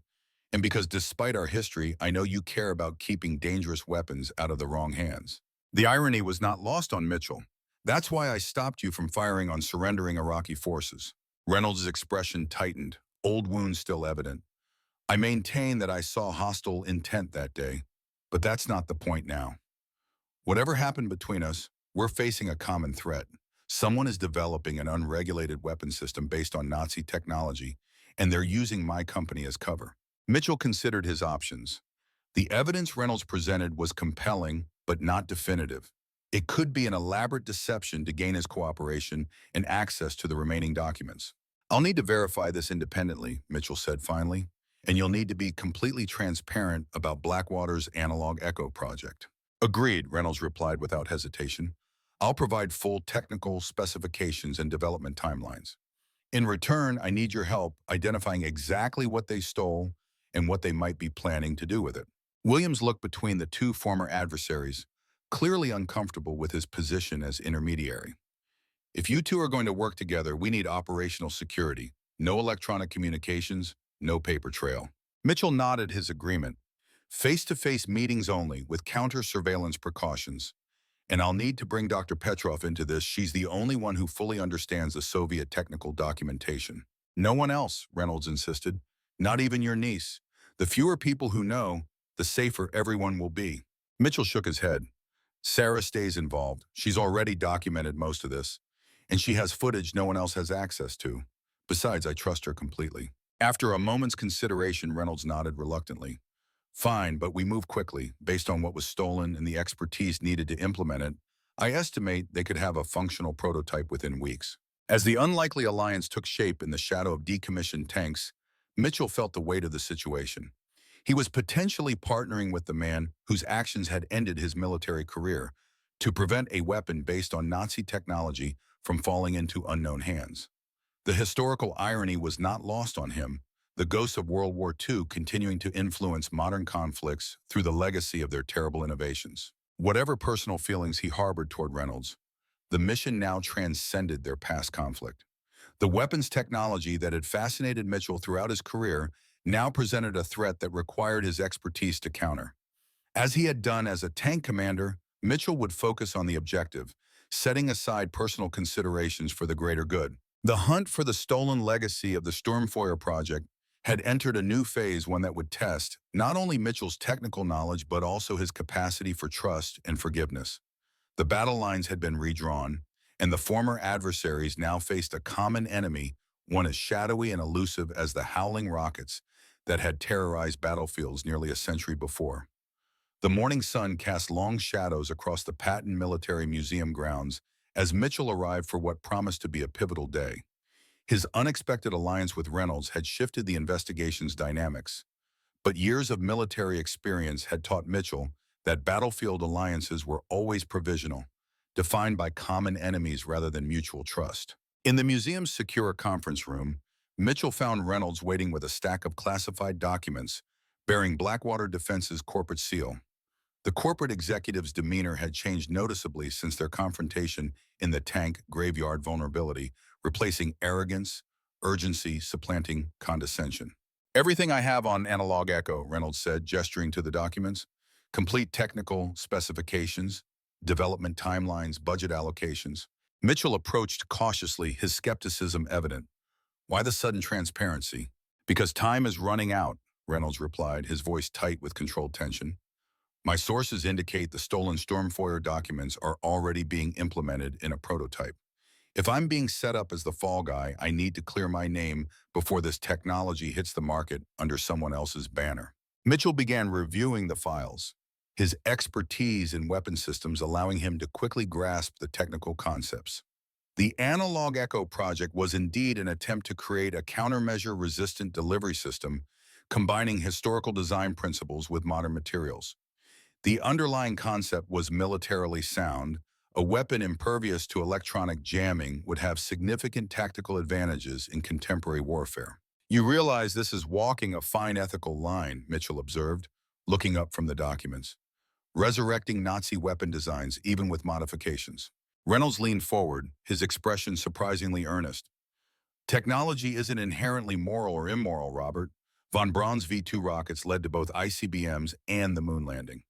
"And because despite our history, I know you care about keeping dangerous weapons out of the wrong hands." The irony was not lost on Mitchell. "That's why I stopped you from firing on surrendering Iraqi forces." Reynolds' expression tightened, old wounds still evident. "I maintain that I saw hostile intent that day, but that's not the point now. Whatever happened between us, we're facing a common threat. Someone is developing an unregulated weapon system based on Nazi technology, and they're using my company as cover." Mitchell considered his options. The evidence Reynolds presented was compelling, but not definitive. It could be an elaborate deception to gain his cooperation and access to the remaining documents. "I'll need to verify this independently," Mitchell said finally, "and you'll need to be completely transparent about Blackwater's analog echo project." "Agreed," Reynolds replied without hesitation. "I'll provide full technical specifications and development timelines. In return, I need your help identifying exactly what they stole and what they might be planning to do with it." Williams looked between the two former adversaries, clearly uncomfortable with his position as intermediary. If you two are going to work together, we need operational security. No electronic communications, no paper trail. Mitchell nodded his agreement. Face-to-face meetings only, with counter-surveillance precautions. And I'll need to bring Dr. Petrov into this. She's the only one who fully understands the Soviet technical documentation. No one else, Reynolds insisted. Not even your niece. The fewer people who know, the safer everyone will be. Mitchell shook his head. Sarah stays involved. She's already documented most of this. And she has footage no one else has access to. Besides, I trust her completely. After a moment's consideration, Reynolds nodded reluctantly. Fine, but we move quickly. Based on what was stolen and the expertise needed to implement it, I estimate they could have a functional prototype within weeks. As the unlikely alliance took shape in the shadow of decommissioned tanks, Mitchell felt the weight of the situation. He was potentially partnering with the man whose actions had ended his military career to prevent a weapon based on Nazi technology from falling into unknown hands. The historical irony was not lost on him, the ghosts of World War II continuing to influence modern conflicts through the legacy of their terrible innovations. Whatever personal feelings he harbored toward Reynolds, the mission now transcended their past conflict. The weapons technology that had fascinated Mitchell throughout his career now presented a threat that required his expertise to counter. As he had done as a tank commander, Mitchell would focus on the objective, setting aside personal considerations for the greater good. The hunt for the stolen legacy of the Sturmfeuer project had entered a new phase, one that would test not only Mitchell's technical knowledge but also his capacity for trust and forgiveness. The battle lines had been redrawn, and the former adversaries now faced a common enemy, one as shadowy and elusive as the howling rockets that had terrorized battlefields nearly a century before. The morning sun cast long shadows across the Patton Military Museum grounds as Mitchell arrived for what promised to be a pivotal day. His unexpected alliance with Reynolds had shifted the investigation's dynamics, but years of military experience had taught Mitchell that battlefield alliances were always provisional, defined by common enemies rather than mutual trust. In the museum's secure conference room, Mitchell found Reynolds waiting with a stack of classified documents bearing Blackwater Defense's corporate seal. The corporate executive's demeanor had changed noticeably since their confrontation in the tank graveyard vulnerability, replacing arrogance, urgency, supplanting condescension. Everything I have on Analog Echo, Reynolds said, gesturing to the documents. Complete technical specifications, development timelines, budget allocations. Mitchell approached cautiously, his skepticism evident. Why the sudden transparency? Because time is running out, Reynolds replied, his voice tight with controlled tension. My sources indicate the stolen Sturmfeuer documents are already being implemented in a prototype. If I'm being set up as the fall guy, I need to clear my name before this technology hits the market under someone else's banner. Mitchell began reviewing the files, his expertise in weapon systems allowing him to quickly grasp the technical concepts. The Analog Echo project was indeed an attempt to create a countermeasure-resistant delivery system, combining historical design principles with modern materials. The underlying concept was militarily sound. A weapon impervious to electronic jamming would have significant tactical advantages in contemporary warfare. You realize this is walking a fine ethical line, Mitchell observed, looking up from the documents. Resurrecting Nazi weapon designs, even with modifications. Reynolds leaned forward, his expression surprisingly earnest. Technology isn't inherently moral or immoral, Robert. Von Braun's V-2 rockets led to both ICBMs and the moon landing.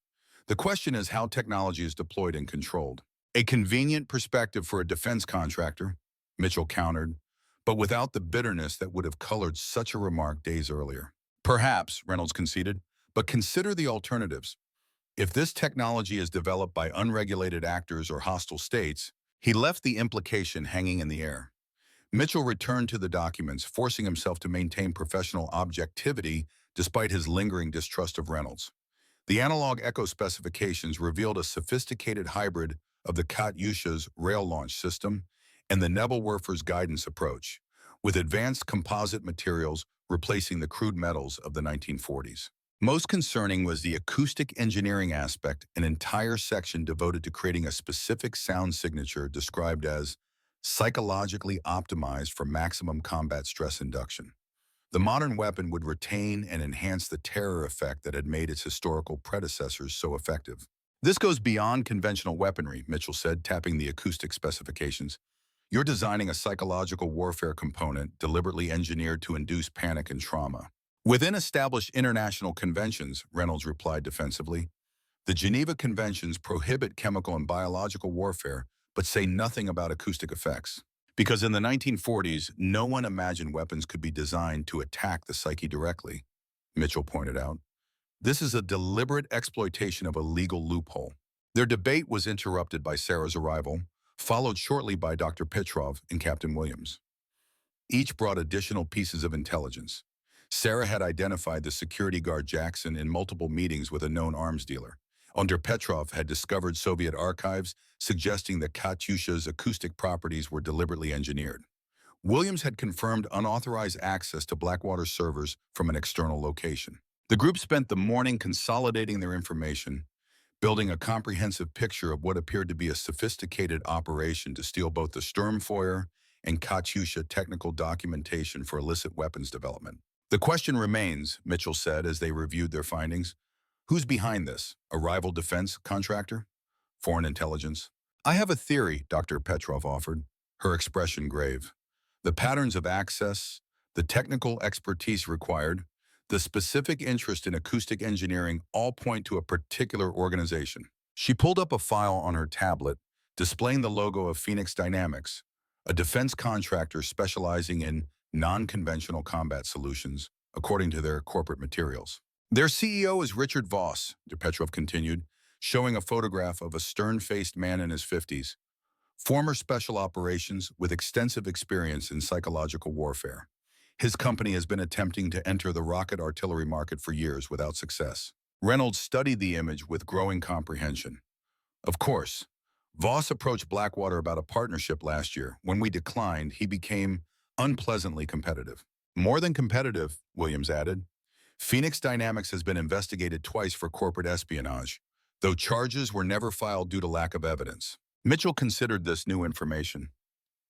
The question is how technology is deployed and controlled. A convenient perspective for a defense contractor, Mitchell countered, but without the bitterness that would have colored such a remark days earlier. Perhaps, Reynolds conceded, but consider the alternatives. If this technology is developed by unregulated actors or hostile states, he left the implication hanging in the air. Mitchell returned to the documents, forcing himself to maintain professional objectivity despite his lingering distrust of Reynolds. The Analog Echo specifications revealed a sophisticated hybrid of the Katyusha's rail launch system and the Nebelwerfer's guidance approach, with advanced composite materials replacing the crude metals of the 1940s. Most concerning was the acoustic engineering aspect, an entire section devoted to creating a specific sound signature described as psychologically optimized for maximum combat stress induction. The modern weapon would retain and enhance the terror effect that had made its historical predecessors so effective. This goes beyond conventional weaponry, Mitchell said, tapping the acoustic specifications. You're designing a psychological warfare component deliberately engineered to induce panic and trauma. Within established international conventions, Reynolds replied defensively, the Geneva Conventions prohibit chemical and biological warfare, but say nothing about acoustic effects. Because in the 1940s, no one imagined weapons could be designed to attack the psyche directly, Mitchell pointed out. This is a deliberate exploitation of a legal loophole. Their debate was interrupted by Sarah's arrival, followed shortly by Dr. Petrov and Captain Williams. Each brought additional pieces of intelligence. Sarah had identified the security guard Jackson in multiple meetings with a known arms dealer. Under Petrov had discovered Soviet archives suggesting that Katyusha's acoustic properties were deliberately engineered. Williams had confirmed unauthorized access to Blackwater servers from an external location. The group spent the morning consolidating their information, building a comprehensive picture of what appeared to be a sophisticated operation to steal both the Sturmfeuer and Katyusha technical documentation for illicit weapons development. The question remains, Mitchell said as they reviewed their findings. Who's behind this? A rival defense contractor? Foreign intelligence? I have a theory, Dr. Petrov offered, her expression grave. The patterns of access, the technical expertise required, the specific interest in acoustic engineering all point to a particular organization. She pulled up a file on her tablet, displaying the logo of Phoenix Dynamics, a defense contractor specializing in non-conventional combat solutions, according to their corporate materials. Their CEO is Richard Voss, Petrov continued, showing a photograph of a stern-faced man in his 50s, former special operations with extensive experience in psychological warfare. His company has been attempting to enter the rocket artillery market for years without success. Reynolds studied the image with growing comprehension. Of course, Voss approached Blackwater about a partnership last year. When we declined, he became unpleasantly competitive. More than competitive, Williams added. Phoenix Dynamics has been investigated twice for corporate espionage, though charges were never filed due to lack of evidence. Mitchell considered this new information,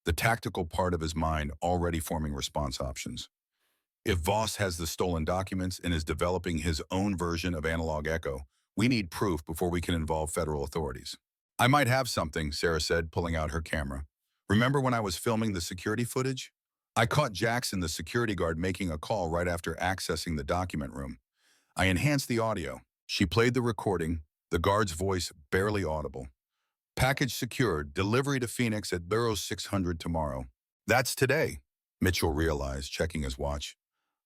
the tactical part of his mind already forming response options. If Voss has the stolen documents and is developing his own version of analog echo, we need proof before we can involve federal authorities. I might have something, Sarah said, pulling out her camera. Remember when I was filming the security footage? I caught Jackson, the security guard, making a call right after accessing the document room. I enhanced the audio. She played the recording, the guard's voice barely audible. Package secured, delivery to Phoenix at Burrows 600 tomorrow. That's today, Mitchell realized, checking his watch.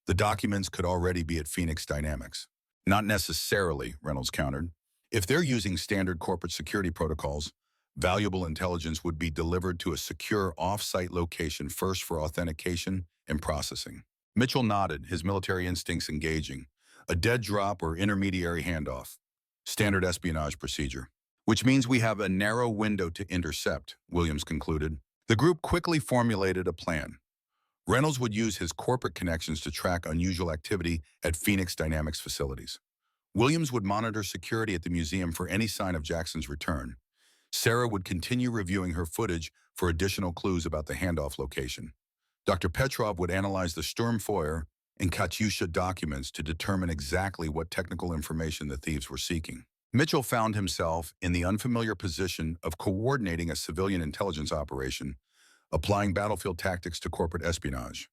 The documents could already be at Phoenix Dynamics. Not necessarily, Reynolds countered. If they're using standard corporate security protocols, valuable intelligence would be delivered to a secure off-site location first for authentication and processing. Mitchell nodded, his military instincts engaging. A dead drop or intermediary handoff. Standard espionage procedure. Which means we have a narrow window to intercept, Williams concluded. The group quickly formulated a plan. Reynolds would use his corporate connections to track unusual activity at Phoenix Dynamics facilities. Williams would monitor security at the museum for any sign of Jackson's return. Sarah would continue reviewing her footage for additional clues about the handoff location. Dr. Petrov would analyze the Sturmfeuer and Katyusha documents to determine exactly what technical information the thieves were seeking. Mitchell found himself in the unfamiliar position of coordinating a civilian intelligence operation, applying battlefield tactics to corporate espionage.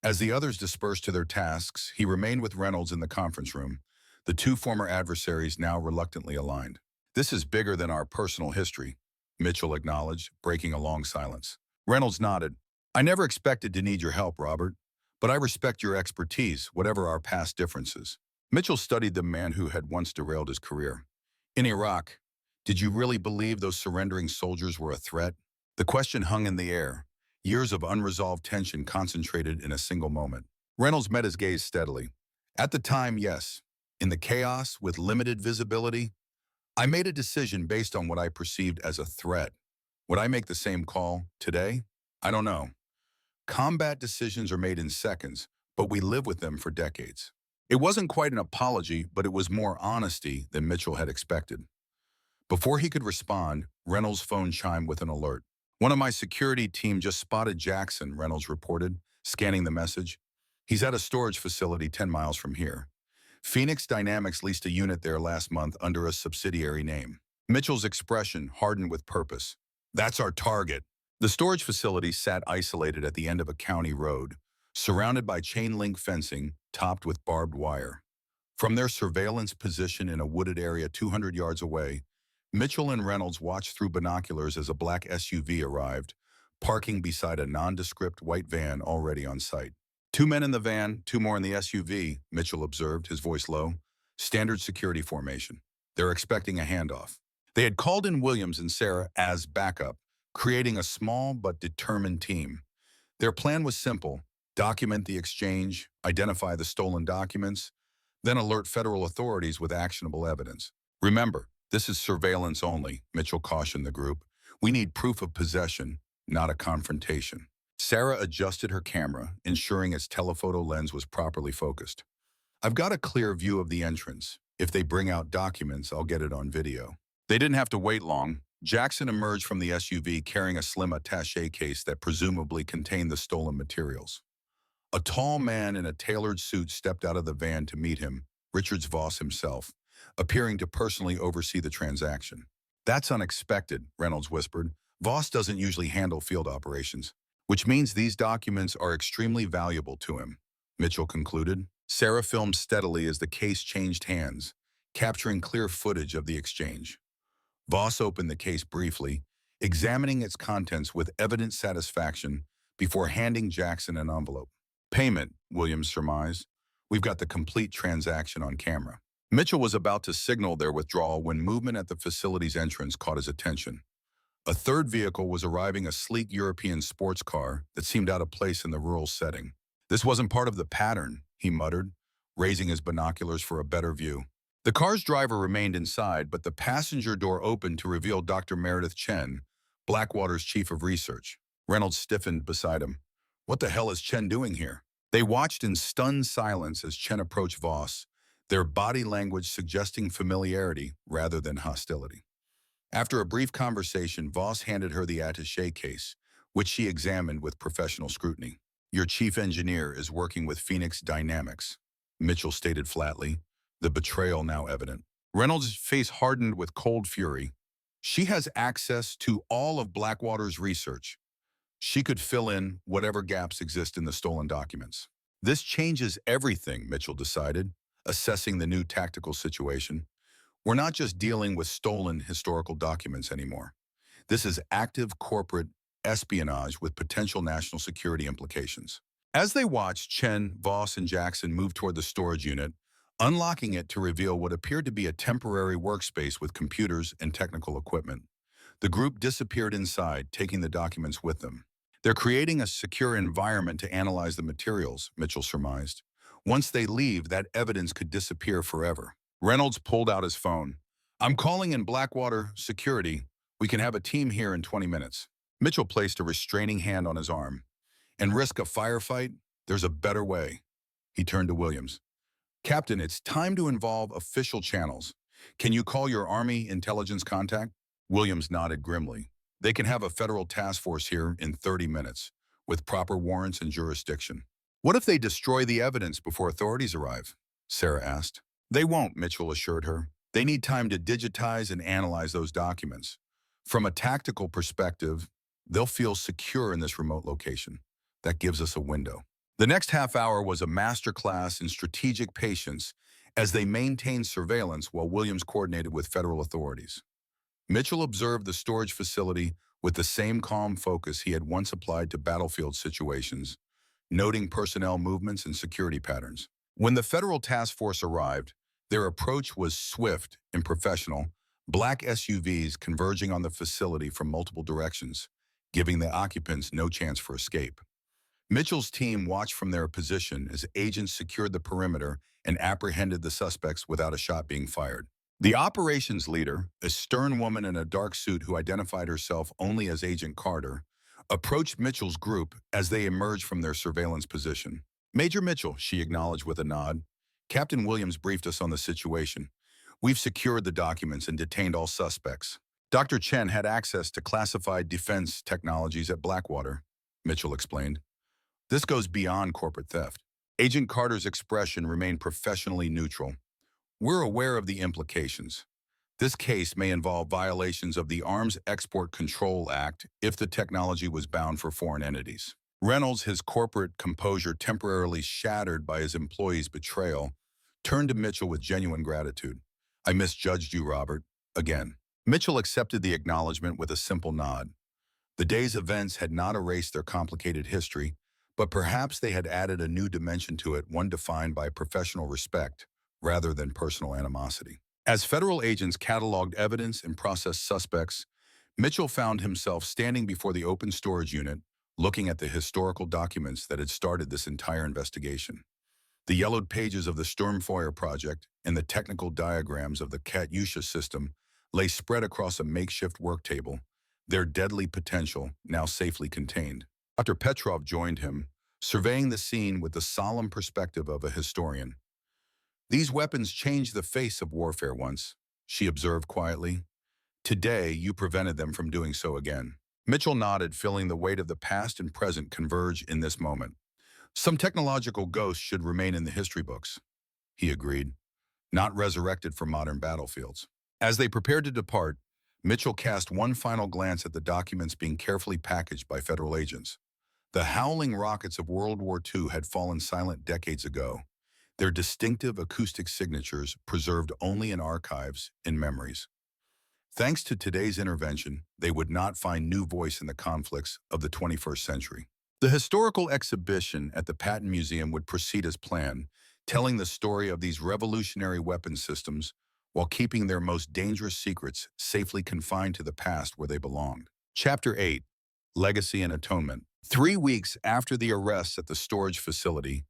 As the others dispersed to their tasks, he remained with Reynolds in the conference room, the two former adversaries now reluctantly aligned. This is bigger than our personal history, Mitchell acknowledged, breaking a long silence. Reynolds nodded. I never expected to need your help, Robert, but I respect your expertise, whatever our past differences. Mitchell studied the man who had once derailed his career. In Iraq, did you really believe those surrendering soldiers were a threat? The question hung in the air, years of unresolved tension concentrated in a single moment. Reynolds met his gaze steadily. At the time, yes. In the chaos, with limited visibility, I made a decision based on what I perceived as a threat. Would I make the same call today? I don't know. Combat decisions are made in seconds, but we live with them for decades. It wasn't quite an apology, but it was more honesty than Mitchell had expected. Before he could respond, Reynolds' phone chimed with an alert. One of my security team just spotted Jackson, Reynolds reported, scanning the message. He's at a storage facility 10 miles from here. Phoenix Dynamics leased a unit there last month under a subsidiary name. Mitchell's expression hardened with purpose. That's our target. The storage facility sat isolated at the end of a county road, surrounded by chain-link fencing topped with barbed wire. From their surveillance position in a wooded area 200 yards away, Mitchell and Reynolds watched through binoculars as a black SUV arrived, parking beside a nondescript white van already on site. Two men in the van, two more in the SUV, Mitchell observed, his voice low. Standard security formation. They're expecting a handoff. They had called in Williams and Sarah as backup, creating a small but determined team. Their plan was simple: document the exchange, identify the stolen documents, then alert federal authorities with actionable evidence. Remember, this is surveillance only, Mitchell cautioned the group. We need proof of possession, not a confrontation. Sarah adjusted her camera, ensuring its telephoto lens was properly focused. I've got a clear view of the entrance. If they bring out documents, I'll get it on video. They didn't have to wait long. Jackson emerged from the SUV carrying a slim attaché case that presumably contained the stolen materials. A tall man in a tailored suit stepped out of the van to meet him, Richards Voss himself, appearing to personally oversee the transaction. That's unexpected, Reynolds whispered. Voss doesn't usually handle field operations, which means these documents are extremely valuable to him, Mitchell concluded. Sarah filmed steadily as the case changed hands, capturing clear footage of the exchange. Voss opened the case briefly, examining its contents with evident satisfaction before handing Jackson an envelope. Payment, Williams surmised. We've got the complete transaction on camera. Mitchell was about to signal their withdrawal when movement at the facility's entrance caught his attention. A third vehicle was arriving, a sleek European sports car that seemed out of place in the rural setting. This wasn't part of the pattern, he muttered, raising his binoculars for a better view. The car's driver remained inside, but the passenger door opened to reveal Dr. Meredith Chen, Blackwater's chief of research. Reynolds stiffened beside him. What the hell is Chen doing here? They watched in stunned silence as Chen approached Voss, their body language suggesting familiarity rather than hostility. After a brief conversation, Voss handed her the attaché case, which she examined with professional scrutiny. Your chief engineer is working with Phoenix Dynamics, Mitchell stated flatly, the betrayal now evident. Reynolds' face hardened with cold fury. She has access to all of Blackwater's research. She could fill in whatever gaps exist in the stolen documents. This changes everything, Mitchell decided, assessing the new tactical situation. We're not just dealing with stolen historical documents anymore. This is active corporate espionage with potential national security implications. As they watched, Chen, Voss, and Jackson move toward the storage unit, unlocking it to reveal what appeared to be a temporary workspace with computers and technical equipment. The group disappeared inside, taking the documents with them. They're creating a secure environment to analyze the materials, Mitchell surmised. Once they leave, that evidence could disappear forever. Reynolds pulled out his phone. I'm calling in Blackwater Security. We can have a team here in 20 minutes. Mitchell placed a restraining hand on his arm. And risk a firefight? There's a better way. He turned to Williams. Captain, it's time to involve official channels. Can you call your Army intelligence contact? Williams nodded grimly. They can have a federal task force here in 30 minutes, with proper warrants and jurisdiction. What if they destroy the evidence before authorities arrive? Sarah asked. They won't, Mitchell assured her. They need time to digitize and analyze those documents. From a tactical perspective, they'll feel secure in this remote location. That gives us a window. The next half hour was a masterclass in strategic patience as they maintained surveillance while Williams coordinated with federal authorities. Mitchell observed the storage facility with the same calm focus he had once applied to battlefield situations, noting personnel movements and security patterns. When the federal task force arrived, their approach was swift and professional, black SUVs converging on the facility from multiple directions, giving the occupants no chance for escape. Mitchell's team watched from their position as agents secured the perimeter and apprehended the suspects without a shot being fired. The operations leader, a stern woman in a dark suit who identified herself only as Agent Carter, approached Mitchell's group as they emerged from their surveillance position. Major Mitchell, she acknowledged with a nod. Captain Williams briefed us on the situation. We've secured the documents and detained all suspects. Dr. Chen had access to classified defense technologies at Blackwater, Mitchell explained. This goes beyond corporate theft. Agent Carter's expression remained professionally neutral. We're aware of the implications. This case may involve violations of the Arms Export Control Act if the technology was bound for foreign entities. Reynolds, his corporate composure temporarily shattered by his employee's betrayal, turned to Mitchell with genuine gratitude. "I misjudged you, Robert." Again. Mitchell accepted the acknowledgement with a simple nod. The day's events had not erased their complicated history, but perhaps they had added a new dimension to it, one defined by professional respect rather than personal animosity. As federal agents cataloged evidence and processed suspects, Mitchell found himself standing before the open storage unit, looking at the historical documents that had started this entire investigation. The yellowed pages of the Sturmfeuer project and the technical diagrams of the Katyusha system lay spread across a makeshift work table, their deadly potential now safely contained. Dr. Petrov joined him, surveying the scene with the solemn perspective of a historian. "These weapons changed the face of warfare once," she observed quietly. "Today, you prevented them from doing so again." Mitchell nodded, feeling the weight of the past and present converge in this moment. "Some technological ghosts should remain in the history books," he agreed, "not resurrected for modern battlefields." As they prepared to depart, Mitchell cast one final glance at the documents being carefully packaged by federal agents. The howling rockets of World War II had fallen silent decades ago, their distinctive acoustic signatures preserved only in archives and memories. Thanks to today's intervention, they would not find new voice in the conflicts of the 21st century. The historical exhibition at the Patton Museum would proceed as planned, telling the story of these revolutionary weapon systems while keeping their most dangerous secrets safely confined to the past where they belonged. Chapter 8. Legacy and Atonement. 3 weeks after the arrests at the storage facility,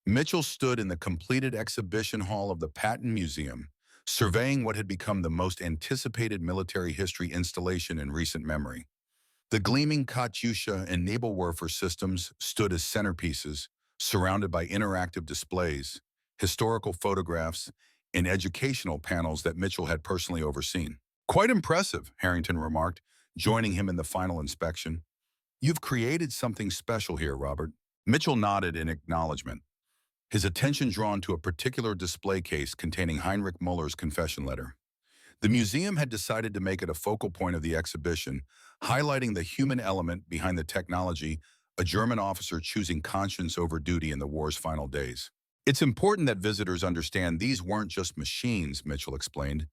Mitchell stood in the completed exhibition hall of the Patton Museum, surveying what had become the most anticipated military history installation in recent memory. The gleaming Katyusha and naval warfare systems stood as centerpieces, surrounded by interactive displays, historical photographs, and educational panels that Mitchell had personally overseen. "Quite impressive," Harrington remarked, joining him in the final inspection. "You've created something special here, Robert." Mitchell nodded in acknowledgement, his attention drawn to a particular display case containing Heinrich Muller's confession letter. The museum had decided to make it a focal point of the exhibition, highlighting the human element behind the technology, a German officer choosing conscience over duty in the war's final days. "It's important that visitors understand these weren't just machines," Mitchell explained.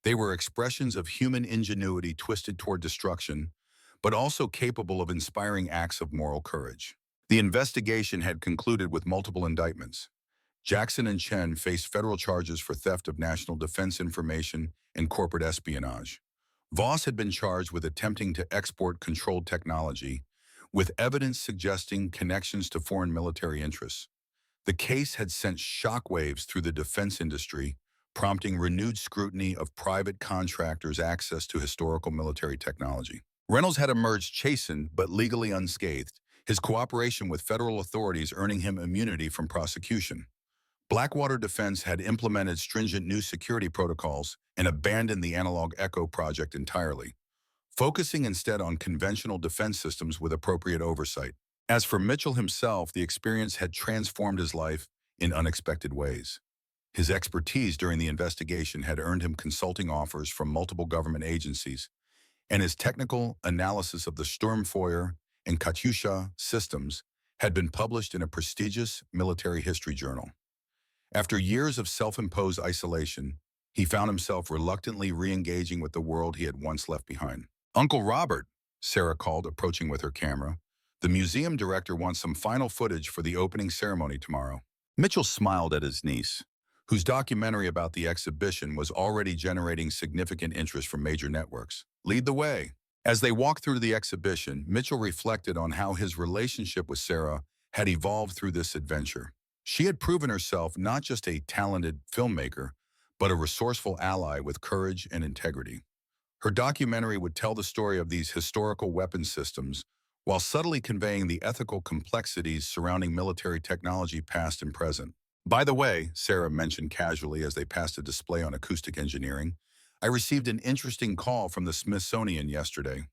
"They were expressions of human ingenuity twisted toward destruction, but also capable of inspiring acts of moral courage." The investigation had concluded with multiple indictments. Jackson and Chen faced federal charges for theft of national defense information and corporate espionage. Voss had been charged with attempting to export controlled technology, with evidence suggesting connections to foreign military interests. The case had sent shockwaves through the defense industry, prompting renewed scrutiny of private contractors' access to historical military technology. Reynolds had emerged chastened but legally unscathed, his cooperation with federal authorities earning him immunity from prosecution. Blackwater Defense had implemented stringent new security protocols and abandoned the analog Echo project entirely, focusing instead on conventional defense systems with appropriate oversight. As for Mitchell himself, the experience had transformed his life in unexpected ways. His expertise during the investigation had earned him consulting offers from multiple government agencies, and his technical analysis of the Sturmfeuer and Katyusha systems had been published in a prestigious military history journal. After years of self-imposed isolation, he found himself reluctantly re-engaging with the world he had once left behind. "Uncle Robert," Sarah called, approaching with her camera. "The museum director wants some final footage for the opening ceremony tomorrow." Mitchell smiled at his niece, whose documentary about the exhibition was already generating significant interest from major networks. "Lead the way." As they walked through the exhibition, Mitchell reflected on how his relationship with Sarah had evolved through this adventure. She had proven herself not just a talented filmmaker, but a resourceful ally with courage and integrity. Her documentary would tell the story of these historical weapon systems while subtly conveying the ethical complexities surrounding military technology past and present. "By the way," Sarah mentioned casually as they passed a display on acoustic engineering, "I received an interesting call from the Smithsonian yesterday.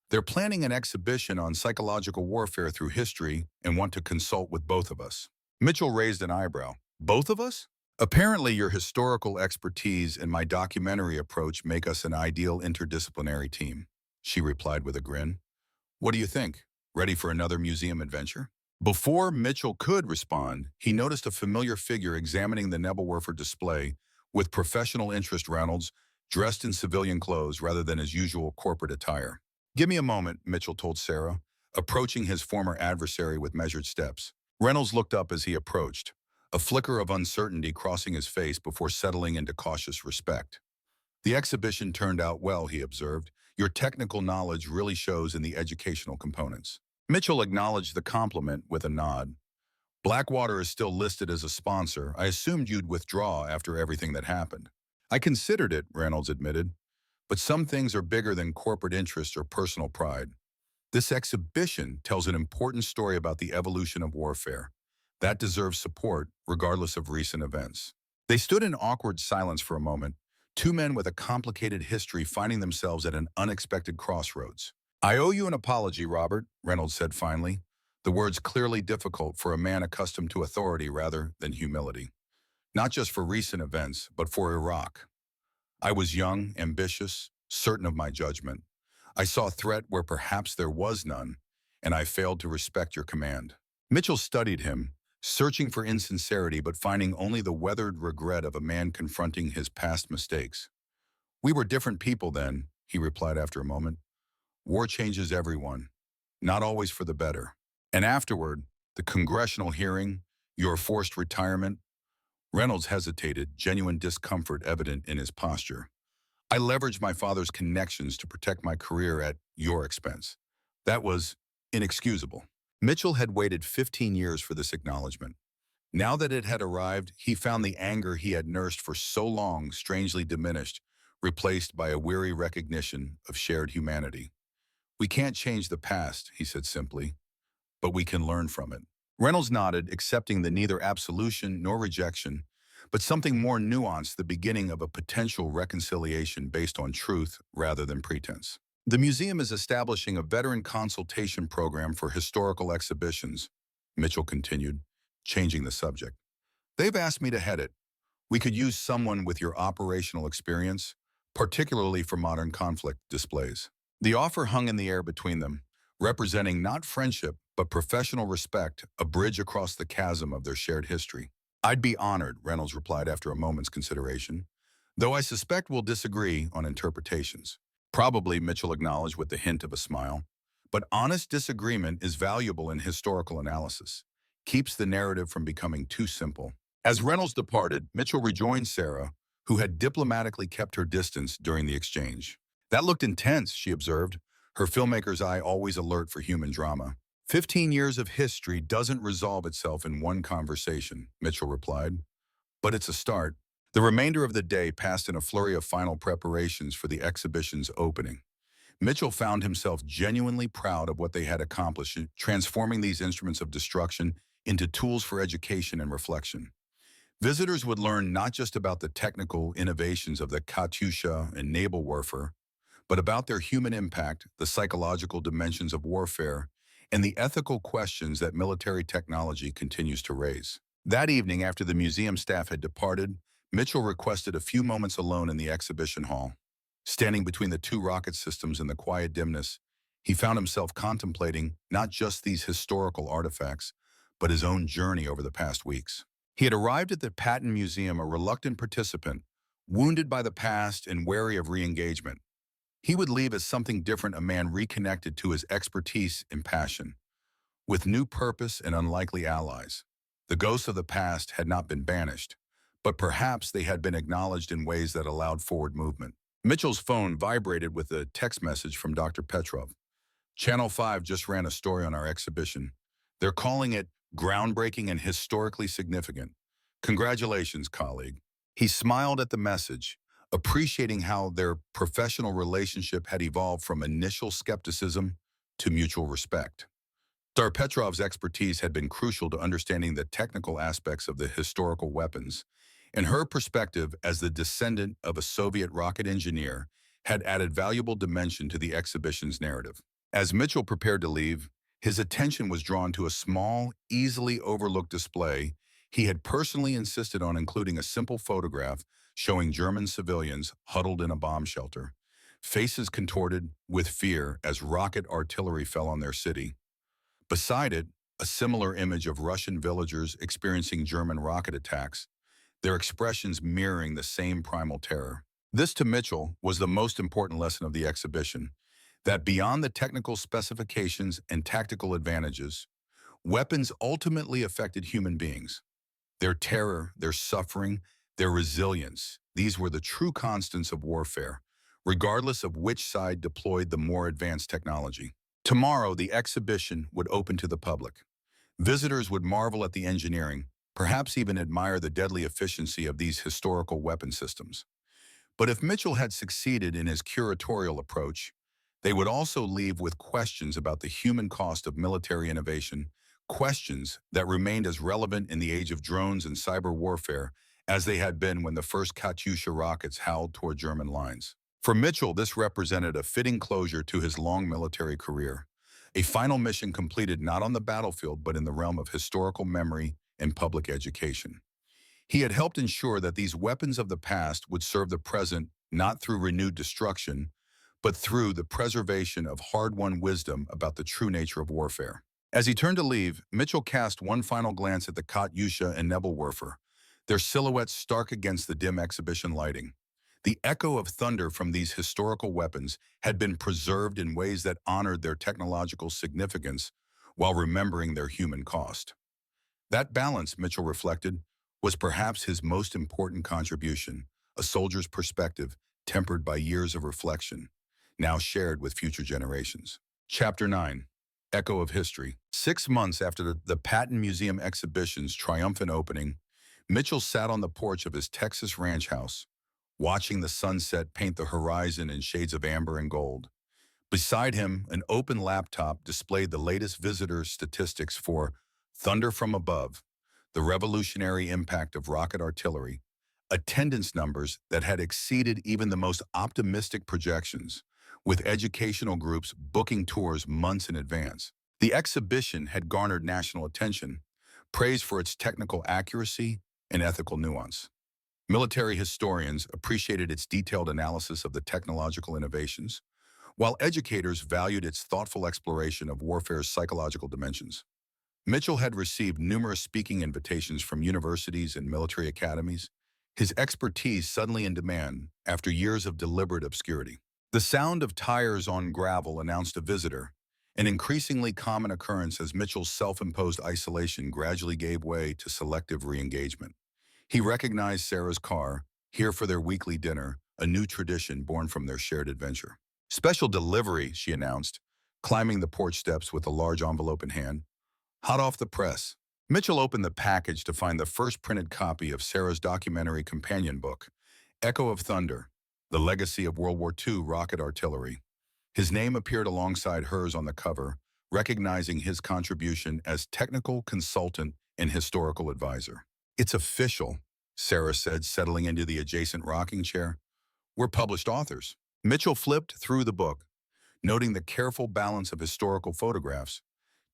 They're planning an exhibition on psychological warfare through history and want to consult with both of us." Mitchell raised an eyebrow. "Both of us?" Apparently, your historical expertise and my documentary approach make us an ideal interdisciplinary team, she replied with a grin. What do you think? Ready for another museum adventure? Before Mitchell could respond, he noticed a familiar figure examining the Nebelwerfer display with professional interest. Reynolds, dressed in civilian clothes rather than his usual corporate attire. Give me a moment, Mitchell told Sarah, approaching his former adversary with measured steps. Reynolds looked up as he approached, a flicker of uncertainty crossing his face before settling into cautious respect. The exhibition turned out well, he observed. Your technical knowledge really shows in the educational components. Mitchell acknowledged the compliment with a nod. Blackwater is still listed as a sponsor. I assumed you'd withdraw after everything that happened. I considered it, Reynolds admitted, but some things are bigger than corporate interest or personal pride. This exhibition tells an important story about the evolution of warfare. That deserves support, regardless of recent events. They stood in awkward silence for a moment, two men with a complicated history finding themselves at an unexpected crossroads. I owe you an apology, Robert, Reynolds said finally, the words clearly difficult for a man accustomed to authority rather than humility. Not just for recent events, but for Iraq. I was young, ambitious, certain of my judgment. I saw a threat where perhaps there was none, and I failed to respect your command. Mitchell studied him, searching for insincerity but finding only the weathered regret of a man confronting his past mistakes. We were different people then, he replied after a moment. War changes everyone, not always for the better. And afterward, the congressional hearing, your forced retirement. Reynolds hesitated, genuine discomfort evident in his posture. I leveraged my father's connections to protect my career at your expense. That was inexcusable. Mitchell had waited 15 years for this acknowledgement. Now that it had arrived, he found the anger he had nursed for so long strangely diminished, replaced by a weary recognition of shared humanity. We can't change the past, he said simply, but we can learn from it. Reynolds nodded, accepting the neither absolution nor rejection, but something more nuanced, the beginning of a potential reconciliation based on truth rather than pretense. The museum is establishing a veteran consultation program for historical exhibitions, Mitchell continued, changing the subject. They've asked me to head it. We could use someone with your operational experience, particularly for modern conflict displays. The offer hung in the air between them, representing not friendship, but professional respect, a bridge across the chasm of their shared history. I'd be honored, Reynolds replied after a moment's consideration, though I suspect we'll disagree on interpretations. Probably, Mitchell acknowledged with the hint of a smile. But honest disagreement is valuable in historical analysis. Keeps the narrative from becoming too simple. As Reynolds departed, Mitchell rejoined Sarah, who had diplomatically kept her distance during the exchange. That looked intense, she observed, her filmmaker's eye always alert for human drama. 15 years of history doesn't resolve itself in one conversation, Mitchell replied. But it's a start. The remainder of the day passed in a flurry of final preparations for the exhibition's opening. Mitchell found himself genuinely proud of what they had accomplished, transforming these instruments of destruction into tools for education and reflection. Visitors would learn not just about the technical innovations of the Katyusha and Nebelwerfer, but about their human impact, the psychological dimensions of warfare, and the ethical questions that military technology continues to raise. That evening, after the museum staff had departed, Mitchell requested a few moments alone in the exhibition hall. Standing between the two rocket systems in the quiet dimness, he found himself contemplating not just these historical artifacts, but his own journey over the past weeks. He had arrived at the Patton Museum a reluctant participant, wounded by the past and wary of re-engagement. He would leave as something different, a man reconnected to his expertise and passion, with new purpose and unlikely allies. The ghosts of the past had not been banished, but perhaps they had been acknowledged in ways that allowed forward movement. Mitchell's phone vibrated with a text message from Dr. Petrov. Channel 5 just ran a story on our exhibition. They're calling it groundbreaking and historically significant. Congratulations, colleague. He smiled at the message, appreciating how their professional relationship had evolved from initial skepticism to mutual respect. Dr. Petrov's expertise had been crucial to understanding the technical aspects of the historical weapons, and her perspective as the descendant of a Soviet rocket engineer had added valuable dimension to the exhibition's narrative. As Mitchell prepared to leave, his attention was drawn to a small, easily overlooked display He had personally insisted on including a simple photograph showing German civilians huddled in a bomb shelter, faces contorted with fear as rocket artillery fell on their city. Beside it, a similar image of Russian villagers experiencing German rocket attacks, their expressions mirroring the same primal terror. This, to Mitchell, was the most important lesson of the exhibition, that beyond the technical specifications and tactical advantages, weapons ultimately affected human beings. Their terror, their suffering, their resilience, these were the true constants of warfare, regardless of which side deployed the more advanced technology. Tomorrow, the exhibition would open to the public. Visitors would marvel at the engineering, perhaps even admire the deadly efficiency of these historical weapon systems. But if Mitchell had succeeded in his curatorial approach, they would also leave with questions about the human cost of military innovation, questions that remained as relevant in the age of drones and cyber warfare as they had been when the first Katyusha rockets howled toward German lines. For Mitchell, this represented a fitting closure to his long military career, a final mission completed not on the battlefield but in the realm of historical memory and public education. He had helped ensure that these weapons of the past would serve the present not through renewed destruction, but through the preservation of hard-won wisdom about the true nature of warfare. As he turned to leave, Mitchell cast one final glance at the Katyusha and Nebelwerfer, their silhouettes stark against the dim exhibition lighting. The echo of thunder from these historical weapons had been preserved in ways that honored their technological significance while remembering their human cost. That balance, Mitchell reflected, was perhaps his most important contribution, a soldier's perspective tempered by years of reflection, now shared with future generations. Chapter 9. Echo of History. 6 months after the Patton Museum exhibition's triumphant opening, Mitchell sat on the porch of his Texas ranch house, watching the sunset paint the horizon in shades of amber and gold. Beside him, an open laptop displayed the latest visitor statistics for Thunder from Above, the revolutionary impact of rocket artillery, attendance numbers that had exceeded even the most optimistic projections, with educational groups booking tours months in advance. The exhibition had garnered national attention, praised for its technical accuracy and ethical nuance. Military historians appreciated its detailed analysis of the technological innovations, while educators valued its thoughtful exploration of warfare's psychological dimensions. Mitchell had received numerous speaking invitations from universities and military academies, his expertise suddenly in demand after years of deliberate obscurity. The sound of tires on gravel announced a visitor, an increasingly common occurrence as Mitchell's self-imposed isolation gradually gave way to selective re-engagement. He recognized Sarah's car, here for their weekly dinner, a new tradition born from their shared adventure. "Special delivery," she announced, climbing the porch steps with a large envelope in hand. "Hot off the press." Mitchell opened the package to find the first printed copy of Sarah's documentary companion book, Echo of Thunder, The Legacy of World War II Rocket Artillery. His name appeared alongside hers on the cover, recognizing his contribution as technical consultant and historical advisor. "It's official," Sarah said, settling into the adjacent rocking chair. "We're published authors." Mitchell flipped through the book, noting the careful balance of historical photographs,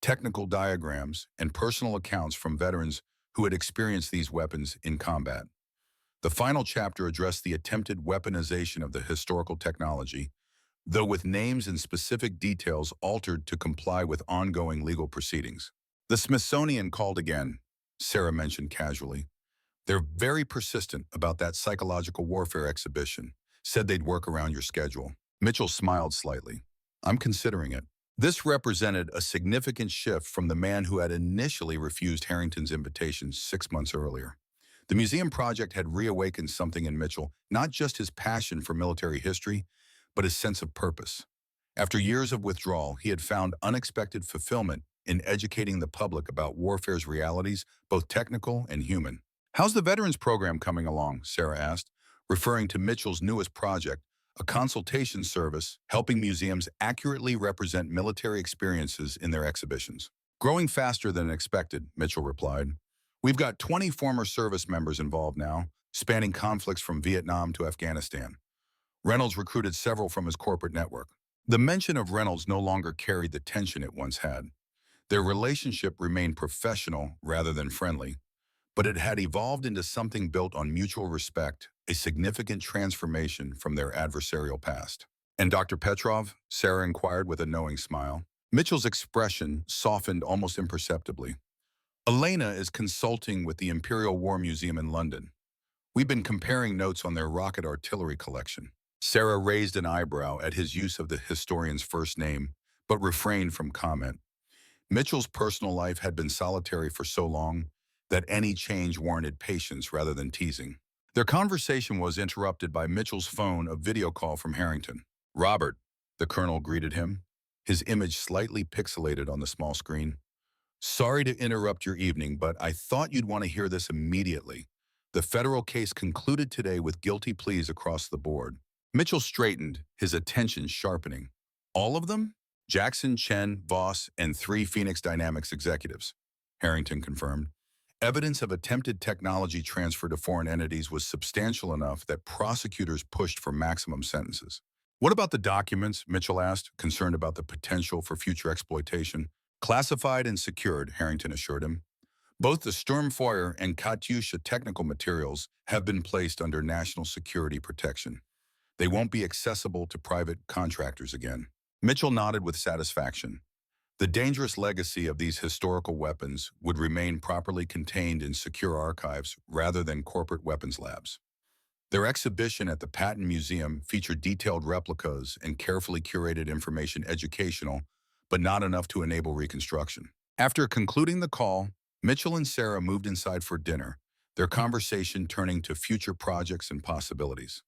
technical diagrams, and personal accounts from veterans who had experienced these weapons in combat. The final chapter addressed the attempted weaponization of the historical technology, though with names and specific details altered to comply with ongoing legal proceedings. "The Smithsonian called again," Sarah mentioned casually. "They're very persistent about that psychological warfare exhibition, said they'd work around your schedule." Mitchell smiled slightly. "I'm considering it." This represented a significant shift from the man who had initially refused Harrington's invitation 6 months earlier. The museum project had reawakened something in Mitchell, not just his passion for military history, but his sense of purpose. After years of withdrawal, he had found unexpected fulfillment in educating the public about warfare's realities, both technical and human. "How's the Veterans Program coming along?" Sarah asked, referring to Mitchell's newest project, a consultation service helping museums accurately represent military experiences in their exhibitions. "Growing faster than expected," Mitchell replied. "We've got 20 former service members involved now, spanning conflicts from Vietnam to Afghanistan. Reynolds recruited several from his corporate network." The mention of Reynolds no longer carried the tension it once had. Their relationship remained professional rather than friendly, but it had evolved into something built on mutual respect, a significant transformation from their adversarial past. And Dr. Petrov? Sarah inquired with a knowing smile. Mitchell's expression softened almost imperceptibly. Elena is consulting with the Imperial War Museum in London. We've been comparing notes on their rocket artillery collection. Sarah raised an eyebrow at his use of the historian's first name, but refrained from comment. Mitchell's personal life had been solitary for so long that any change warranted patience rather than teasing. Their conversation was interrupted by Mitchell's phone, a video call from Harrington. "Robert," the colonel greeted him, his image slightly pixelated on the small screen. "Sorry to interrupt your evening, but I thought you'd want to hear this immediately. The federal case concluded today with guilty pleas across the board." Mitchell straightened, his attention sharpening. "All of them?" "Jackson, Chen, Voss, and 3 Phoenix Dynamics executives," Harrington confirmed. Evidence of attempted technology transfer to foreign entities was substantial enough that prosecutors pushed for maximum sentences. "What about the documents?" Mitchell asked, concerned about the potential for future exploitation. "Classified and secured," Harrington assured him. "Both the Sturmfeuer and Katyusha technical materials have been placed under national security protection. They won't be accessible to private contractors again." Mitchell nodded with satisfaction. The dangerous legacy of these historical weapons would remain properly contained in secure archives rather than corporate weapons labs. Their exhibition at the Patton Museum featured detailed replicas and carefully curated information, educational, but not enough to enable reconstruction. After concluding the call, Mitchell and Sarah moved inside for dinner, their conversation turning to future projects and possibilities.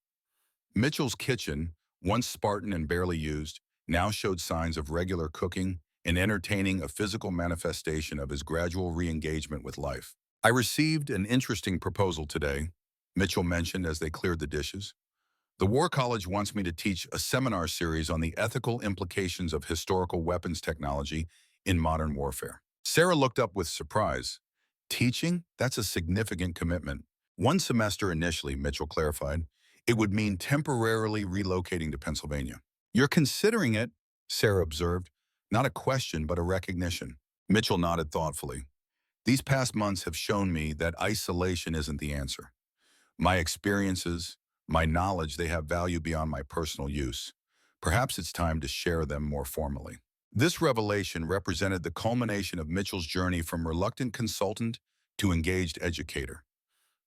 Mitchell's kitchen, once Spartan and barely used, now showed signs of regular cooking and entertaining, a physical manifestation of his gradual re-engagement with life. "I received an interesting proposal today," Mitchell mentioned as they cleared the dishes. "The War College wants me to teach a seminar series on the ethical implications of historical weapons technology in modern warfare." Sarah looked up with surprise. "Teaching? That's a significant commitment." "1 semester initially," Mitchell clarified. "It would mean temporarily relocating to Pennsylvania." "You're considering it," Sarah observed. Not a question, but a recognition. Mitchell nodded thoughtfully. "These past months have shown me that isolation isn't the answer. My experiences, my knowledge, they have value beyond my personal use. Perhaps it's time to share them more formally." This revelation represented the culmination of Mitchell's journey from reluctant consultant to engaged educator.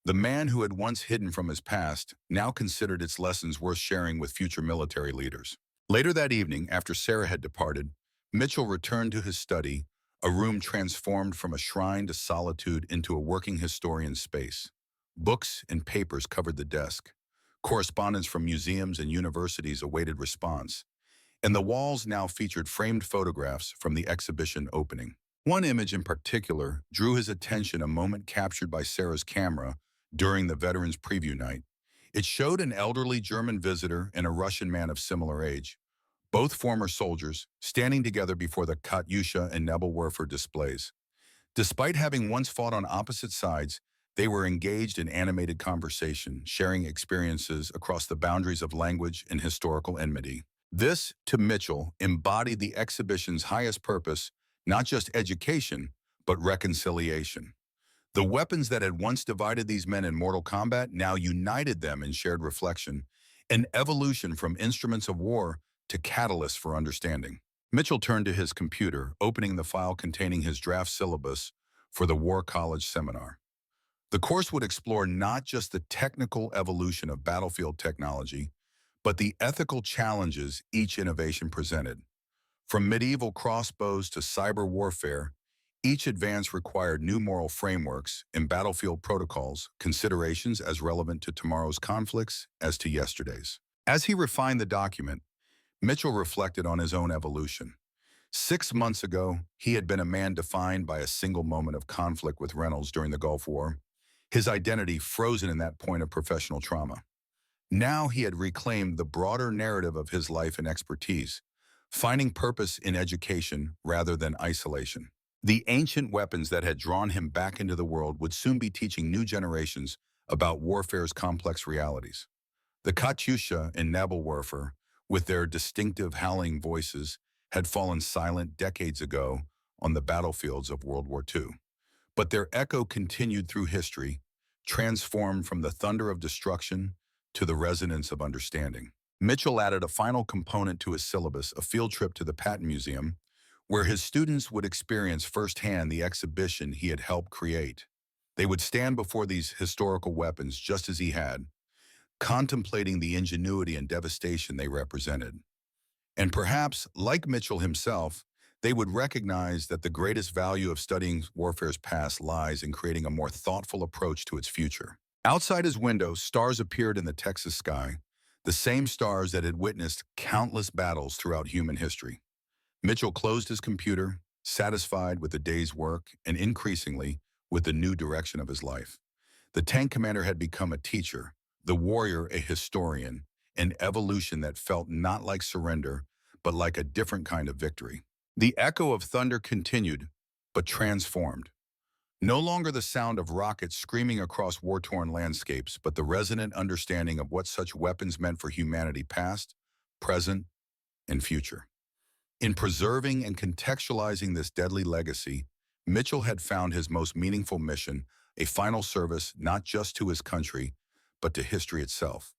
The man who had once hidden from his past now considered its lessons worth sharing with future military leaders. Later that evening, after Sarah had departed, Mitchell returned to his study, a room transformed from a shrine to solitude into a working historian's space. Books and papers covered the desk. Correspondence from museums and universities awaited response, and the walls now featured framed photographs from the exhibition opening. One image in particular drew his attention, a moment captured by Sarah's camera during the Veterans Preview Night. It showed an elderly German visitor and a Russian man of similar age, both former soldiers, standing together before the Katyusha and Nebelwerfer displays. Despite having once fought on opposite sides, they were engaged in animated conversation, sharing experiences across the boundaries of language and historical enmity. This, to Mitchell, embodied the exhibition's highest purpose, not just education, but reconciliation. The weapons that had once divided these men in mortal combat now united them in shared reflection, an evolution from instruments of war to catalysts for understanding. Mitchell turned to his computer, opening the file containing his draft syllabus for the War College seminar. The course would explore not just the technical evolution of battlefield technology, but the ethical challenges each innovation presented. From medieval crossbows to cyber warfare, each advance required new moral frameworks and battlefield protocols, considerations as relevant to tomorrow's conflicts as to yesterday's. As he refined the document, Mitchell reflected on his own evolution. 6 months ago, he had been a man defined by a single moment of conflict with Reynolds during the Gulf War, his identity frozen in that point of professional trauma. Now he had reclaimed the broader narrative of his life and expertise, finding purpose in education rather than isolation. The ancient weapons that had drawn him back into the world would soon be teaching new generations about warfare's complex realities. The Katyusha and Nebelwerfer, with their distinctive howling voices, had fallen silent decades ago on the battlefields of World War II. But their echo continued through history, transformed from the thunder of destruction to the resonance of understanding. Mitchell added a final component to his syllabus, a field trip to the Patton Museum, where his students would experience firsthand the exhibition he had helped create. They would stand before these historical weapons just as he had, contemplating the ingenuity and devastation they represented. And perhaps, like Mitchell himself, they would recognize that the greatest value of studying warfare's past lies in creating a more thoughtful approach to its future. Outside his window, stars appeared in the Texas sky, the same stars that had witnessed countless battles throughout human history. Mitchell closed his computer, satisfied with the day's work and increasingly with the new direction of his life. The tank commander had become a teacher, the warrior a historian, an evolution that felt not like surrender, but like a different kind of victory. The echo of thunder continued, but transformed. No longer the sound of rockets screaming across war-torn landscapes, but the resonant understanding of what such weapons meant for humanity past, present, and future. In preserving and contextualizing this deadly legacy, Mitchell had found his most meaningful mission, a final service not just to his country, but to history itself.